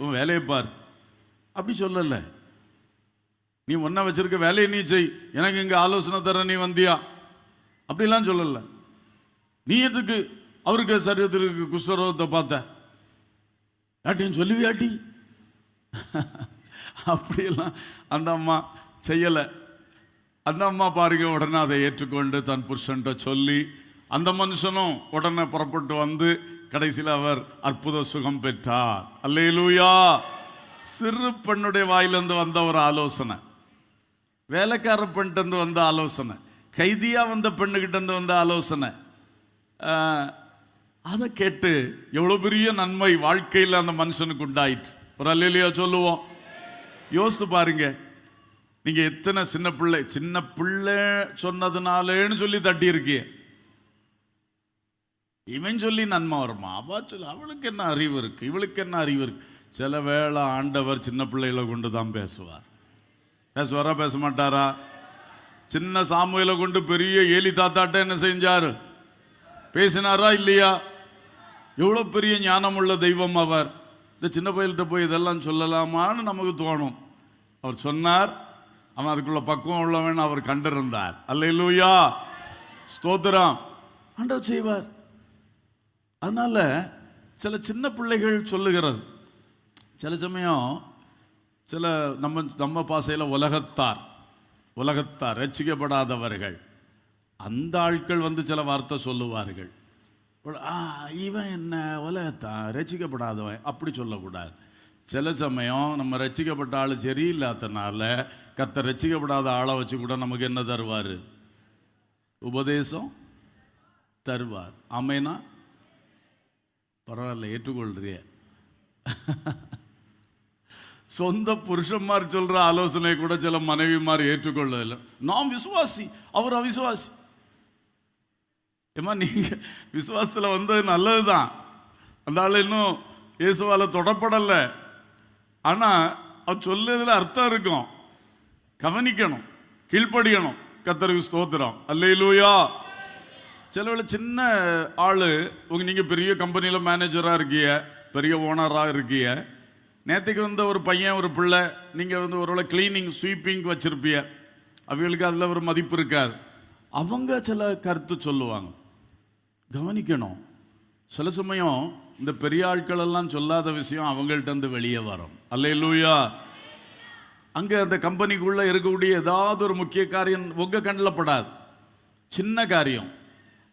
உன் வேலையை பார் அப்படி சொல்லலை. நீ ஒன்றை வச்சிருக்க வேலையை நீ செய், எனக்கு இங்கே ஆலோசனை தர நீ வந்தியா அப்படிலாம் சொல்லலை. நீ எதுக்கு அவருக்கு சரீரத்திற்கு குஷ்டரோகத்தை பார்த்த யாட்டின்னு சொல்லுவியாட்டி அப்படியெல்லாம் அந்த அம்மா செய்யலை. அந்த அம்மா பாருங்க, உடனே அதை ஏற்றுக்கொண்டு தன் புருஷன்ட்ட சொல்லி அந்த மனுஷனும் உடனே புறப்பட்டு வந்து கடைசியில் அவர் அற்புத சுகம் பெற்றார். அல்லேலூயா. சிறு பெண்ணுடைய வாயிலிருந்து வந்த ஒரு ஆலோசனை, வேலைக்கார பெண்கிட்ட வந்த ஆலோசனை, கைதியா வந்த பெண்ணுகிட்ட வந்த ஆலோசனை, அதை கேட்டு எவ்வளவு பெரிய நன்மை வாழ்க்கையில் அந்த மனுஷனுக்கு உண்டாயிற்று. ஒரு அல்லேலூயா சொல்லுவோம். யோசித்து பாருங்க, நீங்க எத்தனை சின்ன பிள்ளை சொன்னதுனாலேன்னு சொல்லி தட்டி இருக்கிய, இவன் சொல்லி நன்மை வருமா? அவளுக்கு என்ன அறிவு இருக்கு, இவளுக்கு என்ன அறிவு இருக்கு? சில வேளை ஆண்டவர் சின்ன பிள்ளைகளை கொண்டு தான் பேசுவாரா பேச மாட்டாரா? சின்ன சாமுவேலை கொண்டு பெரிய ஏலி தாத்தாட்ட என்ன செஞ்சாரு? பேசினாரா இல்லையா? எவ்வளவு பெரிய ஞானம் உள்ள தெய்வம் அவர். இந்த சின்ன பையல்கிட்ட போய் இதெல்லாம் சொல்லலாமான்னு நமக்கு தோணும். அவர் சொன்னார், அவன் அதுக்குள்ள பக்குவம் உள்ளவன் அவர் கண்டிருந்தார். அல்லேலூயா, ஸ்தோத்திரம். ஆண்டவர் செய்வார். அதனால சில சின்ன பிள்ளைகள் சொல்லுகிறது, சில சமயம் சில நம்ம பாசையில் உலகத்தார் ரட்சிக்கப்படாதவர்கள், அந்த ஆட்கள் வந்து சில வார்த்தை சொல்லுவார்கள். இவன் என்ன உலகத்தான் ரட்சிக்கப்படாதவன், அப்படி சொல்லக்கூடாது. சில சமயம் நம்ம ரட்சிக்கப்பட்ட ஆள் சரியில்லாதனால கர்த்தர் ரட்சிக்கப்படாத ஆளை வச்சு கூட நமக்கு என்ன தருவார்? உபதேசம் தருவார். ஆமேனா? பரவாயில்ல, ஏற்றுக்கொள்றிய. சொந்த புருஷன்மார் சொல்ற ஆலோசனை கூட சில மனைவிமார் ஏற்றுக்கொள்ளல. நான் விசுவாசி, அவர் அவிசுவாசி. ஏமா, நீங்க விசுவாசத்துல வந்தது நல்லதுதான். அந்த ஆள் இன்னும் இயேசுவால தொடப்படல. ஆனா அவர் சொல்லதுல அர்த்தம் இருக்கும். கவனிக்கணும், கீழ்ப்படியணும். கர்த்தருக்கு ஸ்தோத்திரம். அல்லேலூயா. சிலவேளை சின்ன ஆளு, நீங்க பெரிய கம்பெனியில மேனேஜரா இருக்கீங்க, பெரிய ஓனரா இருக்கீங்க. நேற்றுக்கு வந்த ஒரு பையன் ஒரு பிள்ளை, நீங்கள் வந்து ஒருவேளை கிளீனிங் ஸ்வீப்பிங் வச்சுருப்பீங்க. அவங்களுக்கு அதில் ஒரு மதிப்பு இருக்காது. அவங்க சில கருத்து சொல்லுவாங்க, கவனிக்கணும். சில சமயம் இந்த பெரிய ஆட்கள் எல்லாம் சொல்லாத விஷயம் அவங்கள்ட்ட இருந்து வெளியே வரும். அல்லேலூயா. அங்கே அந்த கம்பெனிக்குள்ளே இருக்கக்கூடிய ஏதாவது ஒரு முக்கிய காரியம் உங்கள் கண்ணில் படாது, சின்ன காரியம்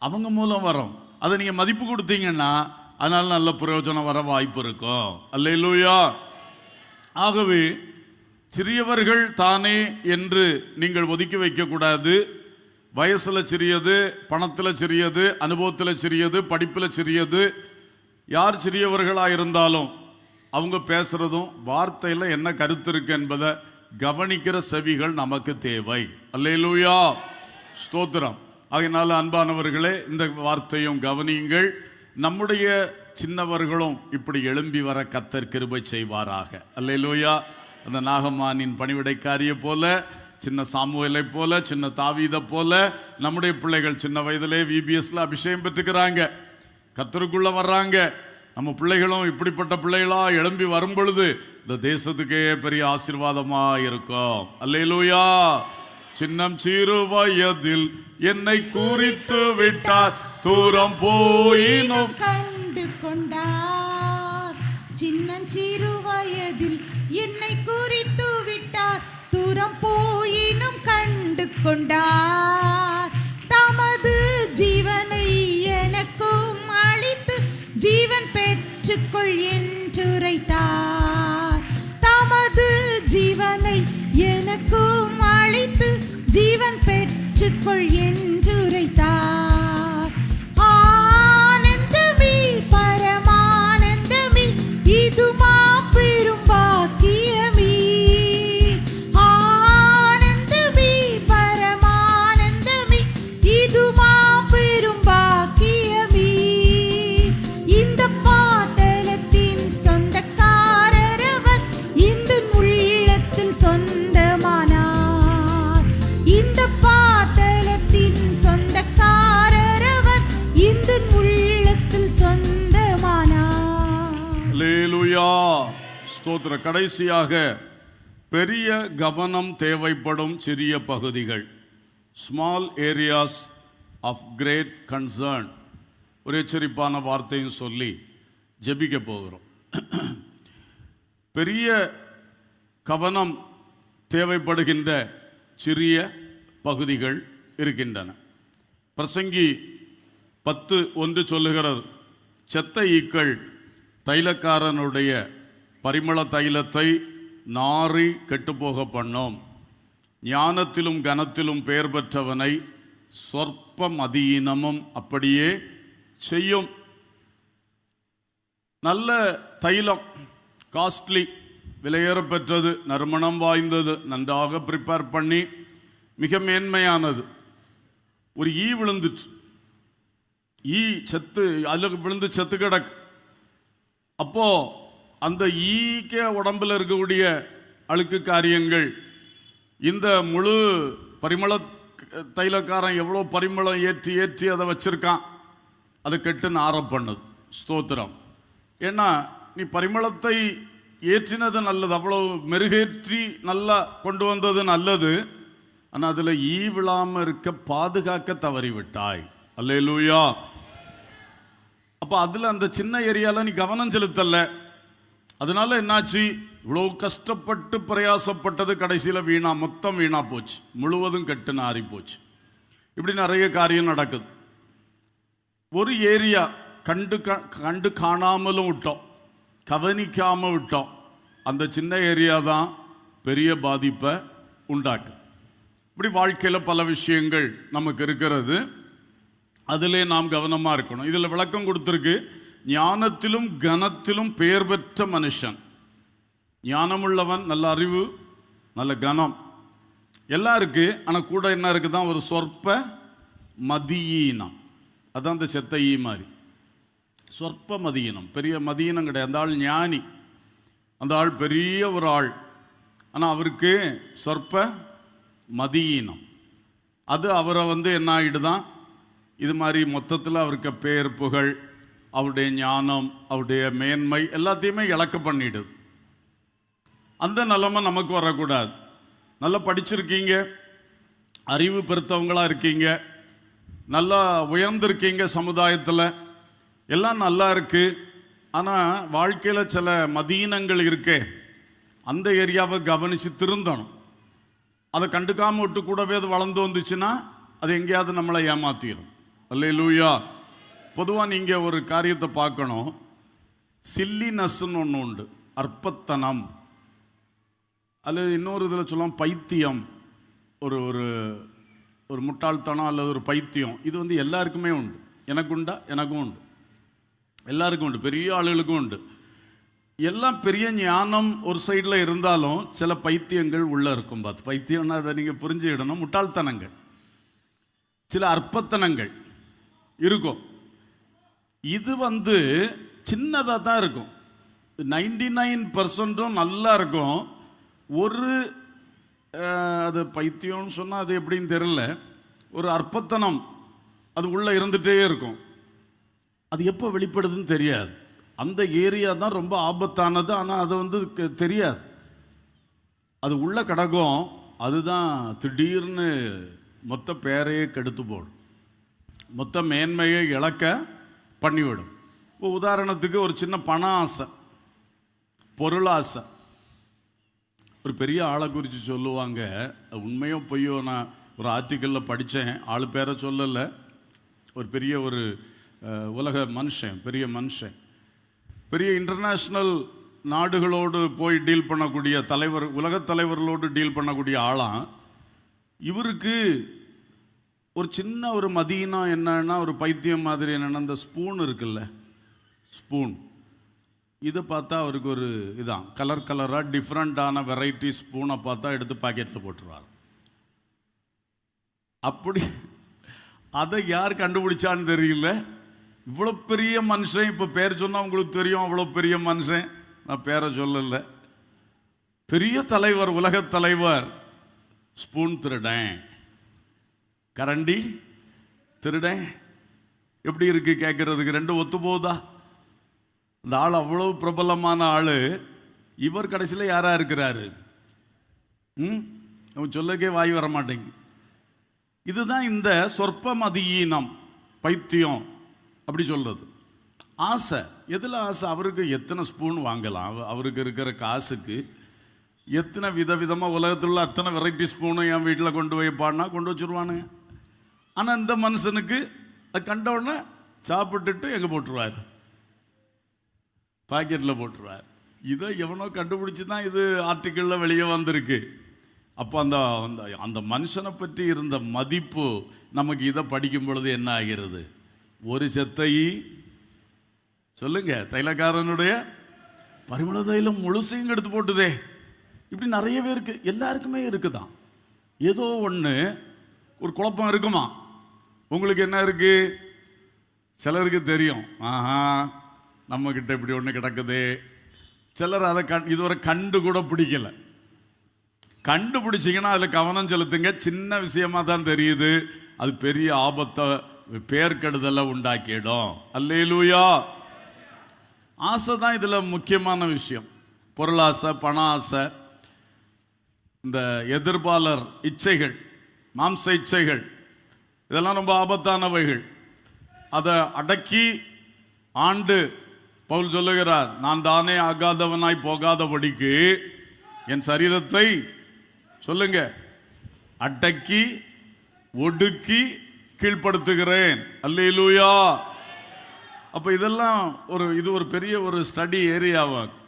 அவங்க மூலம் வரும். அதை நீங்கள் மதிப்பு கொடுத்தீங்கன்னா அதனால நல்ல பிரயோஜனம் வர வாய்ப்பு இருக்கும். அல்லேலூயா. ஆகவே சிறியவர்கள் தானே என்று நீங்கள் ஒதுக்கி வைக்கக்கூடாது. வயசுல சிறியது, பணத்துல சிறியது, அனுபவத்துல சிறியது, படிப்புல சிறியது, யார் சிறியவர்களாக இருந்தாலும் அவங்க பேசுறதும் வார்த்தையில் என்ன கருத்து இருக்கு என்பதை கவனிக்கிற செவிகள் நமக்கு தேவை. அல்லேலூயா. ஸ்தோத்திரம். ஆகையினால அன்பானவர்களே, இந்த வார்த்தையும் கவனியுங்கள். நம்முடைய சின்னவர்களும் இப்படி எழும்பி வர கர்த்தர் கிருபை செய்வாராக. அல்லேலூயா. அந்த நாகமானின் பணிவிடைக்காரியை போல, சின்ன சாமுவேலை போல, சின்ன தாவீதை போல நம்முடைய பிள்ளைகள் சின்ன வயதிலே VBSல அபிஷேகம் பெற்றுக்கிறாங்க, கர்த்தருக்குள்ள வர்றாங்க. நம்ம பிள்ளைகளும் இப்படிப்பட்ட பிள்ளைகளா எழும்பி வரும் பொழுது இந்த தேசத்துக்கே பெரிய ஆசீர்வாதமா இருக்கும். அல்லேலூயா. சின்னம் சிறு வயதில் என்னை குறித்து விட்டார், தூரம் போயினும் கண்டு கொண்டார். சின்னஞ்சிறு வயதில் என்னை குறித்து விட்டார், தூரம் போயினும் கண்டு கொண்டார். தமது ஜீவனை எனக்கும் அளித்து ஜீவன் பெற்றுக்கொள் என்றுரைத்தார். தமது ஜீவனை எனக்கும் அளித்து ஜீவன் பெற்றுக்கொள் என்றுரைத்தார். ஆனந்தமே பரமானந்தமே, இது மாபெரும் பாக்கியமே. ஆனந்தமே பரமானந்தமே, இது மாபெரும் பாக்கியமே. இந்த பாதலத்தின் சொந்தக்காரரவர் இந்த உள்ளத்தில் சொந்தமானார். இந்த பாதலத்தின் சொந்தக்காரரவர் இந்த உள்ளத்தில் சொந்தமானார். அல்லேலூயா. ஸ்தோத்திர. கடைசியாக பெரிய கவனம் தேவைப்படும் சிறிய பகுதிகள், small areas of great concern. ஒரு எச்சரிப்பான வார்த்தையும் சொல்லி ஜெபிக்க போகிறோம். பெரிய கவனம் தேவைப்படுகின்ற சிறிய பகுதிகள் இருக்கின்றன. பிரசங்கி 10:1 சொல்லுகிறது, செத்த ஈக்கள் தைலக்காரனுடைய பரிமள தைலத்தை நாறி கெட்டுப்போக பண்ணும், ஞானத்திலும் கனத்திலும் பெயர் பெற்றவனை சொற்ப மதியினமும் அப்படியே செய்யும். நல்ல தைலம், காஸ்ட்லி, விலையேற பெற்றது, நறுமணம் வாய்ந்தது, நன்றாக ப்ரிப்பேர் பண்ணி மிக மேன்மையானது. ஒரு ஈ விழுந்துச்சு, ஈ செத்து அதில் விழுந்து செத்து கிடக்கு. அப்போ அந்த ஈக்க உடம்புல இருக்கக்கூடிய அழுக்கு காரியங்கள், இந்த முழு பரிமள தைலக்காரன் எவ்வளோ பரிமளம் ஏற்றி ஏற்றி அதை வச்சிருக்கான், அதை கெட்டு நார பண்ணுது. ஸ்தோத்திரம். ஏன்னா நீ பரிமளத்தை ஏற்றினது நல்லது, அவ்வளோ மெருகேற்றி நல்லா கொண்டு வந்தது நல்லது. ஆனால் அதில் ஈ விழாமல் இருக்க பாதுகாக்க தவறிவிட்டாய். அல்லேலூயா. அப்போ அதில் அந்த சின்ன ஏரியாவில் நீ கவனம் செலுத்தல, அதனால என்னாச்சு, இவ்வளவு கஷ்டப்பட்டு பிரயாசப்பட்டது கடைசியில் மொத்தம் வீணா போச்சு, முழுவதும் கெட்டு நாறி போச்சு. இப்படி நிறைய காரியம் நடக்குது. ஒரு ஏரியா கண்டு காணாமலும் விட்டோம், கவனிக்காம விட்டோம். அந்த சின்ன ஏரியா தான் பெரிய பாதிப்பை உண்டாக்கு. இப்படி வாழ்க்கையில் பல விஷயங்கள் நமக்கு இருக்கிறது, அதிலே நாம் கவனமாக இருக்கணும். இதில் விளக்கம் கொடுத்துருக்கு, ஞானத்திலும் கனத்திலும் பெயர் பெற்ற மனுஷன். ஞானமுள்ளவன், நல்ல அறிவு, நல்ல கனம் எல்லாம் இருக்கு. ஆனால் கூட என்ன இருக்குதான், ஒரு சொற்ப மதியீனம். அதான் அந்த செத்த ஈ மாதிரி, சொற்ப மதியீனம். பெரிய மதியீனம் கிடையாது. அந்த ஆள் ஞானி, அந்த ஆள் பெரிய ஒரு ஆள், ஆனால் அவருக்கு சொற்ப மதியீனம். அது அவரை என்ன ஆகிடுதான், இது மாதிரி மொத்தத்தில் அவருக்கு பேர் புகழ், அவருடைய ஞானம், அவருடைய மேன்மை எல்லாத்தையுமே இழக்க பண்ணிடுது. அந்த நிலைமை நமக்கு வரக்கூடாது. நல்லா படிச்சிருக்கீங்க, அறிவு பெருத்தவங்களாக இருக்கீங்க, நல்லா உயர்ந்திருக்கீங்க, சமுதாயத்தில் எல்லாம் நல்லா இருக்கு. ஆனால் வாழ்க்கையில் சில மதீனங்கள் இருக்கே, அந்த ஏரியாவை கவனித்து திருந்தணும். அதை கண்டுக்காமல் விட்டு கூடவே அது வளர்ந்து வந்துச்சுன்னா அது எங்கேயாவது நம்மளை ஏமாத்திடும். அல்லேலூயா. பொதுவாக நீங்கள் ஒரு காரியத்தை பார்க்கணும், சில்லினஸ்ன்னு ஒன்று உண்டு, அற்பத்தனம். அல்லது இன்னொரு இதில் சொல்லலாம் பைத்தியம், ஒரு ஒரு ஒரு முட்டாள்தனம் அல்லது ஒரு பைத்தியம். இது எல்லாருக்குமே உண்டு. எனக்கு உண்டா? எனக்கும் உண்டு, எல்லாருக்கும் உண்டு, பெரிய ஆளுகளுக்கும் உண்டு. எல்லாம் பெரிய ஞானம் ஒரு சைடில் இருந்தாலும் சில பைத்தியங்கள் உள்ளே இருக்கும். பார்த்து, பைத்தியம்னா அதை நீங்கள் புரிஞ்சுக்கிடணும், முட்டாள்தனங்கள், சில அற்பத்தனங்கள் இருக்கும். இது சின்னதாக தான் இருக்கும். 99% நல்லா இருக்கும். ஒரு அது பைத்தியம்னு சொன்னால் அது எப்படின்னு தெரியல, ஒரு அற்பத்தனம் அது உள்ளே இருந்துகிட்டே இருக்கும். அது எப்போ வெளிப்படுதுன்னு தெரியாது. அந்த ஏரியா தான் ரொம்ப ஆபத்தானது. ஆனால் அது தெரியாது, அது உள்ள கிடக்கும். அதுதான் திடீர்னு மொத்த பேரையே கெடுத்து போடும், மொத்த மேன்மையை இழக்க பண்ணிவிடும். இப்போ உதாரணத்துக்கு ஒரு சின்ன பண ஆசை, பொருளாசை. ஒரு பெரிய ஆளை குறித்து சொல்லுவாங்க, உண்மையோ பொய்யோ, நான் ஒரு ஆர்டிக்கலில் படித்தேன், ஆள் பேரை சொல்லலை. ஒரு பெரிய ஒரு உலக மனுஷன், பெரிய மனுஷன், பெரிய இன்டர்நேஷ்னல் நாடுகளோடு போய் டீல் பண்ணக்கூடிய தலைவர், உலகத் தலைவர்களோடு டீல் பண்ணக்கூடிய ஆளாம். இவருக்கு ஒரு சின்ன ஒரு மதீனம் என்னன்னா, ஒரு பைத்தியம் மாதிரி என்னென்னா, இந்த ஸ்பூன் இருக்குல்ல, ஸ்பூன், இதை பார்த்தா அவருக்கு ஒரு இதான் கலர் கலராக டிஃப்ரெண்டான வெரைட்டி ஸ்பூனை பார்த்தா எடுத்து பாக்கெட்டில் போட்டுருவார். அப்படி அதை யார் கண்டுபிடிச்சான்னு தெரியல. இவ்வளோ பெரிய மனுஷன், இப்போ பேர் சொன்னால் உங்களுக்கு தெரியும், அவ்வளோ பெரிய மனுஷன், நான் பேரை சொல்லலை, பெரிய தலைவர், உலகத் தலைவர், ஸ்பூன் திருடன், கரண்டி திருடன். எப்படி இருக்கு கேட்கறதுக்கு? ரெண்டு ஒத்து போகுதா? இந்த ஆள் அவ்வளவு பிரபலமான ஆள், இவர் கடைசியில் யாரா இருக்கிறாரு? நம்ம சொல்லக்கே வாய் வர மாட்டேங்க. இதுதான் இந்த சொற்ப மதியீனம், பைத்தியம் அப்படி சொல்றது. ஆசை, எதில் ஆசை? அவருக்கு எத்தனை ஸ்பூன் வாங்கலாம், அவருக்கு இருக்கிற காசுக்கு எத்தனை விதவிதமாக உலகத்தில் உள்ள அத்தனை வெரைட்டி ஸ்பூனும் என் வீட்டில் கொண்டு வைப்பான்னா கொண்டு வச்சுருவானுங்க. ஆனால் இந்த மனுஷனுக்கு அது கண்டவுடனே சாப்பிட்டுட்டு எங்கே போட்டுருவார்? பாக்கெட்டில் போட்டுருவார். இதை எவனோ கண்டுபிடிச்சி தான் இது ஆர்டிக்கிளில் வெளியே வந்திருக்கு. அப்போ அந்த அந்த மனுஷனை பற்றி இருந்த மதிப்பு நமக்கு இதை படிக்கும் பொழுது என்ன ஆகிறது? ஒரு செத்தை சொல்லுங்க, தைலக்காரனுடைய பரிமள தைலம் முழுசையும் எடுத்து போட்டுதே. இப்படி நிறைய பேருக்கு, எல்லாருக்குமே இருக்குதான். ஏதோ ஒன்று ஒரு குழப்பம் இருக்குமா? உங்களுக்கு என்ன இருக்கு? சிலருக்கு தெரியும், ஆஹா நம்மக்கிட்ட இப்படி ஒன்று கிடக்குது. சிலர் அதை இதுவரை கண்டு கூட பிடிக்கல. கண்டுபிடிச்சிங்கன்னா அதில் கவனம் செலுத்துங்க. சின்ன விஷயமா தான் தெரியுது, அது பெரிய ஆபத்தை, பேர்கெடுதலை உண்டாக்கிடும். அல்லேலூயா. ஆசை தான் இதில் முக்கியமான விஷயம். பொருளாசை, பண ஆசை, இந்த எதிர்பாலர் இச்சைகள், மாம்ச இச்சைகள், இதெல்லாம் ரொம்ப ஆபத்தானவைகள். அதை அடக்கி ஆண்டு பவுல் சொல்லுகிறார், நான் தானே ஆகாதவனாய் போகாதபடிக்கு என் சரீரத்தை சொல்லுங்க அடக்கி ஒடுக்கி கீழ்ப்படுத்துகிறேன். அல்லேலூயா. அப்ப இதெல்லாம் இது ஒரு பெரிய ஒரு ஸ்டடி ஏரியாவாகும்.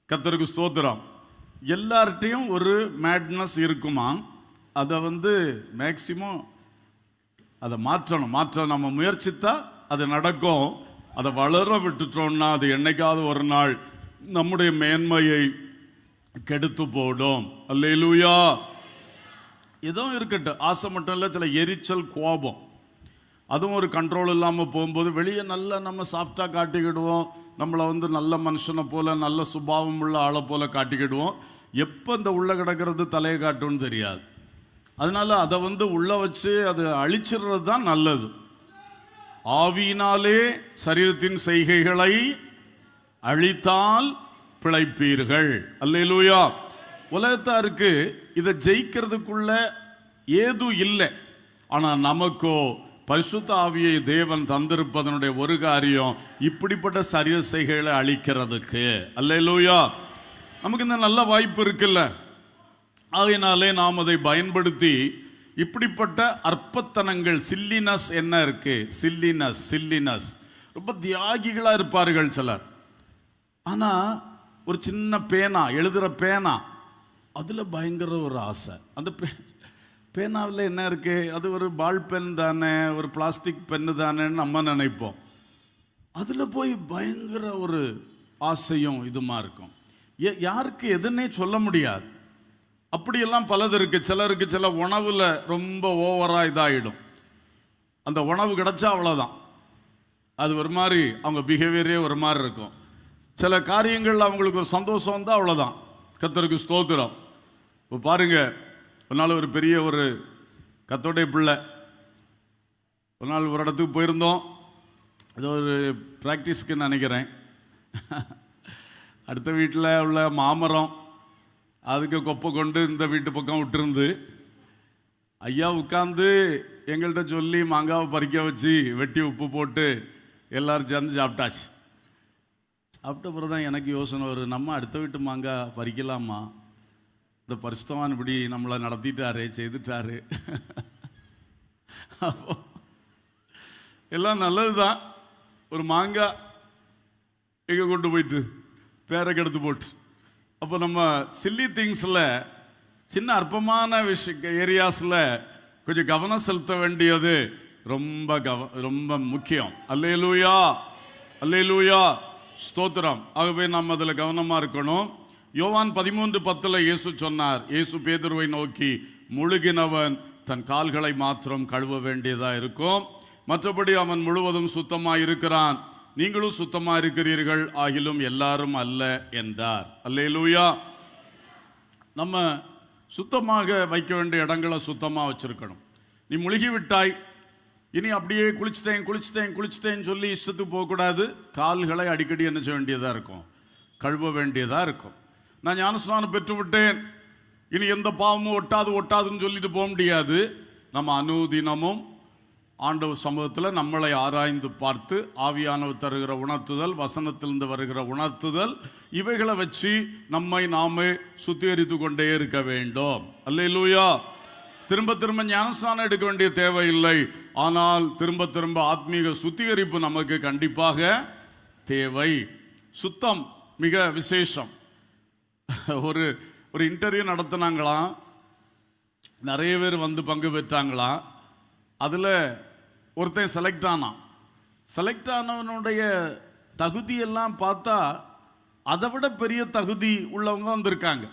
கர்த்தருக்கு ஸ்தோத்திரம். எல்லார்ட்டையும் ஒரு மேட்னஸ் இருக்குமா, அதை மேக்சிமம் அதை மாற்ற நம்ம முயற்சித்தா அது நடக்கும். அதை வளர விட்டுட்டோம்னா அது என்னைக்காவது ஒரு நாள் நம்முடைய மேன்மையை கெடுத்து போடும். அல்லேலூயா. இதுவும் இருக்கட்டும், ஆசை மட்டும் இல்லை, சில எரிச்சல், கோபம், அதுவும் ஒரு கண்ட்ரோல் இல்லாமல் போகும்போது வெளியே நல்லா நம்ம சாஃப்டாக காட்டிக்கிடுவோம். நம்மளை நல்ல மனுஷனை போல, நல்ல சுபாவம் உள்ள ஆளை போல காட்டிக்கிடுவோம். எப்போ இந்த உள்ள கிடக்கிறது தலையை காட்டும்னு தெரியாது. அதனால அதை உள்ள வச்சு அதை அழிச்சிடுறது தான் நல்லது. ஆவியினாலே சரீரத்தின் செய்கைகளை அழித்தால் பிழைப்பீர்கள். அல்லேலூயா. உலகத்தாருக்கு இதை ஜெயிக்கிறதுக்குள்ள ஏதும் இல்லை. ஆனால் நமக்கோ பரிசுத்த ஆவியை தேவன் தந்திருப்பதனுடைய ஒரு காரியம் இப்படிப்பட்ட சரீர செய்கைகளை அழிக்கிறதுக்கு. அல்லேலூயா. நமக்கு இந்த நல்ல வாய்ப்பு இருக்குல்ல. ஆகையினாலே நாம் அதை பயன்படுத்தி இப்படிப்பட்ட அற்பத்தனங்கள், சில்லினஸ் என்ன இருக்கு, சில்லினஸ் ரொம்ப தியாகிகளாக இருப்பார்கள் சிலர். ஆனால் ஒரு சின்ன பேனா, எழுதுகிற பேனா, அதில் பயங்கர ஒரு ஆசை. அந்த பேனாவில் என்ன இருக்கு, அது ஒரு பால் பென் தானே, ஒரு பிளாஸ்டிக் பென்னு தானேன்னு நம்ம நினைப்போம். அதில் போய் பயங்கர ஒரு ஆசையும் இதுமா இருக்கும். யாருக்கு எதுன்னே சொல்ல முடியாது. அப்படியெல்லாம் பலது இருக்கு. சிலருக்கு சில உணவுல ரொம்ப ஓவரா இதாயிடும். அந்த உணவு கிடைச்சா அவ்வளோதான், அது ஒரு மாதிரி அவங்க பிஹேவியரே ஒரு மாதிரி இருக்கும். சில காரியங்கள் அவங்களுக்கு ஒரு சந்தோஷம் வந்தால் அவ்வளோதான். கர்த்தருக்கு ஸ்தோத்திரம். இப்போ பாருங்க, ஒரு நாள் ஒரு பெரிய ஒரு கர்த்தருடைய பிள்ளை, ஒரு நாள் ஒரு இடத்துக்கு போயிருந்தோம். ஏதோ ஒரு ப்ராக்டிஸ்க்கு நினைக்கிறேன். அடுத்த வீட்டில் உள்ள மாமரம், அதுக்கு கொப்பை கொண்டு இந்த வீட்டு பக்கம் விட்டுருந்து ஐயா உட்காந்து எங்கள்கிட்ட சொல்லி மாங்காவை பறிக்க வச்சு வெட்டி உப்பு போட்டு எல்லாரும் சேர்ந்து சாப்பிட்டாச்சு. சாப்பிட்ட பிறகு தான் எனக்கு யோசனை வரும், நம்ம அடுத்த வீட்டு மாங்காய் பறிக்கலாமா? இந்த பரிசுத்தவான் இப்படி நம்மளை நடத்திட்டாரு, செய்துட்டாரு. அப்போ எல்லாம் நல்லது தான். ஒரு மாங்காய் எங்கே கொண்டு போயிட்டு பேரை கெடுத்து போட்டு. அப்போ நம்ம சில்லி திங்ஸில், சின்ன அற்பமான ஏரியாஸில் கொஞ்சம் கவனம் செலுத்த வேண்டியது ரொம்ப முக்கியம். அல்லேலூயா. அல்லேலூயா. ஸ்தோத்திரம். ஆகவே நாம் அதில் கவனமாக இருக்கணும். யோவான் 13:10 இயேசு சொன்னார், இயேசு பேதுருவை நோக்கி, முழுகினவன் தன் கால்களை மாத்திரம் கழுவ வேண்டியதாக இருக்கும், மற்றபடி அவன் முழுவதும் சுத்தமாக இருக்கிறான், நீங்களும் சுத்தமாக இருக்கிறீர்கள், ஆகிலும் எல்லாரும் அல்ல என்றார். அல்லேலூயா. நம்ம சுத்தமாக வைக்க வேண்டிய இடங்களை சுத்தமாக வச்சிருக்கணும். நீ முழுகி விட்டாய், இனி அப்படியே குளிச்சிட்டேன்னு சொல்லி இஷ்டத்துக்கு போகக்கூடாது. கால்களை அடிக்கடி என்ன செய்ய வேண்டியதாக இருக்கும், கழுவ வேண்டியதாக இருக்கும். நான் ஞானஸ்நானம் பெற்று விட்டேன், இனி எந்த பாவமும் ஒட்டாதுன்னு சொல்லிட்டு போக முடியாது. நம்ம அனுதினமும் ஆண்டவர் சமூகத்தில் நம்மளை ஆராய்ந்து பார்த்து ஆவியானவர் தருகிற உணர்த்துதல், வசனத்திலிருந்து வருகிற உணர்த்துதல், இவைகளை வச்சு நம்மை நாமே சுத்திகரித்து கொண்டே இருக்க வேண்டும். அல்லேலூயா. திரும்ப ஞானஸ்நானம் எடுக்க வேண்டிய தேவையில்லை. ஆனால் திரும்ப ஆத்மீக சுத்திகரிப்பு நமக்கு கண்டிப்பாக தேவை. சுத்தம் மிக விசேஷம். ஒரு இன்டர்வியூ நடத்தினாங்களாம், நிறைய பேர் பங்கு பெற்றாங்களாம். அதில் ஒருத்தன் செலக்ட் ஆனவனுடைய தகுதியெல்லாம் பார்த்தா அதை விட பெரிய தகுதி உள்ளவங்க வந்திருக்காங்க,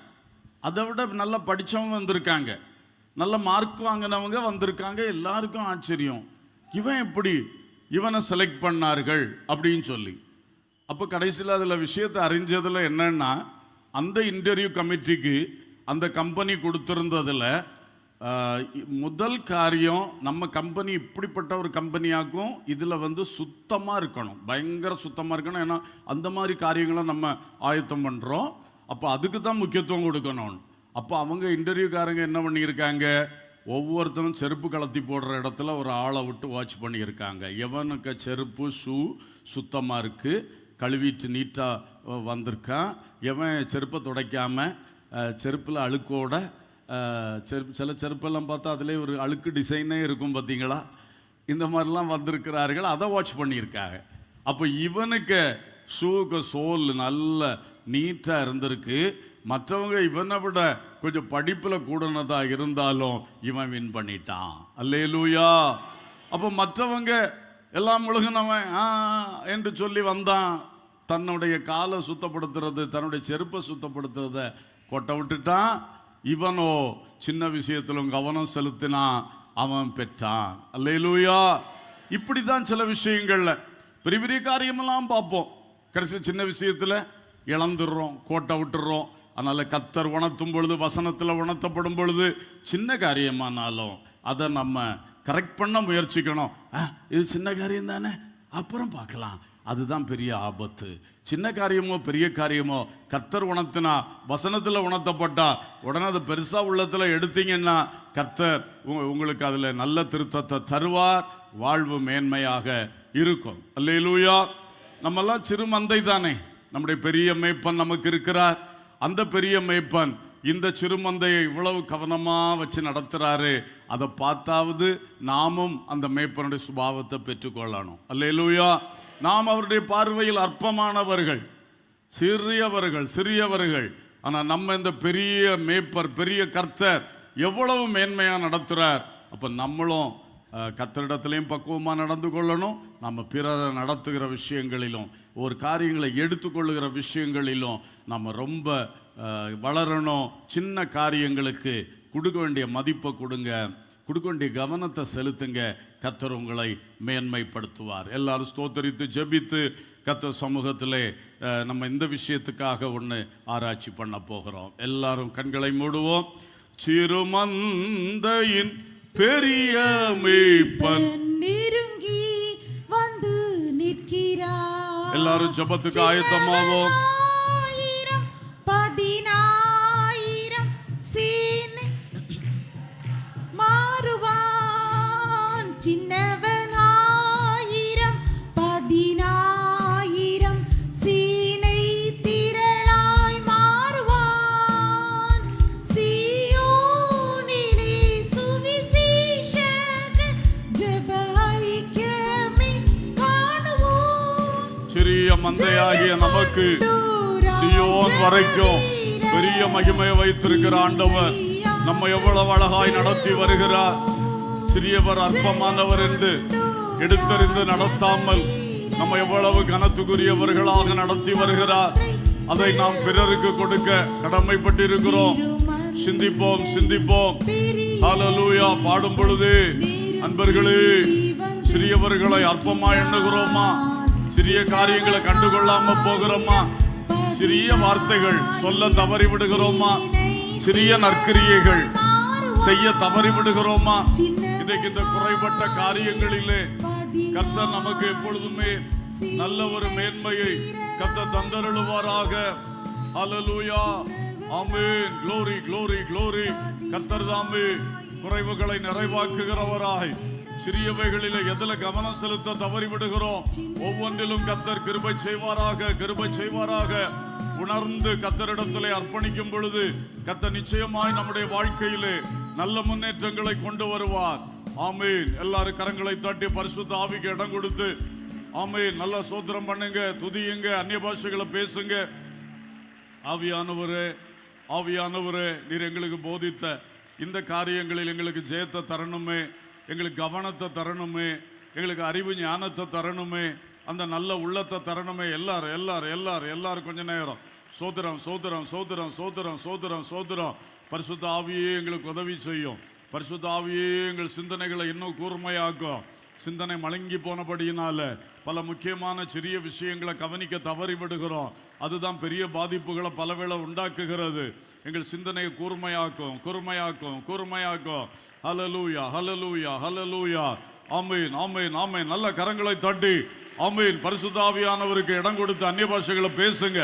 அதை விட நல்லா படித்தவங்க வந்திருக்காங்க, நல்ல மார்க் வாங்கினவங்க வந்திருக்காங்க. எல்லாருக்கும் ஆச்சரியம், இவன் எப்படி இவனை செலக்ட் பண்ணார்கள் அப்படின்னு சொல்லி. அப்போ கடைசியில் அதில் விஷயத்தை அறிஞ்சதில் என்னன்னா, அந்த இன்டர்வியூ கமிட்டிக்கு அந்த கம்பெனி கொடுத்துருந்ததில் முதல் காரியம், நம்ம கம்பெனி இப்படிப்பட்ட ஒரு கம்பெனியாக்கும், இதில் சுத்தமாக இருக்கணும், பயங்கர சுத்தமாக இருக்கணும். ஏன்னா அந்த மாதிரி காரியங்களை நம்ம ஆயத்தம் பண்ணுறோம். அப்போ அதுக்கு தான் முக்கியத்துவம் கொடுக்கணும். அப்போ அவங்க இன்டர்வியூக்காரங்க என்ன பண்ணியிருக்காங்க, ஒவ்வொருத்தரும் செருப்பு கலத்தி போடுற இடத்துல ஒரு ஆளை விட்டு வாட்ச் பண்ணியிருக்காங்க. எவனுக்கு செருப்பு ஷூ சுத்தமாக இருக்குது, கழுவிட்டு நீட்டாக வந்திருக்கான். எவன் செருப்பை துடைக்காமல் செருப்பில் அழுக்கோட சில செருப்பெல்லாம் பார்த்தா அதிலே ஒரு அழுக்கு டிசைனே இருக்கும் பார்த்தீங்களா? இந்த மாதிரிலாம் வந்திருக்கிறார்கள். அதை வாட்ச் பண்ணியிருக்காங்க. அப்போ இவனுக்கு ஷூக்கு சோல் நல்ல நீட்டாக இருந்திருக்கு. மற்றவங்க இவனை விட கொஞ்சம் படிப்பில் கூடனதாக இருந்தாலும் இவன் வின் பண்ணிட்டான். அல்லேலூயா. அப்போ மற்றவங்க எல்லாம் முழுகினவன் என்று சொல்லி வந்தான். தன்னுடைய காலை சுத்தப்படுத்துறது, தன்னுடைய செருப்பை சுத்தப்படுத்துறத கொட்டை விட்டுட்டான். இவனோ சின்ன விஷயத்திலும் கவனம் செலுத்தினான், அவன் பெற்றான். அல்லேலூயா. இப்படி தான் சில விஷயங்கள்ல பெரிய பெரிய காரியமெல்லாம் பார்ப்போம், கடைசி சின்ன விஷயத்துல இழந்துடுறோம், கோட்டை விட்டுடுறோம். அதனால கர்த்தர் உணர்த்தும் பொழுது, வசனத்தில் உணர்த்தப்படும் பொழுது சின்ன காரியமானாலும் அதை நம்ம கரெக்ட் பண்ண முயற்சிக்கணும். இது சின்ன காரியம் தானே, அப்புறம் பார்க்கலாம். அதுதான் பெரிய ஆபத்து. சின்ன காரியமோ பெரிய காரியமோ கர்த்தர் உணர்த்தினா, வசனத்தில் உணர்த்தப்பட்டா உடனே அதை பெருசாக உள்ளத்தில் எடுத்தீங்கன்னா கர்த்தர் உங்களுக்கு அதில் நல்ல திருத்தத்தை தருவார். வாழ்வு மேன்மையாக இருக்கும். அல்லேலூயா. நம்மெல்லாம் சிறு மந்தை தானே, நம்முடைய பெரிய மேய்ப்பன் நமக்கு இருக்கிறார். அந்த பெரிய மேய்ப்பன் இந்த சிறுமந்தையை இவ்வளவு கவனமாக வச்சு நடத்துகிறாரு. அதை பார்த்தாவது நாமும் அந்த மேய்ப்பனுடைய சுபாவத்தை பெற்றுக்கொள்ளணும். அல்லேலூயா. நாம் அவருடைய பார்வையில் அற்பமானவர்கள், சிறியவர்கள். ஆனால் நம்ம இந்த பெரிய மேய்ப்பர், பெரிய கர்த்தர் எவ்வளவு மேன்மையாக நடத்துகிறார். அப்போ நம்மளும் கர்த்தரிடத்திலையும் பக்குவமாக நடந்து கொள்ளணும். நம்ம பிறரை நடத்துகிற விஷயங்களிலும், ஒரு காரியங்களை எடுத்துக்கொள்ளுகிற விஷயங்களிலும் நம்ம ரொம்ப வளரணும். சின்ன காரியங்களுக்கு கொடுக்க வேண்டிய மதிப்பை கொடுங்க, கொடுக்க வேண்டிய கவனத்தை செலுத்துங்க. கர்த்தர் உங்களை மேன்மைப்படுத்துவார். எல்லாரும் ஸ்தோத்தரித்து ஜெபித்து கர்த்தர் சமூகத்திலே நம்ம இந்த விஷயத்துக்காக ஒன்று ஆராய்ச்சி பண்ண போகிறோம். எல்லாரும் கண்களை மூடுவோம். சிறுமந்தையின் பெரிய மேய்ப்பன் நெருங்கி வந்து நிற்கிறார். எல்லாரும் ஜெபத்துக்கு ஆயத்தமாவோம். 10,000 சீனை மாறுவான், சின்னவன் 1000 10,000 சீனை திரளாய் மாறுவான். சீயோனிலே சுவிசேஷக ஜெப ஐக்கியமே காணுவோம். சிறிய மந்தையாகிய நமக்கு சியோன் வரைக்கும் பெரிய மகிமையை வைத்திருக்கிற ஆண்டவர் நம்ம எவ்வளவு அழகாய் நடத்தி வருகிறார். சிறியவர் அற்பமானவர் என்று எடுத்தறிந்து நடத்தாமல் நம்ம எவ்வளவு கனத்துக்குரியவர்களாக நடத்தி வருகிறார். அதை நாம் பிறருக்கு கொடுக்க கடமைப்பட்டிருக்கிறோம். சிந்திப்போம். ஹல்லேலூயா. பாடும் பொழுது அன்பர்களே, சிறியவர்களை அற்பமா எண்ணுகிறோமா? சிறிய காரியங்களை கண்டுகொள்ளாம போகிறோமா? சிறிய வார்த்தைகள் சொல்ல தவறி விடுகிறோமா? சிறிய நற்கிரியைகள் செய்ய தவறி விடுகிறோமா? இன்றைக்கு இந்த குறைபட்ட காரியங்களிலே கர்த்தர் நமக்கு எப்பொழுதுமே நல்ல ஒரு மேன்மையை கர்த்தர் தந்தருளுவாராக. ஹல்லேலூயா. ஆமென். glory glory glory. கர்த்தர் தாமே குறைவுகளை நிறைவாக்குகிறவராய், சிறியவைகளிலே எதில கவனம் செலுத்த தவறி விடுகிறோம் ஒவ்வொன்றிலும் கர்த்தர் கிருபை செய்வாராக. உணர்ந்து கர்த்தரிடத்திலே அர்ப்பணிக்கும் பொழுது கர்த்தர் நிச்சயமாய் நம்முடைய வாழ்க்கையிலே நல்ல முன்னேற்றங்களை கொண்டு வருவார். ஆமென். எல்லாரும் கரங்களை தட்டி பரிசுத்த ஆவிக்கு இடம் கொடுத்து ஆமென் நல்ல ஸ்தோத்திரம் பண்ணுங்க, துதியுங்க, அந்நிய பாஷைகளை பேசுங்க. ஆவியானவரே நீர் எங்களுக்கு போதித்த இந்த காரியங்களில் எங்களுக்கு ஜெயத்தை தரணுமே, எங்களுக்கு கவனத்தை தரணுமே, எங்களுக்கு அறிவு ஞானத்தை தரணுமே, அந்த நல்ல உள்ளத்தை தரணுமே. எல்லாரும் கொஞ்ச நேரம் சோதரம். பரிசுத்த ஆவியே எங்களுக்கு உதவி செய்யும். பரிசுத்த ஆவியே எங்கள் சிந்தனைகளை இன்னும் கூர்மையாக்கும். சிந்தனை மலங்கி போனபடியினால பல முக்கியமான சிறிய விஷயங்களை கவனிக்க தவறி விடுகிறோம். அதுதான் பெரிய பாதிப்புகளை பலவேளை உண்டாக்குகிறது. எங்கள் சிந்தனையை கூர்மையாக்கும். ஹல்லேலூயா. ஆமென். நல்ல கரங்களை தட்டி ஆமென். பரிசுத்த ஆவியானவருக்கு இடம் கொடுத்து அந்நிய பாஷைகளை பேசுங்க.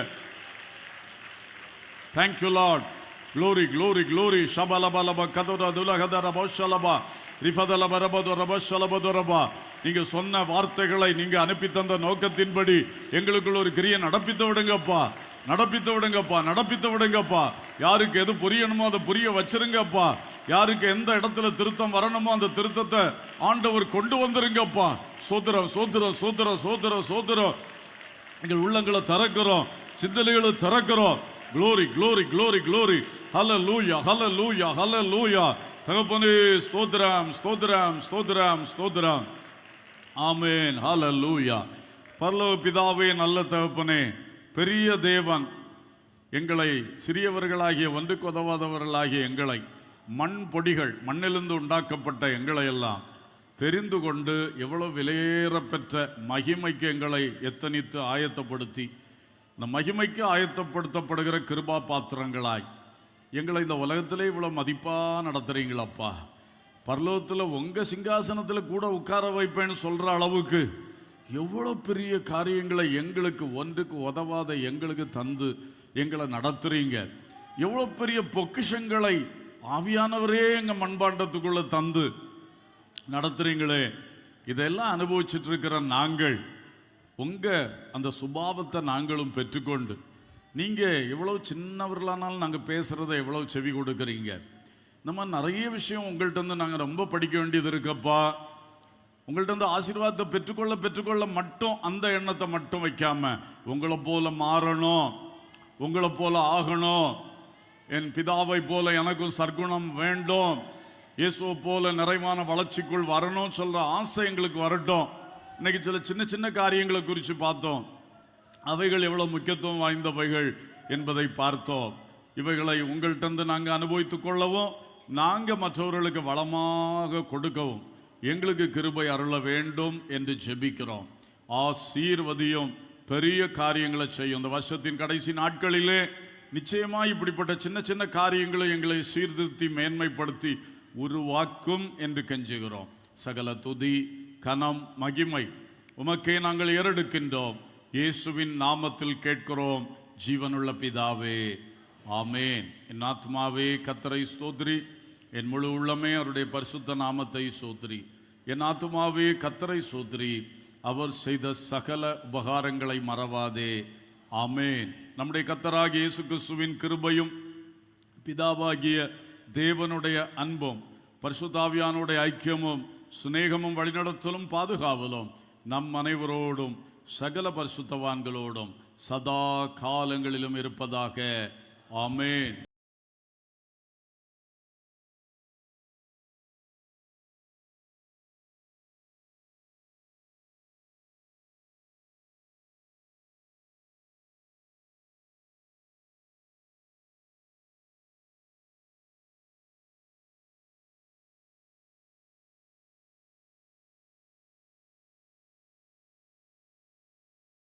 Thank you Lord. Glory, glory, glory. Shabalabalaba kadora dulahadara boshalaba rifadalaba rabadora boshalabadoraba. நீங்க சொன்ன வார்த்தைகளை நீங்க அனுப்பி தந்த நோக்கத்தின்படி எங்களுக்குள்ள ஒரு கிரியை நடப்பித்து விடுங்கப்பா, நடப்பித்து விடுங்கப்பா, நடப்பித்து விடுங்கப்பா. யாருக்கு எது புரியணுமோ அதை புரிய வச்சிருங்கப்பா. யாருக்கு எந்த இடத்துல திருத்தம் வரணுமோ அந்த திருத்தத்தை ஆண்டவர் கொண்டு வந்துருங்கப்பா. சோத்திரம், சோத்திரம், சோத்திரம், சோத்திரம், சோத்திரம். எங்கள் உள்ளங்களை திறக்கிறோம், சிந்தனைகளை திறக்கிறோம். Glory, glory, glory, glory. Hallelujah, hallelujah, hallelujah. தகப்பனே ஸ்தோத்திரம், ஸ்தோத்திரம், ஸ்தோத்திரம், ஸ்தோத்திரம். ஆமென், ஹalleluya. பரலோக பிதாவே, நல்ல தகப்பனே, பெரிய தேவன், எங்களை சிறியவர்களாகிய ஒன்றுக்கு உதவாதவர்களாகிய எங்களை, மண் பொடிகள், மண்ணிலிருந்து உண்டாக்கப்பட்ட எங்களை எல்லாம் தெரிந்து கொண்டு எவ்வளவு விலையேறப்பெற்ற மகிமைக்கு எங்களை எத்தனித்து ஆயத்தப்படுத்தி, இந்த மகிமைக்கு ஆயத்தப்படுத்தப்படுகிற கிருபா பாத்திரங்களாய் எங்களை இந்த உலகத்திலே இவ்வளவு மதிப்பா நடத்துறீங்களப்பா. பரலோகத்தில் உங்க சிங்காசனத்தில் கூட உட்கார வைப்பேன்னு சொல்ற அளவுக்கு எவ்வளோ பெரிய காரியங்களை எங்களுக்கு, ஒன்றுக்கு உதவாத எங்களுக்கு தந்து எங்களை நடத்துறீங்க. எவ்வளோ பெரிய பொக்கிஷங்களை ஆவியானவரே எங்க மண்பாண்டத்துக்குள்ள தந்து நடத்துறீங்களே. இதெல்லாம் அனுபவிச்சுட்டு இருக்கிற நாங்கள் உங்க அந்த சுபாவத்தை நாங்களும் பெற்றுக்கொண்டு, நீங்க எவ்வளவு சின்னவர்களானாலும் நாங்கள் பேசுறதை எவ்வளவு செவி கொடுக்குறீங்க. நம்ம நிறைய விஷயம் உங்கள்கிட்ட இருந்து நாங்கள் ரொம்ப படிக்க வேண்டியது இருக்கப்பா. உங்கள்கிட்ட இருந்து ஆசீர்வாதத்தை பெற்றுக்கொள்ள மட்டும் அந்த எண்ணத்தை மட்டும் வைக்காம, உங்களை போல மாறணும், உங்களை போல ஆகணும், என் பிதாவை போல எனக்கும் சற்குணம் வேண்டும், இயேசுவை போல நிறைவான வளர்ச்சிக்குள் வரணும் சொல்ற ஆசை எங்களுக்கு வரட்டும். இன்னைக்கு சில சின்ன சின்ன காரியங்களை குறித்து பார்த்தோம். அவைகள் எவ்வளவு முக்கியத்துவம் வாய்ந்தவைகள் என்பதை பார்த்தோம். இவைகளை உங்கள்கிட்ட நாங்கள் அனுபவித்துக் கொள்ளவும், நாங்கள் மற்றவர்களுக்கு வளமாக கொடுக்கவும் எங்களுக்கு கிருபை அருள வேண்டும் என்று ஜெபிக்கிறோம். ஆசீர்வதியும், பெரிய காரியங்களை செய்யும். இந்த வருஷத்தின் கடைசி நாட்களிலே நிச்சயமாக இப்படிப்பட்ட சின்ன சின்ன காரியங்களை எங்களை சீர்திருத்தி மேன்மைப்படுத்தி உருவாக்கும் என்று கெஞ்சுகிறோம். சகல துதி, கனம், மகிமை உமக்கே நாங்கள் ஏறெடுக்கின்றோம். இயேசுவின் நாமத்தில் கேட்கிறோம் ஜீவனுள்ள பிதாவே, ஆமேன். என் ஆத்மாவே கர்த்தரை ஸ்தோத்திரி, என் முழு உள்ளமே அவருடைய பரிசுத்த நாமத்தை ஸ்தோத்திரி. என் ஆத்மாவே கர்த்தரை ஸ்தோத்திரி, அவர் செய்த சகல உபகாரங்களை மறவாதே, ஆமேன். நம்முடைய கர்த்தராகிய இயேசு கிறிஸ்துவின் கிருபையும் பிதாவாகிய தேவனுடைய அன்பும் பரிசுத்த ஆவியானுடைய ஐக்கியமும் சிநேகமும் வழிநடத்தலும் பாதுகாவலும் நம் அனைவரோடும் சகல பரிசுத்தவான்களோடும் சதா காலங்களிலும் இருப்பதாக, ஆமேன்.